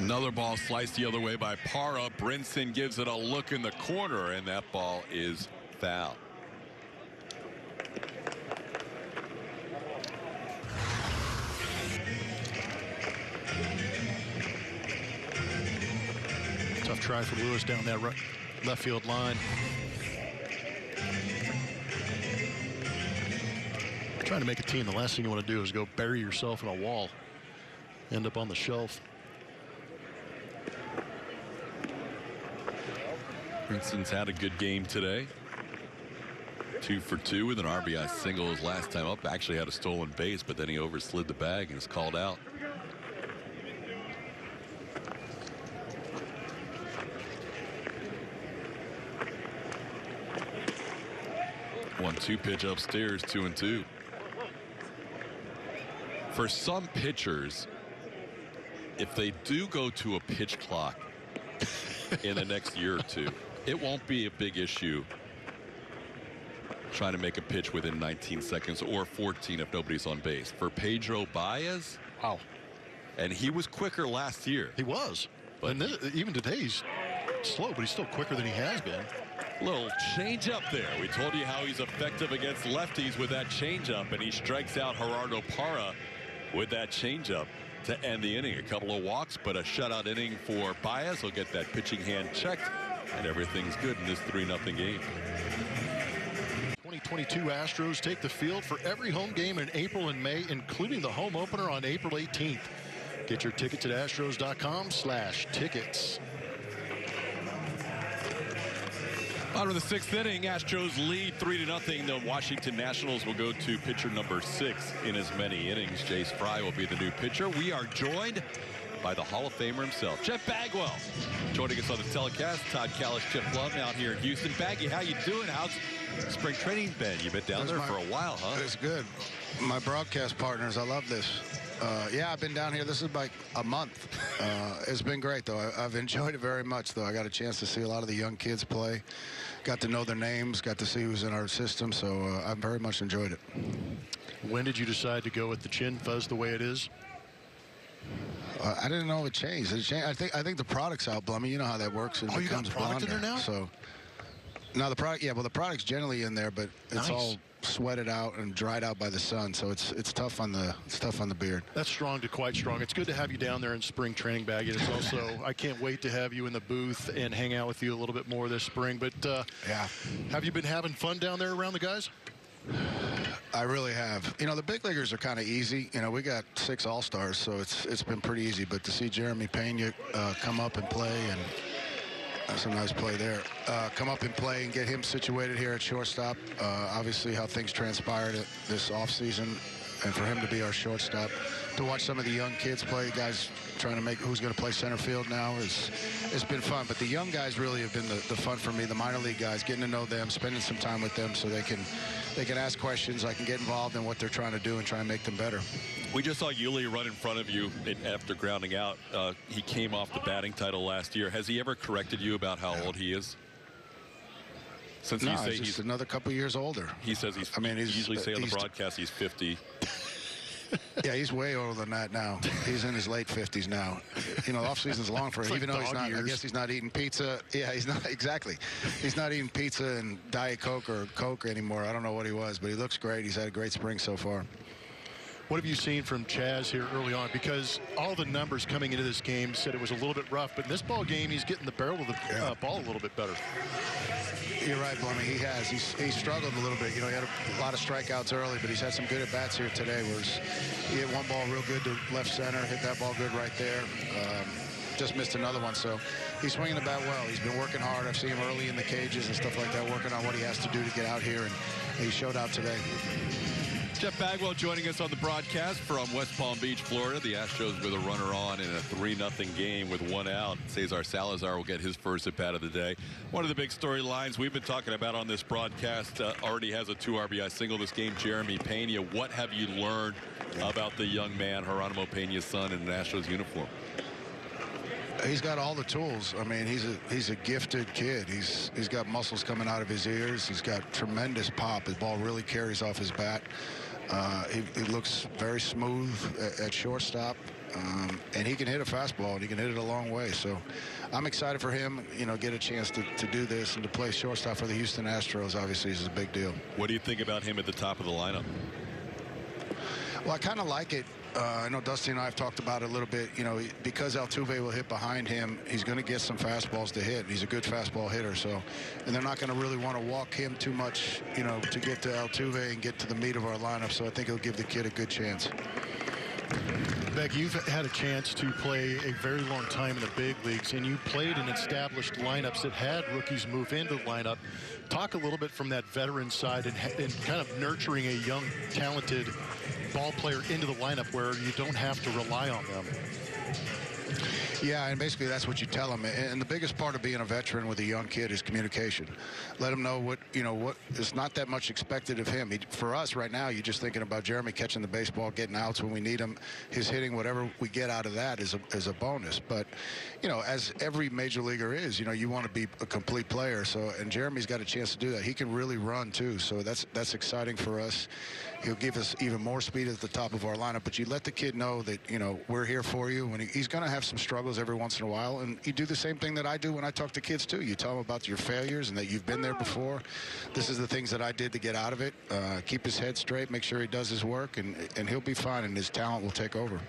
[SPEAKER 4] Another ball sliced the other way by Parra. Brinson gives it a look in the corner, and that ball is foul.
[SPEAKER 2] Tough try for Lewis down that left field line. Trying to make a team, the last thing you want to do is go bury yourself in a wall, end up on the shelf.
[SPEAKER 4] Brinson's had a good game today. 2 for 2 with an RBI single his last time up. Actually had a stolen base, but then he overslid the bag and is called out. 1-2 pitch upstairs, 2-2. For some pitchers, if they do go to a pitch clock in the next year or two, it won't be a big issue trying to make a pitch within 19 seconds or 14 if nobody's on base. For Pedro Baez,
[SPEAKER 2] wow.
[SPEAKER 4] And he was quicker last year.
[SPEAKER 2] He was. But and even today he's slow, but he's still quicker than he has been.
[SPEAKER 4] Little change up there. We told you how he's effective against lefties with that change up, and he strikes out Gerardo Parra with that change up to end the inning. A couple of walks, but a shutout inning for Baez. He'll get that pitching hand checked, and everything's good in this 3-0 game.
[SPEAKER 2] 2022 Astros take the field for every home game in April and May, including the home opener on April 18th. Get your tickets at astros.com/tickets.
[SPEAKER 4] Bottom of the 6th inning, Astros lead 3-0. The Washington Nationals will go to pitcher number 6 in as many innings. Jace Fry will be the new pitcher. We are joined by the Hall of Famer himself, Jeff Bagwell. Joining us on the telecast, Todd Callis, Chip Love out here in Houston. Baggy, how you doing? How's spring training been? You've been down there for a while, huh?
[SPEAKER 9] It's good. My broadcast partners, I love this. Yeah, I've been down here. This is like a month. It's been great, though. I've enjoyed it very much, though. I got a chance to see a lot of the young kids play. Got to know their names, got to see who's in our system, so I've very much enjoyed it.
[SPEAKER 2] When did you decide to go with the chin fuzz the way it is?
[SPEAKER 9] I didn't know it changed. I think the product's out, Blummy. You know how that works. It
[SPEAKER 2] you got product in there now?
[SPEAKER 9] So, now the product, yeah. Well, the product's generally in there, but it's all sweated out and dried out by the sun, so it's tough on the beard.
[SPEAKER 2] That's strong to quite strong. It's good to have you down there in spring training, Baggy. It's also I can't wait to have you in the booth and hang out with you a little bit more this spring. But
[SPEAKER 9] yeah,
[SPEAKER 2] have you been having fun down there around the guys?
[SPEAKER 9] I really have. You know, the big leaguers are kind of easy. You know, we got 6 all-stars, so it's been pretty easy. But to see Jeremy Pena come up and play, and that's a nice play there. Come up and play and get him situated here at shortstop. Obviously, how things transpired this offseason, and for him to be our shortstop. To watch some of the young kids play, guys trying to make who's going to play center field now, it's been fun. But the young guys really have been the fun for me. The minor league guys, getting to know them, spending some time with them, so they can ask questions. I can get involved in what they're trying to do and try and make them better.
[SPEAKER 4] We just saw Yuli run in front of you after grounding out. He came off the batting title last year. Has he ever corrected you about how old he is? Since
[SPEAKER 9] no,
[SPEAKER 4] you say
[SPEAKER 9] he's another couple years older.
[SPEAKER 4] He says he's. I mean, he's usually say on the broadcast he's 50.
[SPEAKER 9] Yeah, he's way older than that now. He's in his late 50s now. You know, the off season's long for him, even though he's not. I guess he's not eating pizza. Yeah, he's not exactly. He's not eating pizza and Diet Coke or Coke anymore. I don't know what he was, but he looks great. He's had a great spring so far.
[SPEAKER 2] What have you seen from Chaz here early on? Because all the numbers coming into this game said it was a little bit rough, but in this ball game, he's getting the barrel of the ball a little bit better.
[SPEAKER 9] You're right, Blummy. He has. He's struggled a little bit. You know, he had a lot of strikeouts early, but he's had some good at-bats here today. He hit one ball real good to left center, hit that ball good right there. Just missed another one, so he's swinging the bat well. He's been working hard. I've seen him early in the cages and stuff like that, working on what he has to do to get out here, and he showed out today.
[SPEAKER 4] Jeff Bagwell joining us on the broadcast from West Palm Beach, Florida. The Astros with a runner on in a 3-0 game with 1 out. Cesar Salazar will get his first at-bat of the day. One of the big storylines we've been talking about on this broadcast already has a 2 RBI single this game, Jeremy Pena. What have you learned about the young man, Geronimo Pena's son, in an Astros uniform?
[SPEAKER 9] He's got all the tools. I mean, he's a gifted kid. He's got muscles coming out of his ears. He's got tremendous pop. His ball really carries off his bat. He looks very smooth at shortstop. and he can hit a fastball, and he can hit it a long way. So I'm excited for him, get a chance to do this and to play shortstop for the Houston Astros. Obviously, is a big deal.
[SPEAKER 4] What do you think about him at the top of the lineup?
[SPEAKER 9] Well, I kind of like it. I know Dusty and I have talked about it a little bit. Because Altuve will hit behind him, he's going to get some fastballs to hit. He's a good fastball hitter, and they're not going to really want to walk him too much, to get to Altuve and get to the meat of our lineup. So I think it'll give the kid a good chance.
[SPEAKER 2] Beck, you've had a chance to play a very long time in the big leagues, and you played in established lineups that had rookies move into the lineup. Talk a little bit from that veteran side and kind of nurturing a young, talented ball player into the lineup where you don't have to rely on them.
[SPEAKER 9] Yeah, and basically that's what you tell them. And the biggest part of being a veteran with a young kid is communication. Let him know what is not that much expected of him. For us right now, you're just thinking about Jeremy catching the baseball, getting outs when we need him. His hitting, whatever we get out of that is a bonus. But, as every major leaguer is, you want to be a complete player. And Jeremy's got a chance to do that. He can really run too. So that's exciting for us. He'll give us even more speed at the top of our lineup. But you let the kid know that, we're here for you. When he's going to have some struggles every once in a while, and you do the same thing that I do when I talk to kids too. You tell them about your failures and that you've been there before. This is the things that I did to get out of it. Keep his head straight, make sure he does his work, and he'll be fine, and his talent will take over.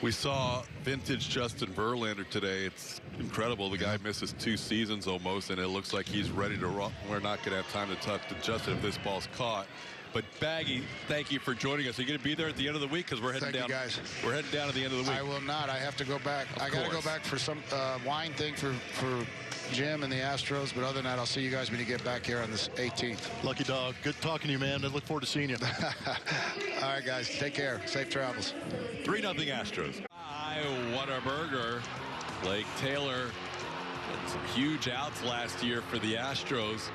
[SPEAKER 4] We saw vintage Justin Verlander today. It's incredible. The guy misses 2 seasons almost, and it looks like he's ready to run. We're not going to have time to talk to Justin if this ball's caught. But Baggy, thank you for joining us. Are you going to be there at the end of the week? Because we're heading down.
[SPEAKER 9] Thank you, guys.
[SPEAKER 4] We're heading down at the end of the week.
[SPEAKER 9] I will not. I have to go back. I got to go back for some wine thing for Jim and the Astros. But other than that, I'll see you guys when you get back here on this 18th.
[SPEAKER 2] Lucky dog. Good talking to you, man. I look forward to seeing you.
[SPEAKER 9] All right, guys. Take care. Safe travels.
[SPEAKER 4] 3-0 Astros. What a burger. Blake Taylor had some huge outs last year for the Astros.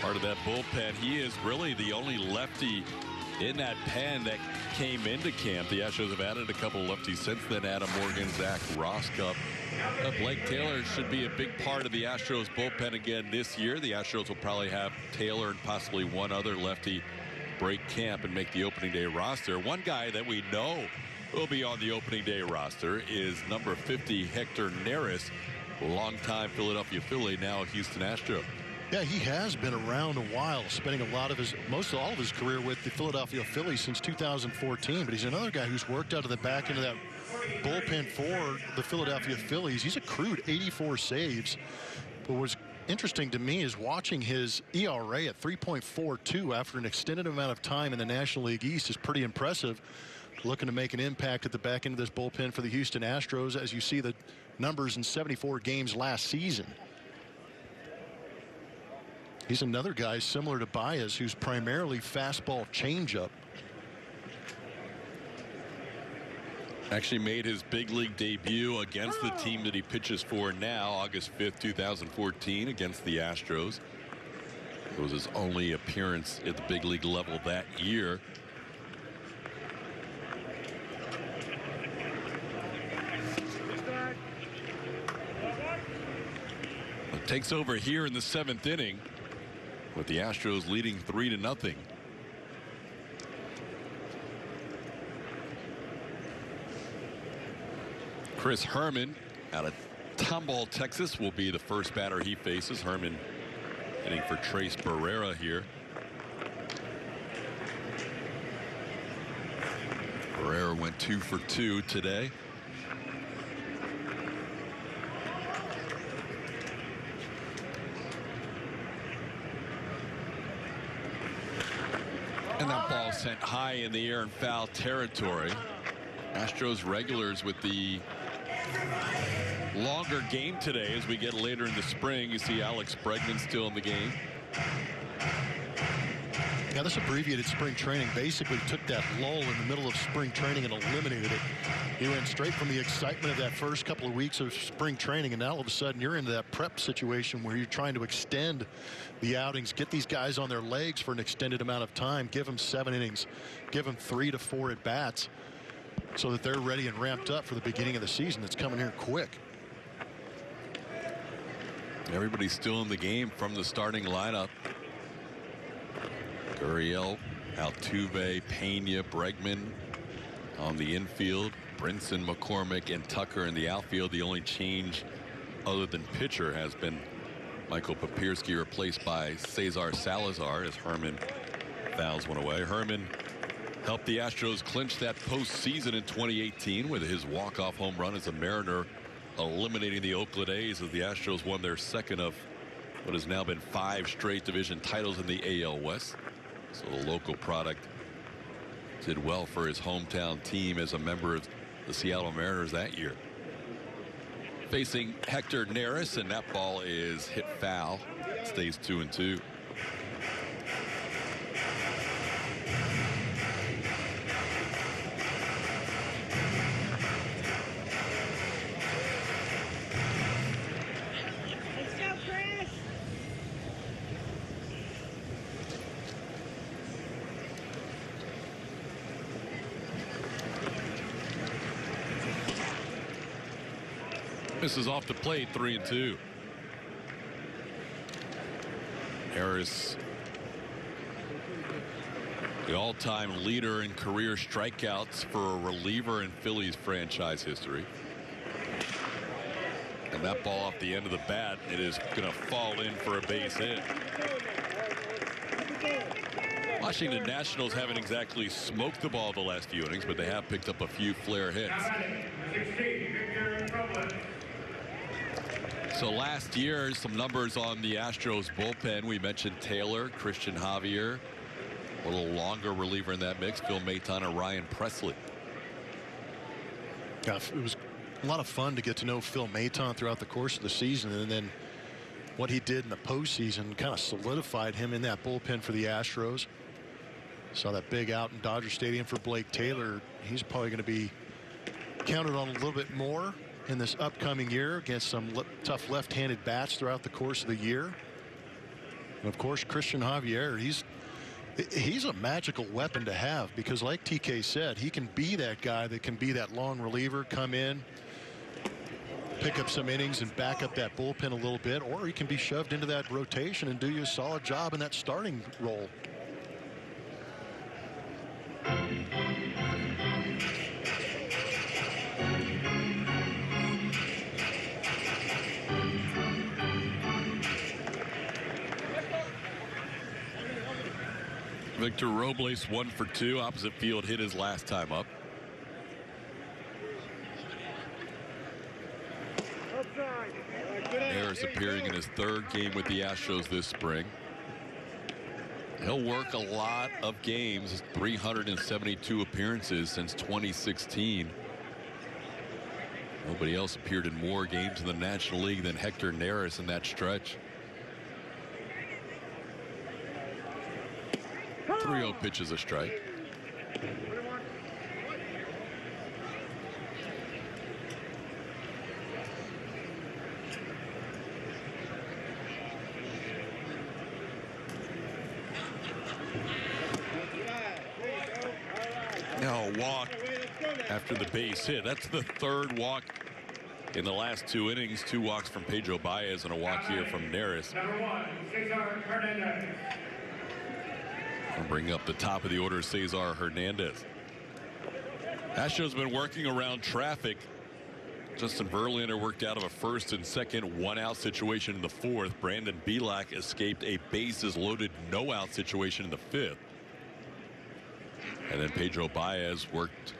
[SPEAKER 4] Part of that bullpen. He is really the only lefty in that pen that came into camp. The Astros have added a couple lefties since then. Adam Morgan, Zach Roskup. Blake Taylor should be a big part of the Astros bullpen again this year. The Astros will probably have Taylor and possibly one other lefty break camp and make the opening day roster. One guy that we know will be on the opening day roster is number 50, Hector Neris, longtime Philadelphia Philly, now a Houston Astro.
[SPEAKER 2] Yeah, he has been around a while, spending most all of his career with the Philadelphia Phillies since 2014. But he's another guy who's worked out of the back end of that bullpen for the Philadelphia Phillies. He's accrued 84 saves. But what's interesting to me is watching his ERA at 3.42 after an extended amount of time in the National League East is pretty impressive. Looking to make an impact at the back end of this bullpen for the Houston Astros, as you see the numbers in 74 games last season. He's another guy similar to Baez, who's primarily fastball changeup.
[SPEAKER 4] Actually made his big league debut against the team that he pitches for now, August 5th, 2014, against the Astros. It was his only appearance at the big league level that year. It takes over here in the 7th inning, with the Astros leading 3-0. Chris Herman out of Tomball, Texas, will be the first batter he faces. Herman hitting for Trace Barrera here. Barrera went 2 for 2 today. And that ball sent high in the air in foul territory. Astros regulars with the longer game today as we get later in the spring. You see Alex Bregman still in the game.
[SPEAKER 2] Yeah, this abbreviated spring training basically took that lull in the middle of spring training and eliminated it. He went straight from the excitement of that first couple of weeks of spring training, and now all of a sudden you're into that prep situation where you're trying to extend the outings, get these guys on their legs for an extended amount of time, give them 7 innings, give them 3 to 4 at bats so that they're ready and ramped up for the beginning of the season that's coming here quick.
[SPEAKER 4] Everybody's still in the game from the starting lineup. Gurriel, Altuve, Pena, Bregman, on the infield. Brinson, McCormick, and Tucker in the outfield. The only change other than pitcher has been Michael Papierski replaced by Cesar Salazar as Herman fouls one away. Herman helped the Astros clinch that postseason in 2018 with his walk-off home run as a Mariner, eliminating the Oakland A's as the Astros won their second of what has now been 5 straight division titles in the AL West. So the local product did well for his hometown team as a member of the Seattle Mariners that year. Facing Hector Neris, and that ball is hit foul. It stays 2-2. Misses off the plate, 3-2. Harris, the all-time leader in career strikeouts for a reliever in Phillies franchise history. And that ball off the end of the bat, it is going to fall in for a base hit. Washington Nationals haven't exactly smoked the ball the last few innings, but they have picked up a few flare hits. So last year, some numbers on the Astros bullpen. We mentioned Taylor, Christian Javier, a little longer reliever in that mix, Phil Maton and Ryan Presley.
[SPEAKER 2] Yeah, it was a lot of fun to get to know Phil Maton throughout the course of the season, and then what he did in the postseason kind of solidified him in that bullpen for the Astros. Saw that big out in Dodger Stadium for Blake Taylor. He's probably going to be counted on a little bit more in this upcoming year against some tough left-handed bats throughout the course of the year. And of course, Christian Javier, he's a magical weapon to have, because like TK said, he can be that guy that can be that long reliever, come in, pick up some innings and back up that bullpen a little bit, or he can be shoved into that rotation and do you a solid job in that starting role.
[SPEAKER 4] Victor Robles 1 for 2. Opposite field hit his last time up. Harris appearing in his 3rd game with the Astros this spring. He'll work a lot of games, 372 appearances since 2016. Nobody else appeared in more games in the National League than Hector Neris in that stretch. 3-0 pitch is a strike. Now a walk after the base hit. That's the 3rd walk in the last 2 innings. 2 walks from Pedro Baez and a walk here from Neris. I'll bring up the top of the order, Cesar Hernandez. Astros been working around traffic. Justin Verlander worked out of a 1st and 2nd 1-out situation in the 4th. Brandon Bielak escaped a bases loaded no-out situation in the 5th. And then Pedro Baez worked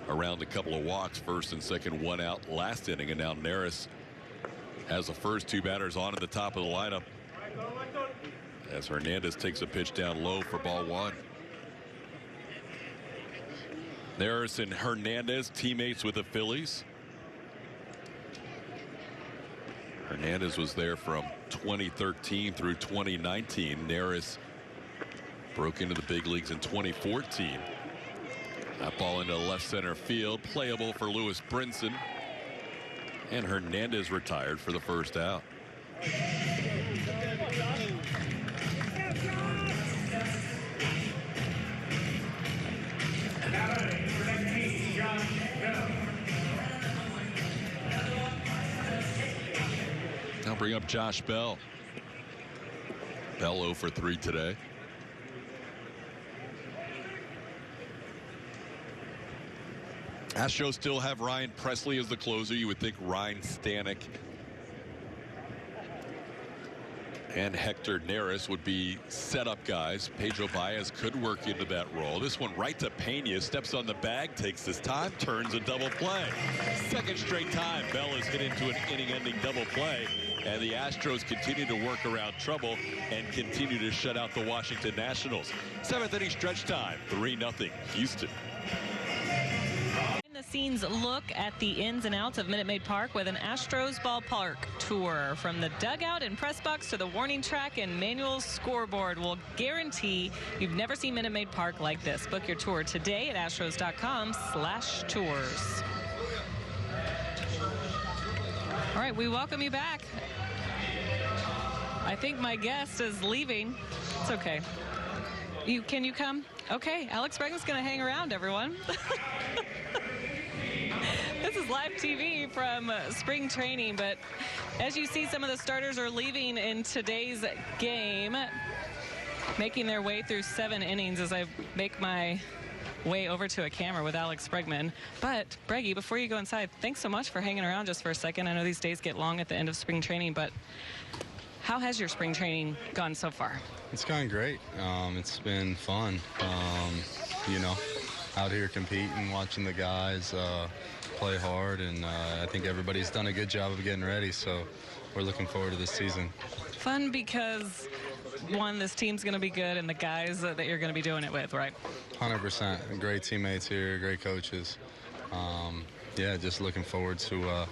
[SPEAKER 4] around a couple of walks, 1st and 2nd 1-out last inning. And now Neris has the first 2 batters on at the top of the lineup, as Hernandez takes a pitch down low for ball 1. Neris and Hernandez, teammates with the Phillies. Hernandez was there from 2013 through 2019. Neris broke into the big leagues in 2014. That ball into left center field, playable for Lewis Brinson. And Hernandez retired for the first out. Now bring up Josh Bell. Bell 0 for 3 today. Astros still have Ryan Presley as the closer. You would think Ryan Stanek and Hector Neris would be setup guys. Pedro Baez could work into that role. This one right to Pena, steps on the bag, takes his time, turns a double play. Second straight time Bell has hit into an inning-ending double play, and the Astros continue to work around trouble and continue to shut out the Washington Nationals. Seventh inning stretch time, 3-0 Houston.
[SPEAKER 3] The scenes look at the ins and outs of Minute Maid Park with an Astros ballpark tour. From the dugout and press box to the warning track and manual scoreboard, will guarantee you've never seen Minute Maid Park like this. Book your tour today at astros.com/tours. All right, we welcome you back. I think my guest is leaving. It's okay. Can you come? Okay, Alex Bregman's going to hang around, everyone. This is live TV from spring training, but as you see, some of the starters are leaving in today's game, making their way through 7 innings as I make my way over to a camera with Alex Bregman. But, Breggy, before you go inside, thanks so much for hanging around just for a second. I know these days get long at the end of spring training, but how has your spring training gone so far?
[SPEAKER 10] It's gone great. It's been fun, you know, out here competing, watching the guys play hard, and I think everybody's done a good job of getting ready, so we're looking forward to this season.
[SPEAKER 3] Fun because, one, this team's going to be good, and the guys that you're going to be doing it with, right?
[SPEAKER 10] 100%. Great teammates here, great coaches. Yeah, just looking forward to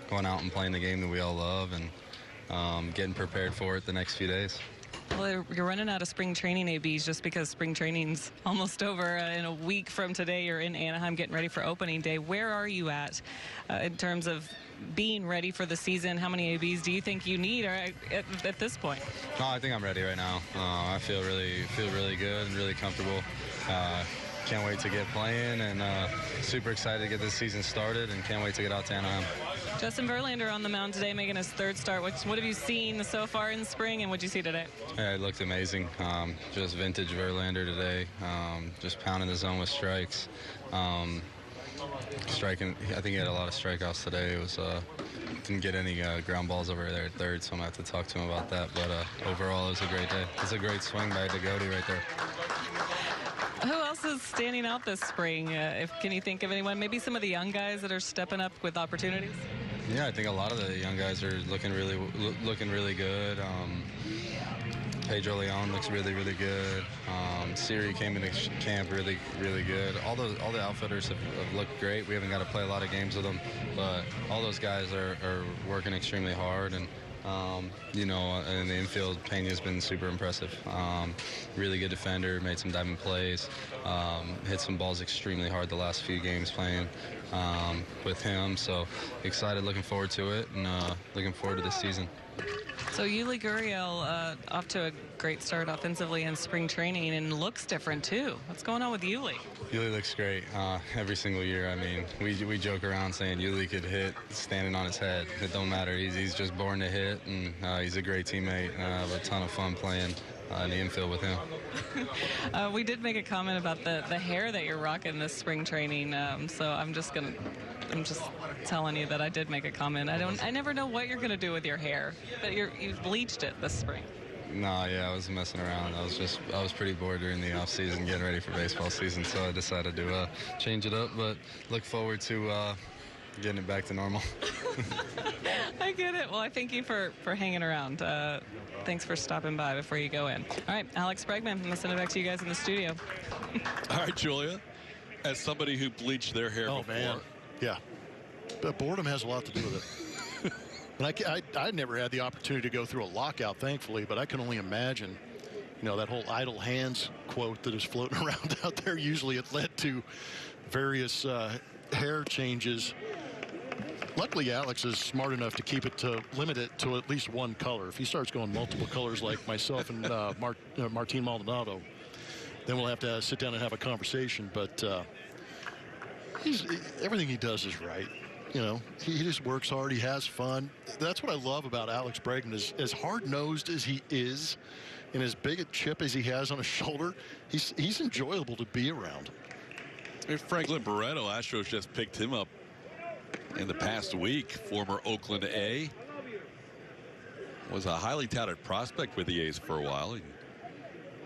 [SPEAKER 10] going out and playing the game that we all love and getting prepared for it the next few days.
[SPEAKER 3] Well, you're running out of spring training ABs just because spring training's almost over. In a week from today, you're in Anaheim getting ready for opening day. Where are you at in terms of being ready for the season? How many ABs do you think you need at this point?
[SPEAKER 10] No, I think I'm ready right now. I feel really good and really comfortable. Can't wait to get playing, and super excited to get this season started, and can't wait to get out to Anaheim.
[SPEAKER 3] Justin Verlander on the mound today, making his 3rd start. What have you seen so far in spring, and what did you see today?
[SPEAKER 10] Yeah, it looked amazing. Just vintage Verlander today. Just pounding the zone with strikes. Striking. I think he had a lot of strikeouts today. It was didn't get any ground balls over there at 3rd, so I'm gonna have to talk to him about that. But overall, it was a great day. It's a great swing by Degody right there.
[SPEAKER 3] Who else is standing out this spring? Can you think of anyone? Maybe some of the young guys that are stepping up with opportunities?
[SPEAKER 10] Yeah, I think a lot of the young guys are looking really good. Pedro Leon looks really good. Siri came into camp really good. All the outfielders have looked great. We haven't got to play a lot of games with them, but all those guys are working extremely hard. And you know, in the infield, Pena's been super impressive. Really good defender, made some diving plays, hit some balls extremely hard the last few games playing with him. So excited, looking forward to it, and looking forward to this season.
[SPEAKER 3] So Yuli Gurriel off to a great start offensively in spring training, and looks different too. What's going on with Yuli?
[SPEAKER 10] Yuli looks great every single year. I mean, we joke around saying Yuli could hit standing on his head. It don't matter. He's just born to hit, and he's a great teammate. I have a ton of fun playing in the infield with him.
[SPEAKER 3] We did make a comment about the hair that you're rocking this spring training, so I'm just telling you that I did make a comment. I never know what you're gonna do with your hair, but you've bleached it this spring.
[SPEAKER 10] No, yeah, I was messing around. I was pretty bored during the off season, getting ready for baseball season, so I decided to change it up. But look forward to getting it back to normal.
[SPEAKER 3] I get it. Well, I thank you for hanging around. Thanks for stopping by before you go in. All right, Alex Bregman, I'm gonna send it back to you guys in the studio.
[SPEAKER 4] All right, Julia, as somebody who bleached their hair before.
[SPEAKER 2] Man. Yeah. But boredom has a lot to do with it. And I never had the opportunity to go through a lockout, thankfully, but I can only imagine, you know, that whole idle hands quote that is floating around out there. Usually it led to various hair changes. Luckily, Alex is smart enough to limit it to at least one color. If he starts going multiple colors like myself and Martin Maldonado, then we'll have to sit down and have a conversation. But everything he does is right. You know, he just works hard. He has fun. That's what I love about Alex Bregman, is as hard-nosed as he is and as big a chip as he has on his shoulder, he's enjoyable to be around.
[SPEAKER 4] Franklin Barreto, Astros just picked him up in the past week. Former Oakland A. Was a highly touted prospect with the A's for a while.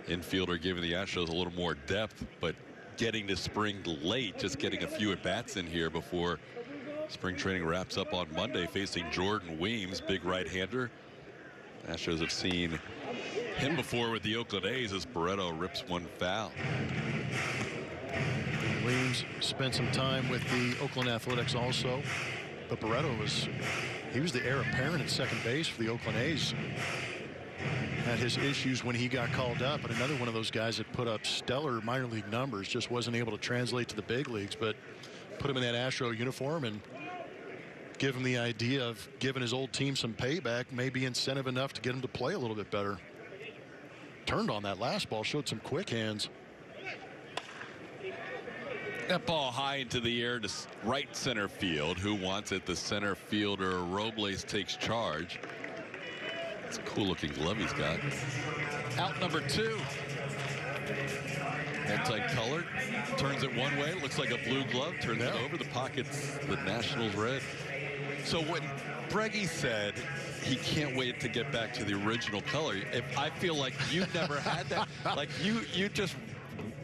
[SPEAKER 4] Infielder giving the Astros a little more depth, but getting to spring late, just getting a few at-bats in here before spring training wraps up on Monday, facing Jordan Weems, big right-hander. Astros have seen him before with the Oakland A's as Barreto rips one foul.
[SPEAKER 2] Weems spent some time with the Oakland Athletics also, but Barreto was the heir apparent at second base for the Oakland A's. Had his issues when he got called up, but another one of those guys that put up stellar minor league numbers, just wasn't able to translate to the big leagues, but put him in that Astro uniform and give him the idea of giving his old team some payback, maybe incentive enough to get him to play a little bit better. Turned on that last ball, showed some quick hands.
[SPEAKER 4] That ball high into the air to right center field. Who wants it? The center fielder Robles takes charge. It's a cool looking glove he's got. Out number 2. Multicolored. Turns it one way. Looks like a blue glove. Turns it over. The pocket's the Nationals red. So when Breggy said he can't wait to get back to the original color, I feel like you never had that. Like you just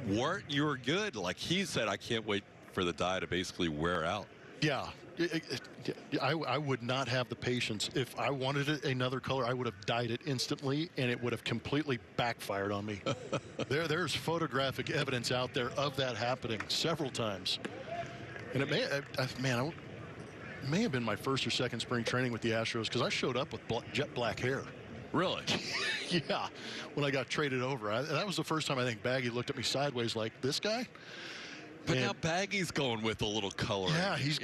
[SPEAKER 4] weren't. You were good. Like he said, I can't wait for the dye to basically wear out.
[SPEAKER 2] Yeah. I would not have the patience. If I wanted it another color, I would have dyed it instantly, and it would have completely backfired on me. There's photographic evidence out there of that happening several times. And it may have been my first or second spring training with the Astros, because I showed up with jet black hair.
[SPEAKER 4] Really?
[SPEAKER 2] Yeah. When I got traded over, that was the first time I think Baggy looked at me sideways like, this guy?
[SPEAKER 4] But now Baggy's going with a little color.
[SPEAKER 2] Yeah, he's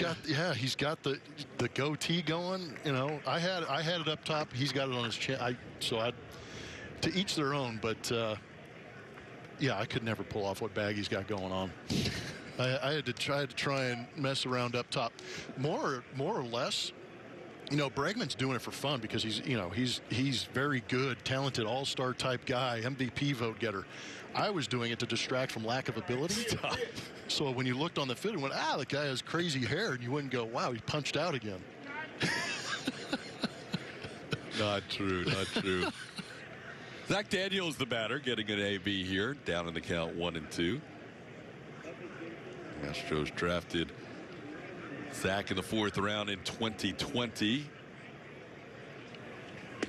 [SPEAKER 2] got the goatee going. You know, I had it up top. He's got it on his chin. To each their own. But yeah, I could never pull off what Baggy's got going on. I had to try and mess around up top, more or less. You know, Bregman's doing it for fun because he's very good, talented, all-star type guy, MVP vote getter. I was doing it to distract from lack of ability. So when you looked on the field and went, the guy has crazy hair, and you wouldn't go, wow, he punched out again.
[SPEAKER 4] Not true, not true. Zach Daniels, the batter, getting an AB here, down in the count 1-2. Astros drafted Zach in the 4th round in 2020.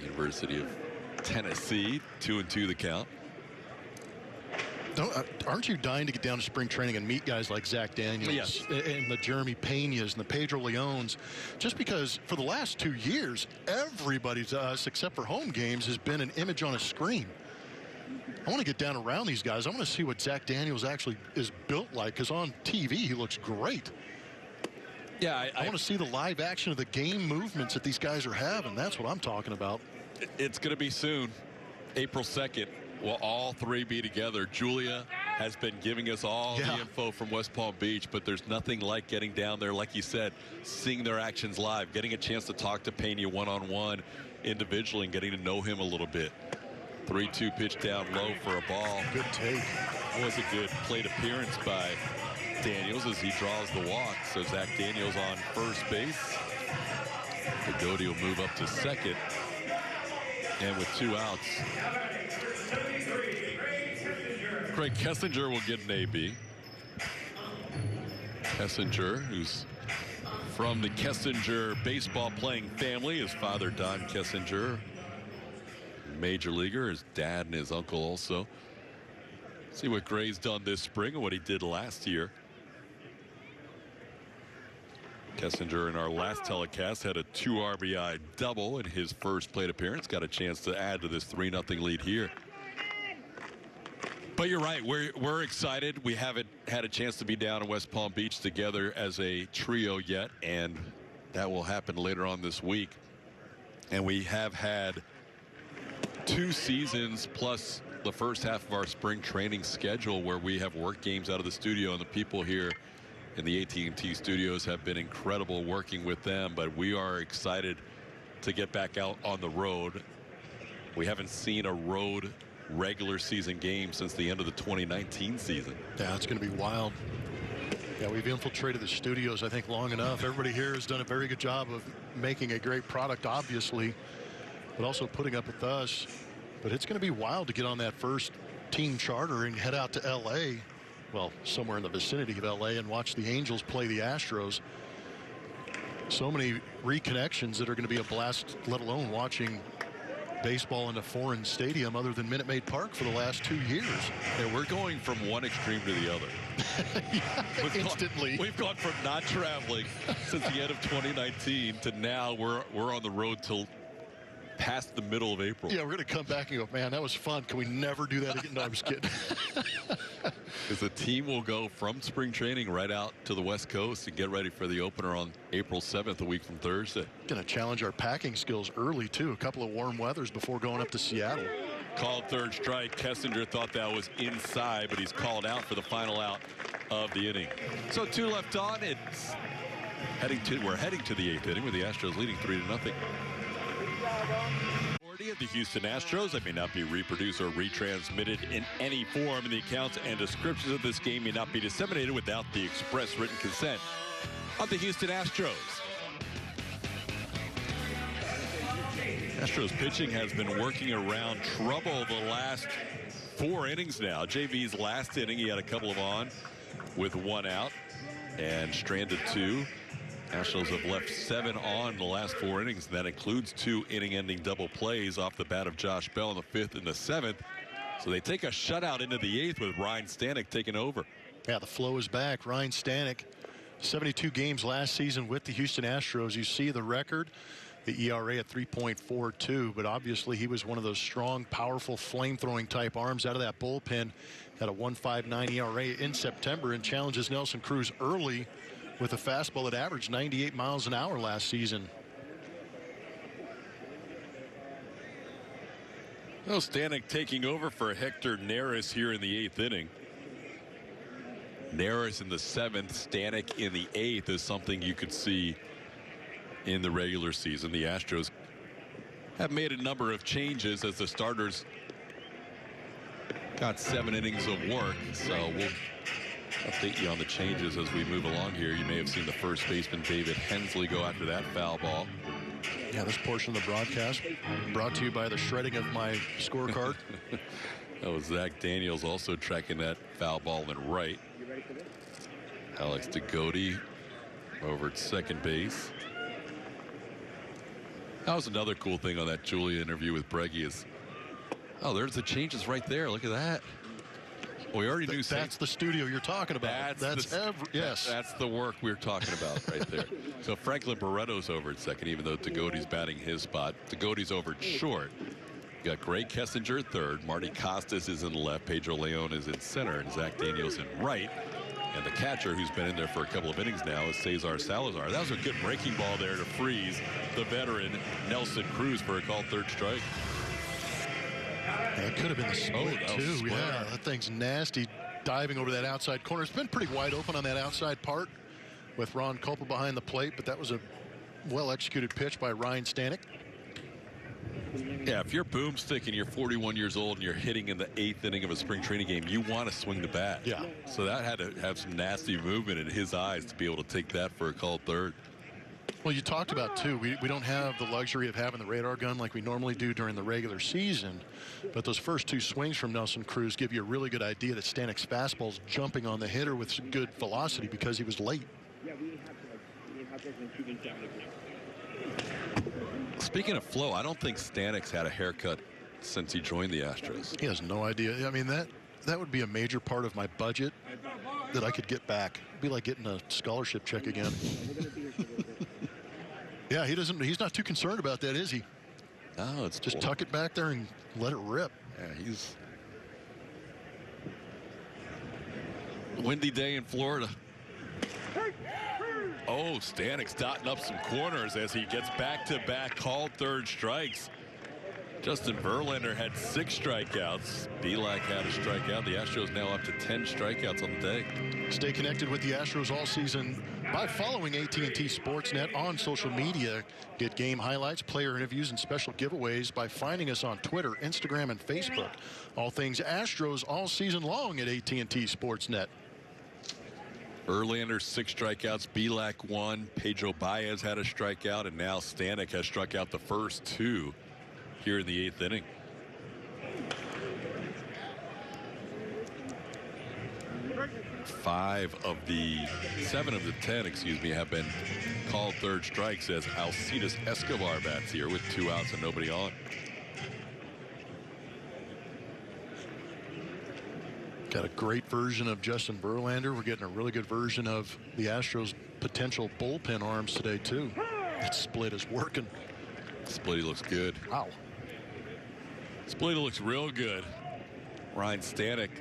[SPEAKER 4] University of Tennessee, 2-2 the count.
[SPEAKER 2] Aren't you dying to get down to spring training and meet guys like Zach Daniels?
[SPEAKER 4] Yes.
[SPEAKER 2] And the Jeremy Peñas and the Pedro Leones? Just because for the last 2 years, everybody to us, except for home games, has been an image on a screen. I want to get down around these guys. I want to see what Zach Daniels actually is built like, because on TV he looks great.
[SPEAKER 4] Yeah,
[SPEAKER 2] I want to see the live action of the game movements that these guys are having. That's what I'm talking about.
[SPEAKER 4] It's going to be soon. April 2nd. Will all three be together? Julia has been giving us all the info from West Palm Beach, but there's nothing like getting down there, like you said, seeing their actions live, getting a chance to talk to Peña one-on-one individually and getting to know him a little bit. 3-2 pitch down low for a ball.
[SPEAKER 2] Good take.
[SPEAKER 4] Was a good plate appearance by Daniels as he draws the walk. So Zach Daniels on first base. Godoy will move up to second. And with 2 outs, Craig Kessinger will get an AB. Kessinger, who's from the Kessinger baseball playing family. His father, Don Kessinger, major leaguer. His dad and his uncle also. See what Gray's done this spring and what he did last year. Kessinger in our last telecast had a 2 RBI double in his first plate appearance. Got a chance to add to this 3-0 lead here. But you're right, we're excited. We haven't had a chance to be down in West Palm Beach together as a trio yet, and that will happen later on this week. And we have had 2 seasons plus the first half of our spring training schedule where we have worked games out of the studio, and the people here in the AT&T studios have been incredible working with them. But we are excited to get back out on the road. We haven't seen a road regular season game since the end of the 2019 season.
[SPEAKER 2] Yeah, it's going to be wild. Yeah, we've infiltrated the studios, I think, long enough. Everybody here has done a very good job of making a great product, obviously, but also putting up with us. But it's going to be wild to get on that first team charter and head out to L.A., well, somewhere in the vicinity of L.A., and watch the Angels play the Astros. So many reconnections that are going to be a blast, let alone watching baseball in a foreign stadium other than Minute Maid Park for the last 2 years.
[SPEAKER 4] Yeah, we're going from one extreme to the other.
[SPEAKER 2] Yeah, instantly.
[SPEAKER 4] We've gone from not traveling since the end of 2019 to now we're on the road till past the middle of April.
[SPEAKER 2] Yeah, we're going to come back and go, man, that was fun. Can we never do that again? No, I'm just kidding.
[SPEAKER 4] Because the team will go from spring training right out to the West Coast and get ready for the opener on April 7th, a week from Thursday.
[SPEAKER 2] Going to challenge our packing skills early, too. A couple of warm weathers before going up to Seattle.
[SPEAKER 4] Called third strike. Kessinger thought that was inside, but he's called out for the final out of the inning. So 2 left on. We're heading to the 8th inning with the Astros leading 3-0. Of the Houston Astros that may not be reproduced or retransmitted in any form, and the accounts and descriptions of this game may not be disseminated without the express written consent of the Houston Astros. Astros pitching has been working around trouble the last 4 innings now. JV's last inning, he had a couple of on with 1 out and stranded 2. Astros have left 7 on the last 4 innings, and that includes 2 inning-ending double plays off the bat of Josh Bell in the 5th and the 7th. So they take a shutout into the 8th with Ryan Stanek taking over.
[SPEAKER 2] Yeah, the flow is back. Ryan Stanek, 72 games last season with the Houston Astros. You see the record, the ERA at 3.42, but obviously he was one of those strong, powerful, flame-throwing type arms out of that bullpen. Had a 1.59 ERA in September and challenges Nelson Cruz early with a fastball that averaged 98 miles an hour last season.
[SPEAKER 4] Well, Stanek taking over for Hector Neris here in the 8th inning. Neris in the 7th, Stanek in the 8th is something you could see in the regular season. The Astros have made a number of changes as the starters got 7 innings of work, so we'll update you on the changes as we move along here. You may have seen the first baseman David Hensley go after that foul ball.
[SPEAKER 2] Yeah, this portion of the broadcast brought to you by the shredding of my scorecard.
[SPEAKER 4] That was Zach Daniels also tracking that foul ball in right. Alex DeGote over at second base. That was another cool thing on that Julia interview with Breggy is, oh, there's the changes right there. Look at that. We already knew
[SPEAKER 2] that's the studio you're talking about.
[SPEAKER 4] Yes. That's the work we're talking about right there. So Franklin Barretto's over at second, even though DeGote's batting his spot. DeGote's over at short. You got Gray Kessinger at third. Marty Costas is in the left. Pedro Leon is in center. And Zach Daniels in right. And the catcher, who's been in there for a couple of innings now, is Cesar Salazar. That was a good breaking ball there to freeze the veteran Nelson Cruz for a called third strike.
[SPEAKER 2] Yeah, it could have been the split, too. Yeah, that thing's nasty, diving over that outside corner. It's been pretty wide open on that outside part with Ron Culpa behind the plate, but that was a well-executed pitch by Ryan Stanek.
[SPEAKER 4] Yeah, if you're boomstick and you're 41 years old and you're hitting in the 8th inning of a spring training game, you want to swing the bat.
[SPEAKER 2] Yeah.
[SPEAKER 4] So that had to have some nasty movement in his eyes to be able to take that for a called third.
[SPEAKER 2] Well, you talked about, too, we don't have the luxury of having the radar gun like we normally do during the regular season. But those first 2 swings from Nelson Cruz give you a really good idea that Stanek's fastball's jumping on the hitter with some good velocity because he was late.
[SPEAKER 4] Speaking of flow, I don't think Stanek's had a haircut since he joined the Astros.
[SPEAKER 2] He has no idea. I mean, that would be a major part of my budget that I could get back. It'd be like getting a scholarship check again. Yeah, he's not too concerned about that, is he?
[SPEAKER 4] No, it's
[SPEAKER 2] just tuck it back there and let it rip.
[SPEAKER 4] Yeah, he's windy day in Florida. Oh, Stanek's dotting up some corners as he gets back-to-back called third strikes. Justin Verlander had 6 strikeouts. Belak had a strikeout. The Astros now up to 10 strikeouts on the day.
[SPEAKER 2] Stay connected with the Astros all season by following AT&T Sportsnet on social media. Get game highlights, player interviews, and special giveaways by finding us on Twitter, Instagram, and Facebook. All things Astros all season long at AT&T Sportsnet.
[SPEAKER 4] Verlander 6 strikeouts, Bielak 1, Pedro Baez had a strikeout, and now Stanek has struck out the first 2 here in the 8th inning. Seven of the 10, have been called third strikes as Alcides Escobar bats here with 2 outs and nobody on.
[SPEAKER 2] Got a great version of Justin Verlander. We're getting a really good version of the Astros' potential bullpen arms today, too. That split is working.
[SPEAKER 4] Splitty looks good.
[SPEAKER 2] Wow.
[SPEAKER 4] Splitty looks real good. Ryan Stanek,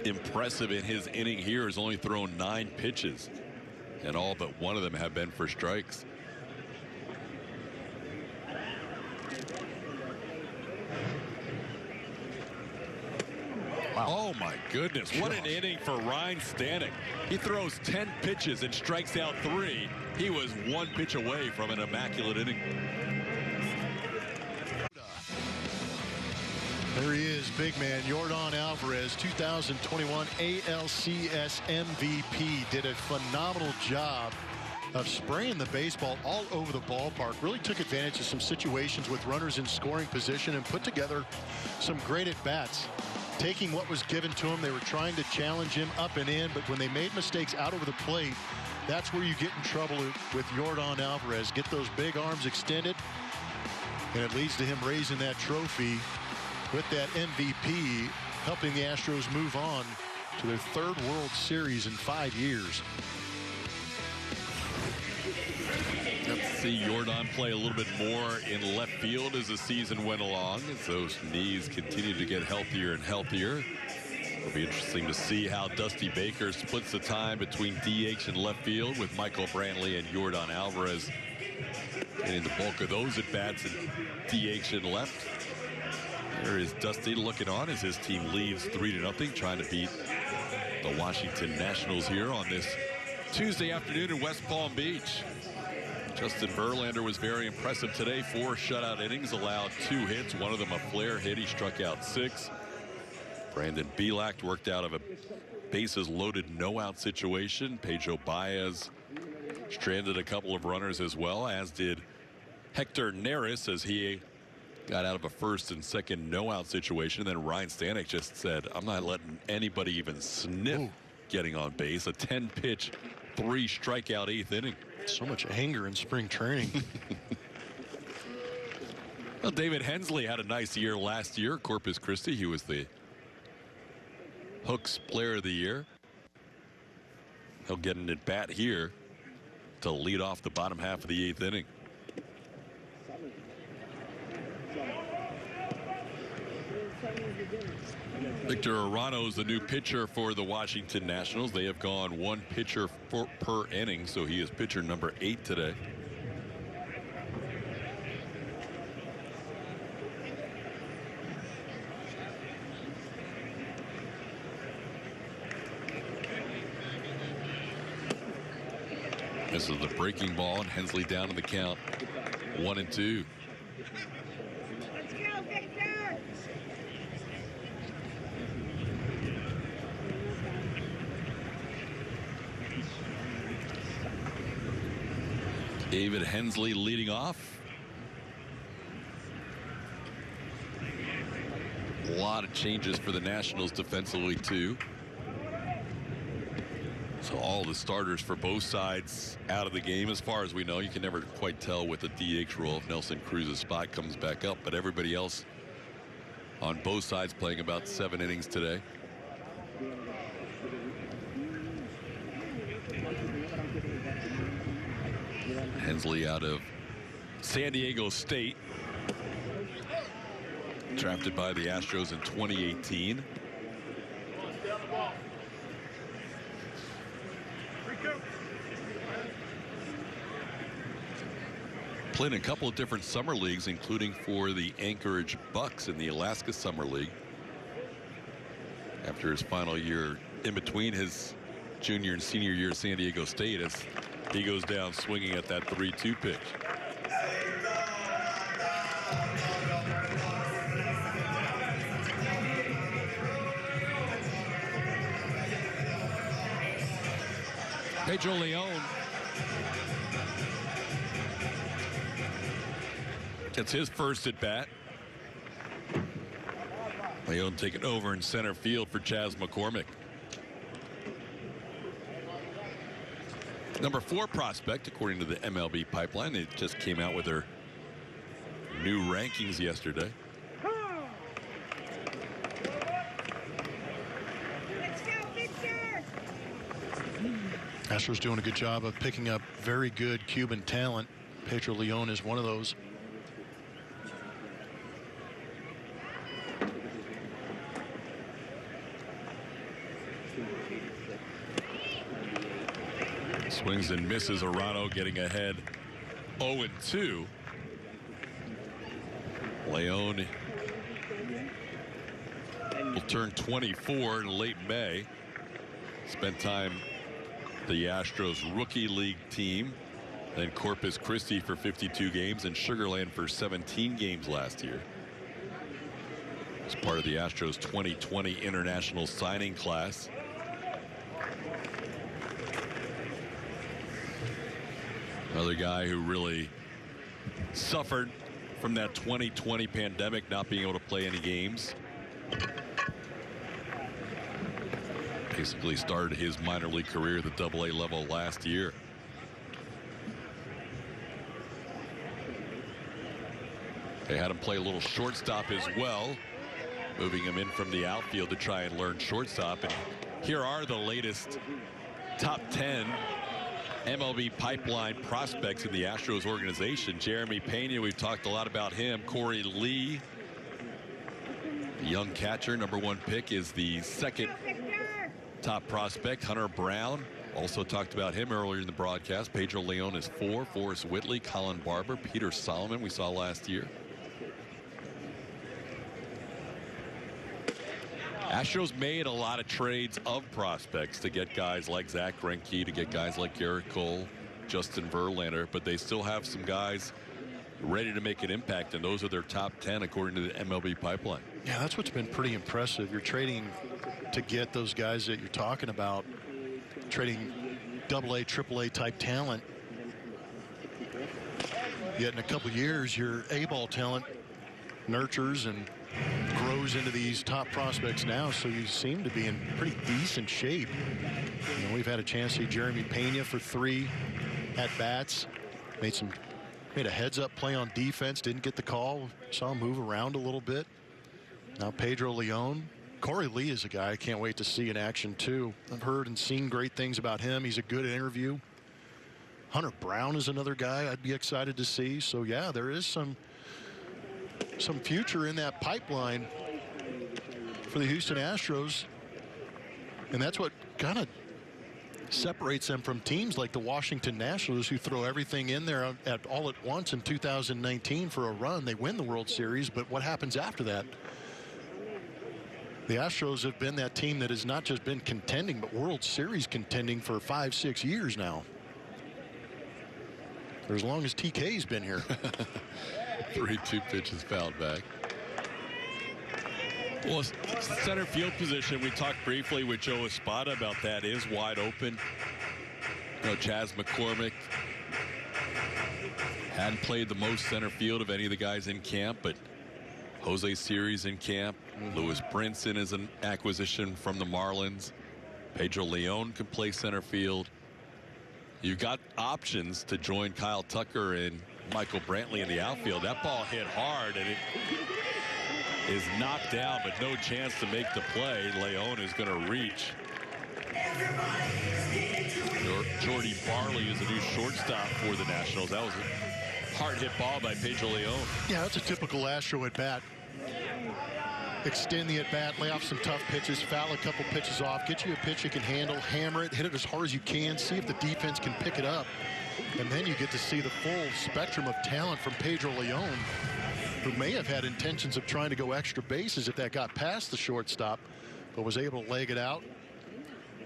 [SPEAKER 4] impressive in his inning here, has only thrown 9 pitches, and all but 1 of them have been for strikes.
[SPEAKER 2] Wow.
[SPEAKER 4] Oh my goodness, what an inning for Ryan Stanek. He throws 10 pitches and strikes out 3. He was 1 pitch away from an immaculate inning.
[SPEAKER 2] There he is, big man, Yordan Alvarez, 2021 ALCS MVP. Did a phenomenal job of spraying the baseball all over the ballpark. Really took advantage of some situations with runners in scoring position and put together some great at-bats. Taking what was given to him, they were trying to challenge him up and in, but when they made mistakes out over the plate, that's where you get in trouble with Yordan Alvarez. Get those big arms extended, and it leads to him raising that trophy with that MVP, helping the Astros move on to their 3rd World Series in 5 years.
[SPEAKER 4] Let's see Yordan play a little bit more in left field as the season went along, as those knees continue to get healthier and healthier. It'll be interesting to see how Dusty Baker splits the time between DH and left field, with Michael Brantley and Yordan Alvarez getting the bulk of those at-bats in DH and left. There is Dusty looking on as his team leads 3-0, trying to beat the Washington Nationals here on this Tuesday afternoon in West Palm Beach. Justin Verlander was very impressive today. 4 shutout innings, allowed 2 hits, one of them a flare hit. He struck out 6. Brandon Bielak worked out of a bases loaded no-out situation. Pedro Baez stranded a couple of runners as well, as did Hector Neris, as he got out of a 1st and 2nd no-out situation. And then Ryan Stanek just said, I'm not letting anybody even sniff getting on base. A 10-pitch, 3 strikeout 8th inning.
[SPEAKER 2] So much anger in spring training.
[SPEAKER 4] Well, David Hensley had a nice year last year. Corpus Christi, he was the Hooks Player of the Year. He'll get an at-bat here to lead off the bottom half of the 8th inning. Victor Arano is the new pitcher for the Washington Nationals. They have gone 1 pitcher per inning, so he is pitcher number 8 today. This is the breaking ball, and Hensley down in the count, 1-2. David Hensley leading off. A lot of changes for the Nationals defensively, too. So all the starters for both sides out of the game. As far as we know, you can never quite tell with the DH role if Nelson Cruz's spot comes back up, but everybody else on both sides playing about 7 innings today. Hensley out of San Diego State, drafted by the Astros in 2018. Played in a couple of different summer leagues, including for the Anchorage Bucks in the Alaska Summer League. After his final year, in between his junior and senior year at San Diego State, as he goes down swinging at that 3-2 pitch. Pedro Leon gets his first at bat. Leon taking over in center field for Chas McCormick. Number 4 prospect, according to the MLB pipeline. They just came out with their new rankings yesterday.
[SPEAKER 2] Astros doing a good job of picking up very good Cuban talent. Pedro Leon is one of those.
[SPEAKER 4] Swings and misses. Arano getting ahead 0-2. Leon will turn 24 in late May. Spent time the Astros rookie league team, then Corpus Christi for 52 games and Sugar Land for 17 games last year. As part of the Astros 2020 international signing class. Another guy who really suffered from that 2020 pandemic, not being able to play any games. Basically started his minor league career at the AA level last year. They had him play a little shortstop as well, moving him in from the outfield to try and learn shortstop. And here are the latest top 10 MLB pipeline prospects in the Astros organization. Jeremy Pena, we've talked a lot about him. Corey Lee, the young catcher, #1 pick, is the second top prospect. Hunter Brown, also talked about him earlier in the broadcast. Pedro Leon is 4. Forrest Whitley, Colin Barber, Peter Solomon we saw last year. Astros made a lot of trades of prospects to get guys like Zach Greinke, to get guys like Garrett Cole, Justin Verlander, but they still have some guys ready to make an impact, and those are their top 10 according to the MLB pipeline.
[SPEAKER 2] Yeah, that's what's been pretty impressive. You're trading to get those guys that you're talking about, trading AA, AAA type talent. Yet in a couple years, your A-ball talent nurtures and grows into these top prospects now, so you seem to be in pretty decent shape. You know, we've had a chance to see Jeremy Pena for 3 at-bats. Made a heads-up play on defense, didn't get the call. Saw him move around a little bit. Now Pedro Leon. Corey Lee is a guy I can't wait to see in action too. I've heard and seen great things about him. He's a good interview. Hunter Brown is another guy I'd be excited to see. So yeah, there is some future in that pipeline for the Houston Astros, and that's what kind of separates them from teams like the Washington Nationals, who throw everything in there at all at once in 2019 for a run. They win the World Series, but what happens after that? The Astros have been that team that has not just been contending, but World Series contending for 5-6 years now. For as long as TK's been here.
[SPEAKER 4] 3-2 pitches fouled back. Well, center field position, we talked briefly with Joe Espada about that, is wide open. You know, Chas McCormick hadn't played the most center field of any of the guys in camp, but Jose Siri's in camp. Lewis Brinson is an acquisition from the Marlins. Pedro Leon can play center field. You've got options to join Kyle Tucker and Michael Brantley in the outfield. That ball hit hard, and it is knocked down, but no chance to make the play. Leon is going to reach. Jordy Barley is a new shortstop for the Nationals. That was a hard-hit ball by Pedro Leon.
[SPEAKER 2] Yeah, that's a typical Astro at-bat. Extend the at-bat, lay off some tough pitches, foul a couple pitches off, get you a pitch you can handle, hammer it, hit it as hard as you can, see if the defense can pick it up. And then you get to see the full spectrum of talent from Pedro Leon, who may have had intentions of trying to go extra bases if that got past the shortstop, but was able to leg it out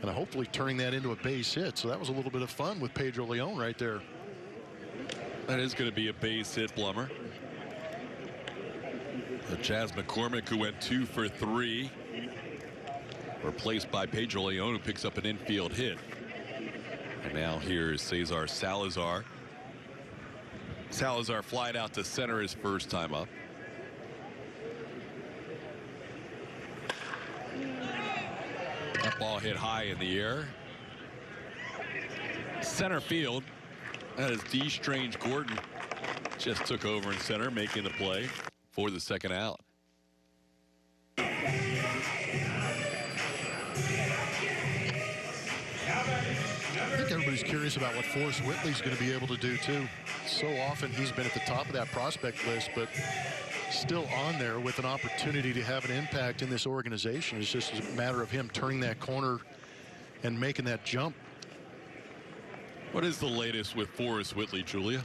[SPEAKER 2] and hopefully turning that into a base hit. So that was a little bit of fun with Pedro Leon right there.
[SPEAKER 4] That is going to be a base hit, Blummer. Chas McCormick, who went 2 for 3, replaced by Pedro Leon, who picks up an infield hit. And now here is Cesar Salazar. Salazar flying out to center his first time up. That ball hit high in the air. Center field. That is D. Strange Gordon. Just took over in center, making the play for the second out.
[SPEAKER 2] I think everybody's curious about what Forrest Whitley's going to be able to do, too. So often he's been at the top of that prospect list, but still on there with an opportunity to have an impact in this organization. It's just a matter of him turning that corner and making that jump.
[SPEAKER 4] What is the latest with Forrest Whitley, Julia?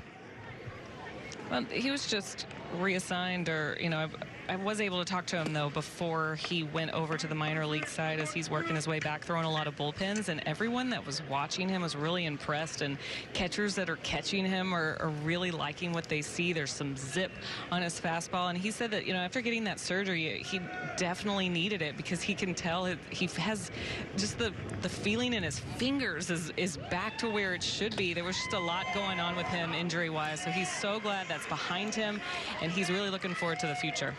[SPEAKER 3] Well, he was just reassigned, or, you know, I was able to talk to him, though, before he went over to the minor league side as he's working his way back, throwing a lot of bullpens, and everyone that was watching him was really impressed, and catchers that are catching him are really liking what they see. There's some zip on his fastball, and he said that, you know, after getting that surgery, he definitely needed it because he can tell he has just the feeling in his fingers is back to where it should be. There was just a lot going on with him injury-wise, so he's so glad that's behind him, and he's really looking forward to the future.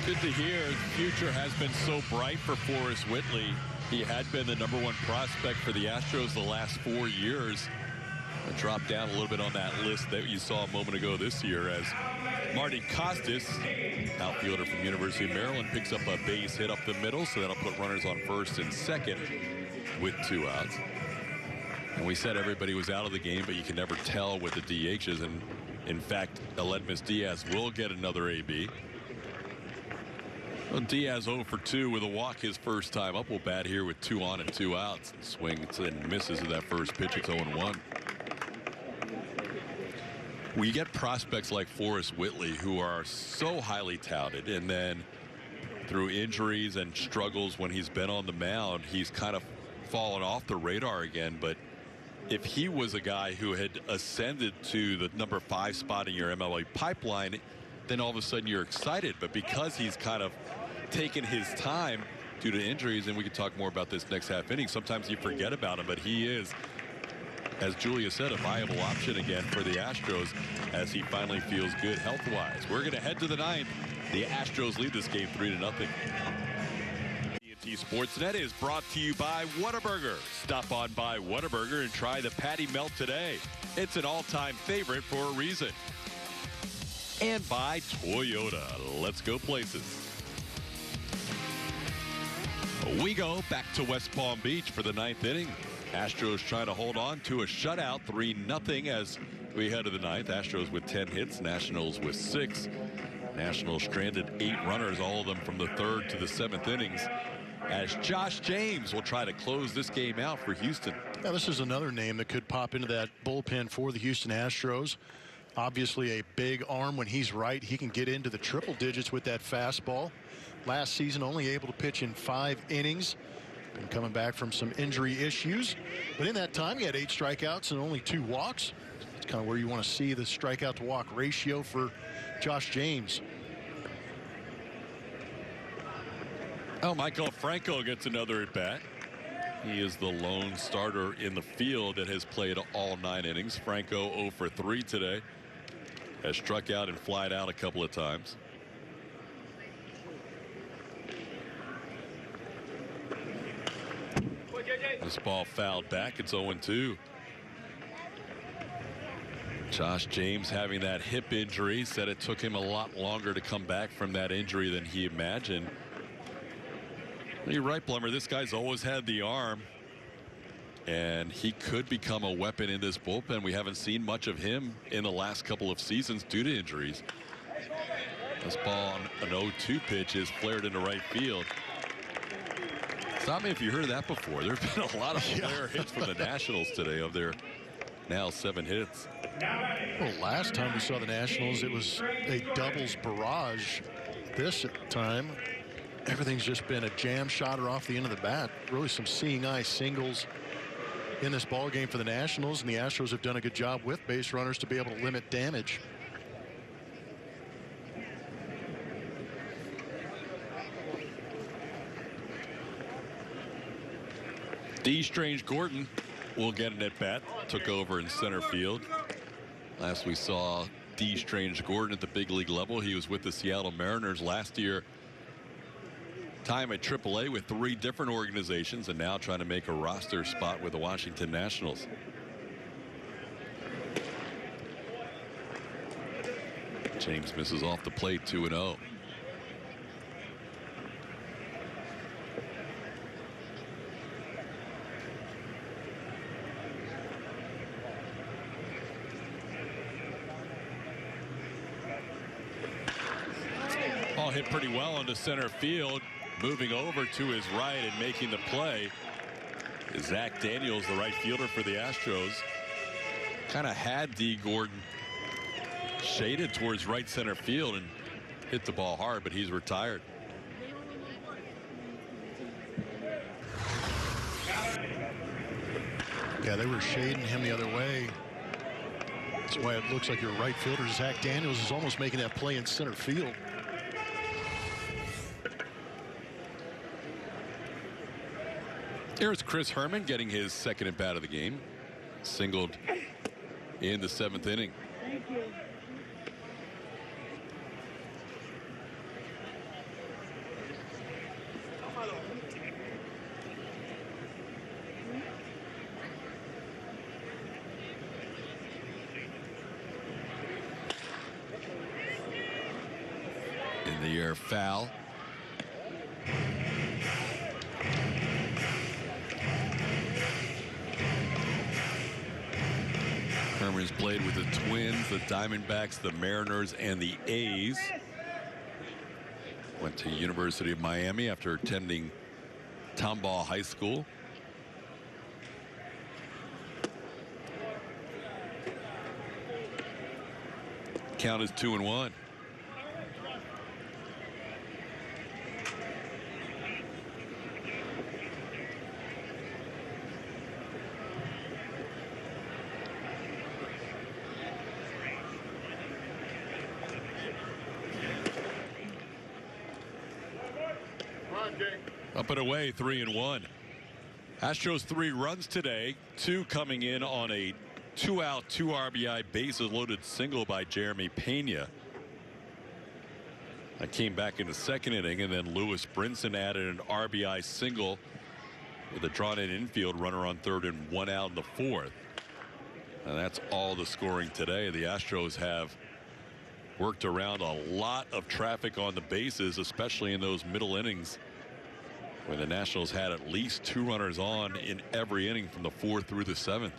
[SPEAKER 4] Good to hear. The future has been so bright for Forrest Whitley. He had been the #1 prospect for the Astros the last 4 years. Dropped down a little bit on that list that you saw a moment ago this year as Marty Costas, outfielder from University of Maryland, picks up a base hit up the middle, so that'll put runners on first and second with 2 outs. And we said everybody was out of the game, but you can never tell with the DHs. And in fact, Aledmus Diaz will get another AB. Well, Diaz 0 for 2 with a walk his first time up. Will bat here with 2 on and 2 outs. Swings and misses at that first pitch. It's 0-1. We get prospects like Forrest Whitley who are so highly touted, and then through injuries and struggles when he's been on the mound, he's kind of fallen off the radar again. But if he was a guy who had ascended to the #5 spot in your MLB pipeline, then all of a sudden you're excited. But because he's kind of taken his time due to injuries, and we can talk more about this next half inning, sometimes you forget about him, but he is, as Julia said, a viable option again for the Astros as he finally feels good health-wise. We're going to head to the 9th. The Astros lead this game 3-0. TNT Sportsnet is brought to you by Whataburger. Stop on by Whataburger and try the patty melt today. It's an all-time favorite for a reason. And by Toyota. Let's go places. We go back to West Palm Beach for the 9th inning. Astros trying to hold on to a shutout, 3-0 as we head to the 9th. Astros with 10 hits, Nationals with 6. Nationals stranded 8 runners, all of them from the 3rd to the 7th innings, as Josh James will try to close this game out for Houston.
[SPEAKER 2] Now, this is another name that could pop into that bullpen for the Houston Astros. Obviously a big arm. When he's right, he can get into the triple digits with that fastball. Last season only able to pitch in 5 innings. Been coming back from some injury issues, but in that time he had 8 strikeouts and only 2 walks. It's kind of where you want to see the strikeout to walk ratio for Josh James.
[SPEAKER 4] Oh, Michael Franco gets another at bat. He is the lone starter in the field that has played all 9 innings. Franco 0 for 3 today. Has struck out and flied out a couple of times. This ball fouled back. It's 0-2. Josh James having that hip injury, said it took him a lot longer to come back from that injury than he imagined. You're right, Blummer. This guy's always had the arm, and he could become a weapon in this bullpen. We haven't seen much of him in the last couple of seasons due to injuries. This ball on an 0-2 pitch is flared into right field. Stop me if you heard that before. There's been a lot of flare hits from the Nationals today of their now 7 hits.
[SPEAKER 2] Well, last time we saw the Nationals, it was a doubles barrage. This time, everything's just been a jam shotter off the end of the bat. Really some seeing eye singles in this ball game for the Nationals, and the Astros have done a good job with base runners to be able to limit damage.
[SPEAKER 4] D. Strange Gordon will get an at-bat. Took over in center field. Last we saw D. Strange Gordon at the big league level. He was with the Seattle Mariners last year. Time at AAA with 3 different organizations, and now trying to make a roster spot with the Washington Nationals. James misses off the plate, 2-0. Ball hit pretty well into center field. Moving over to his right and making the play is Zach Daniels, the right fielder for the Astros. Kind of had D. Gordon shaded towards right center field and hit the ball hard, but he's retired.
[SPEAKER 2] Yeah, they were shading him the other way. That's why it looks like your right fielder, Zach Daniels, is almost making that play in center field.
[SPEAKER 4] Here's Chris Herman getting his second at bat of the game. Singled in the 7th inning.
[SPEAKER 11] Thank you.
[SPEAKER 4] In the air, foul. Herman's played with the Twins, the Diamondbacks, the Mariners, and the A's. Went to University of Miami after attending Tomball High School. Count is 2-1. Up and away, 3-1. Astros 3 runs today, 2 coming in on a 2-out, 2 RBI bases loaded single by Jeremy Pena. That came back in the 2nd inning, and then Lewis Brinson added an RBI single with a drawn-in infield runner on 3rd and 1 out in the 4th. And that's all the scoring today. The Astros have worked around a lot of traffic on the bases, especially in those middle innings, when the Nationals had at least 2 runners on in every inning from the 4th through the 7th.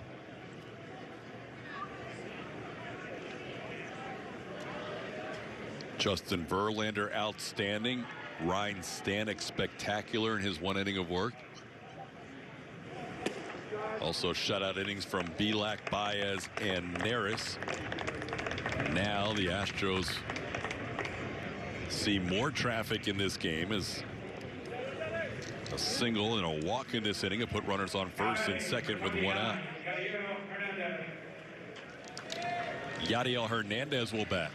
[SPEAKER 4] Justin Verlander outstanding. Ryan Stanek spectacular in his 1 inning of work. Also shutout innings from Bielak, Baez, and Neris. Now the Astros see more traffic in this game as a single and a walk in this inning and put runners on 1st and 2nd with 1 out. Yadiel Hernandez will bat.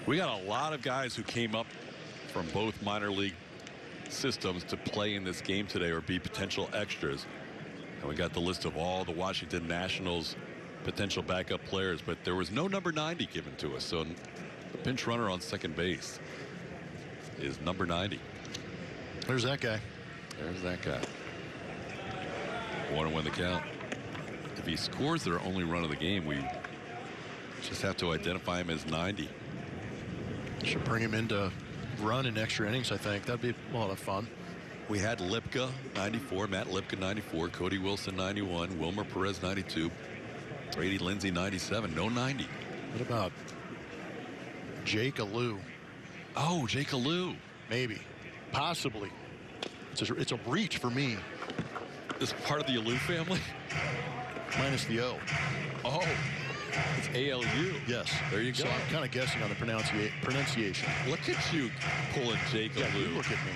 [SPEAKER 4] We got a lot of guys who came up from both minor league systems to play in this game today or be potential extras. And we got the list of all the Washington Nationals potential backup players, but there was no number 90 given to us. So the pinch runner on 2nd base is number 90.
[SPEAKER 2] There's that guy.
[SPEAKER 4] There's that guy. 1-1 the count. If he scores their only run of the game, we just have to identify him as 90.
[SPEAKER 2] Should bring him in to run in extra innings, I think. That'd be a lot of fun.
[SPEAKER 4] We had Lipka, 94. Matt Lipka, 94. Cody Wilson, 91. Wilmer Perez, 92. Brady Lindsay, 97. No 90.
[SPEAKER 2] What about Jake Alou?
[SPEAKER 4] Oh, Jake Alou.
[SPEAKER 2] Maybe. Possibly. It's a reach for me.
[SPEAKER 4] Is part of the Alou family?
[SPEAKER 2] Minus the O.
[SPEAKER 4] Oh. It's ALU.
[SPEAKER 2] Yes.
[SPEAKER 4] There you go.
[SPEAKER 2] So I'm kind of guessing on the pronunciation.
[SPEAKER 4] Look at you pulling Jake Alou.
[SPEAKER 2] Look at me.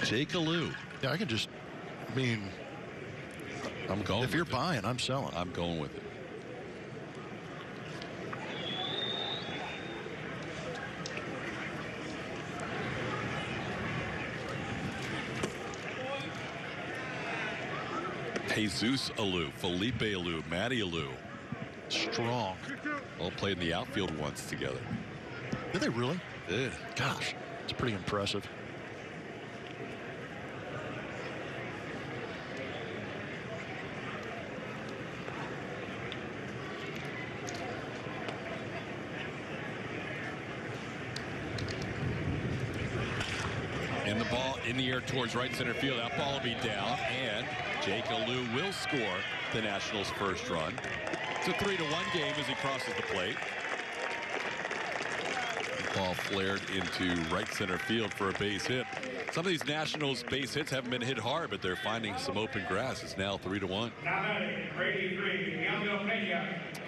[SPEAKER 4] Jake Alou.
[SPEAKER 2] Yeah, I can just, I mean,
[SPEAKER 4] I'm going.
[SPEAKER 2] If you're buying, I'm selling.
[SPEAKER 4] I'm going with it. Jesus Alou, Felipe Alou, Matty Alou.
[SPEAKER 2] Strong.
[SPEAKER 4] All played in the outfield once together.
[SPEAKER 2] Did they really?
[SPEAKER 4] Yeah.
[SPEAKER 2] Gosh, it's pretty impressive.
[SPEAKER 4] And the ball in the air towards right center field. That ball will be down, and Jake Alou will score the Nationals' first run. It's a 3-1 game as he crosses the plate. The ball flared into right center field for a base hit. Some of these Nationals base hits haven't been hit hard, but they're finding some open grass. It's now 3-1.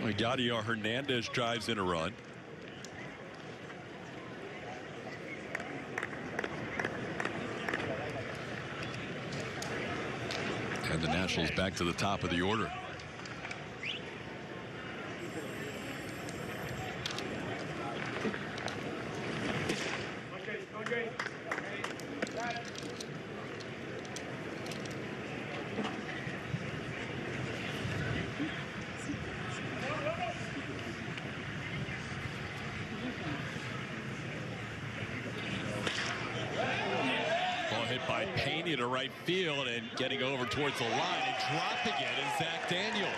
[SPEAKER 4] Yadier Hernandez drives in a run. And the Nationals back to the top of the order. By Pena to right field and getting over towards the line and dropping it is Zach Daniels.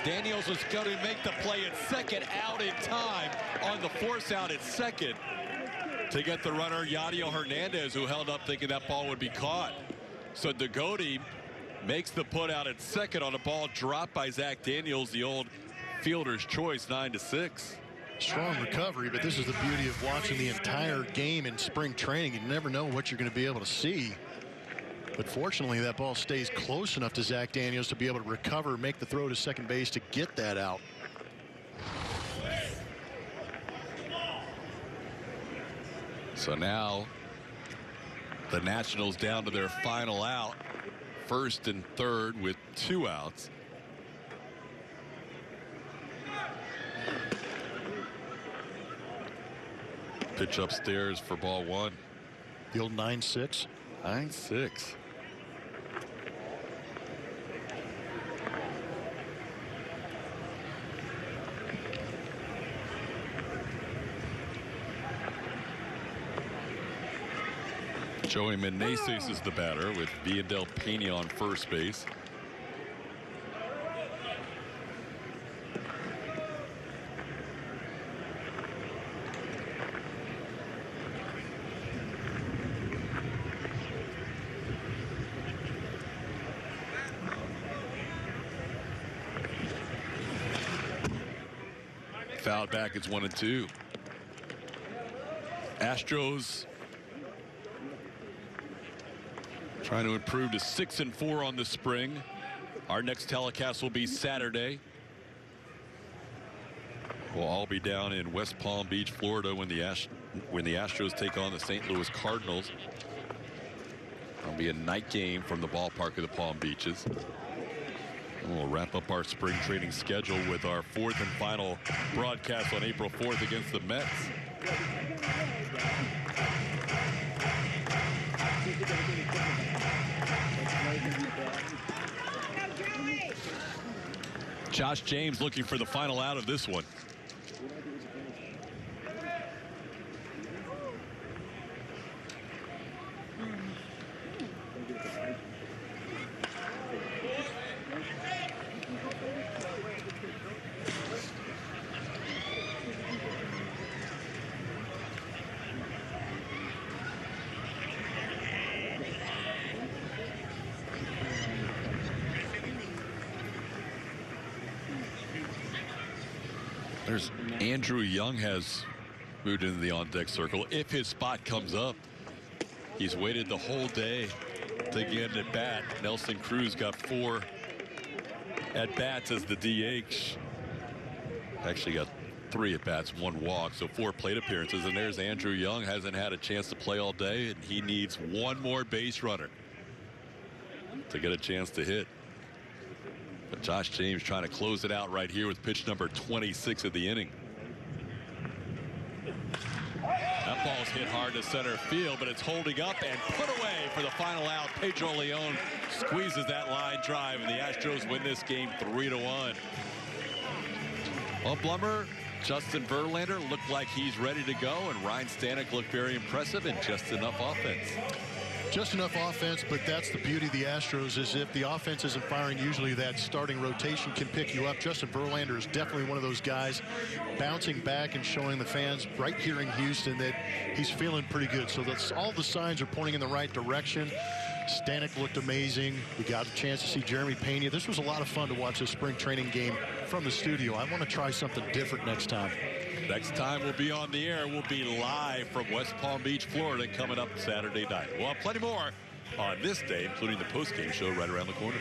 [SPEAKER 4] Daniels was going to make the play at second, out in time on the force out at second to get the runner Yadier Hernandez, who held up thinking that ball would be caught. So Degody makes the put out at second on a ball dropped by Zach Daniels, the old fielder's choice, 9-6.
[SPEAKER 2] Strong recovery, but this is the beauty of watching the entire game in spring training. You never know what you're going to be able to see. But fortunately, that ball stays close enough to Zach Daniels to be able to recover, make the throw to second base to get that out.
[SPEAKER 4] So now the Nationals down to their final out, first and third with 2 outs. Pitch upstairs for ball 1.
[SPEAKER 2] The old 9-6.
[SPEAKER 4] 9-6. Joey Meneses is the batter with Viadel Pena on first base. Fouled back, it's 1-2. Astros trying to improve to 6-4 on the spring. Our next telecast will be Saturday. We'll all be down in West Palm Beach, Florida, when the Astros take on the St. Louis Cardinals. It'll be a night game from the ballpark of the Palm Beaches. And we'll wrap up our spring training schedule with our 4th and final broadcast on April 4th against the Mets. Josh James looking for the final out of this one. There's Andrew Young has moved into the on-deck circle. If his spot comes up, he's waited the whole day to get at bat. Nelson Cruz got 4 at bats as the DH. Actually got 3 at-bats, 1 walk, so 4 plate appearances. And there's Andrew Young, hasn't had a chance to play all day, and he needs 1 more base runner to get a chance to hit. But Josh James trying to close it out right here with pitch number 26 of the inning. That ball's hit hard to center field, but it's holding up and put away for the final out. Pedro Leon squeezes that line drive, and the Astros win this game 3-1. Well, Blummer, Justin Verlander looked like he's ready to go, and Ryan Stanek looked very impressive and just enough offense.
[SPEAKER 2] Just enough offense, but that's the beauty of the Astros, is if the offense isn't firing, usually that starting rotation can pick you up. Justin Verlander is definitely one of those guys bouncing back and showing the fans right here in Houston that he's feeling pretty good. So that's all the signs are pointing in the right direction. Stanek looked amazing. We got a chance to see Jeremy Pena. This was a lot of fun to watch this spring training game from the studio. I want to try something different next time.
[SPEAKER 4] Next time we'll be on the air. We'll be live from West Palm Beach, Florida, coming up Saturday night. We'll have plenty more on this day, including the post-game show right around the corner.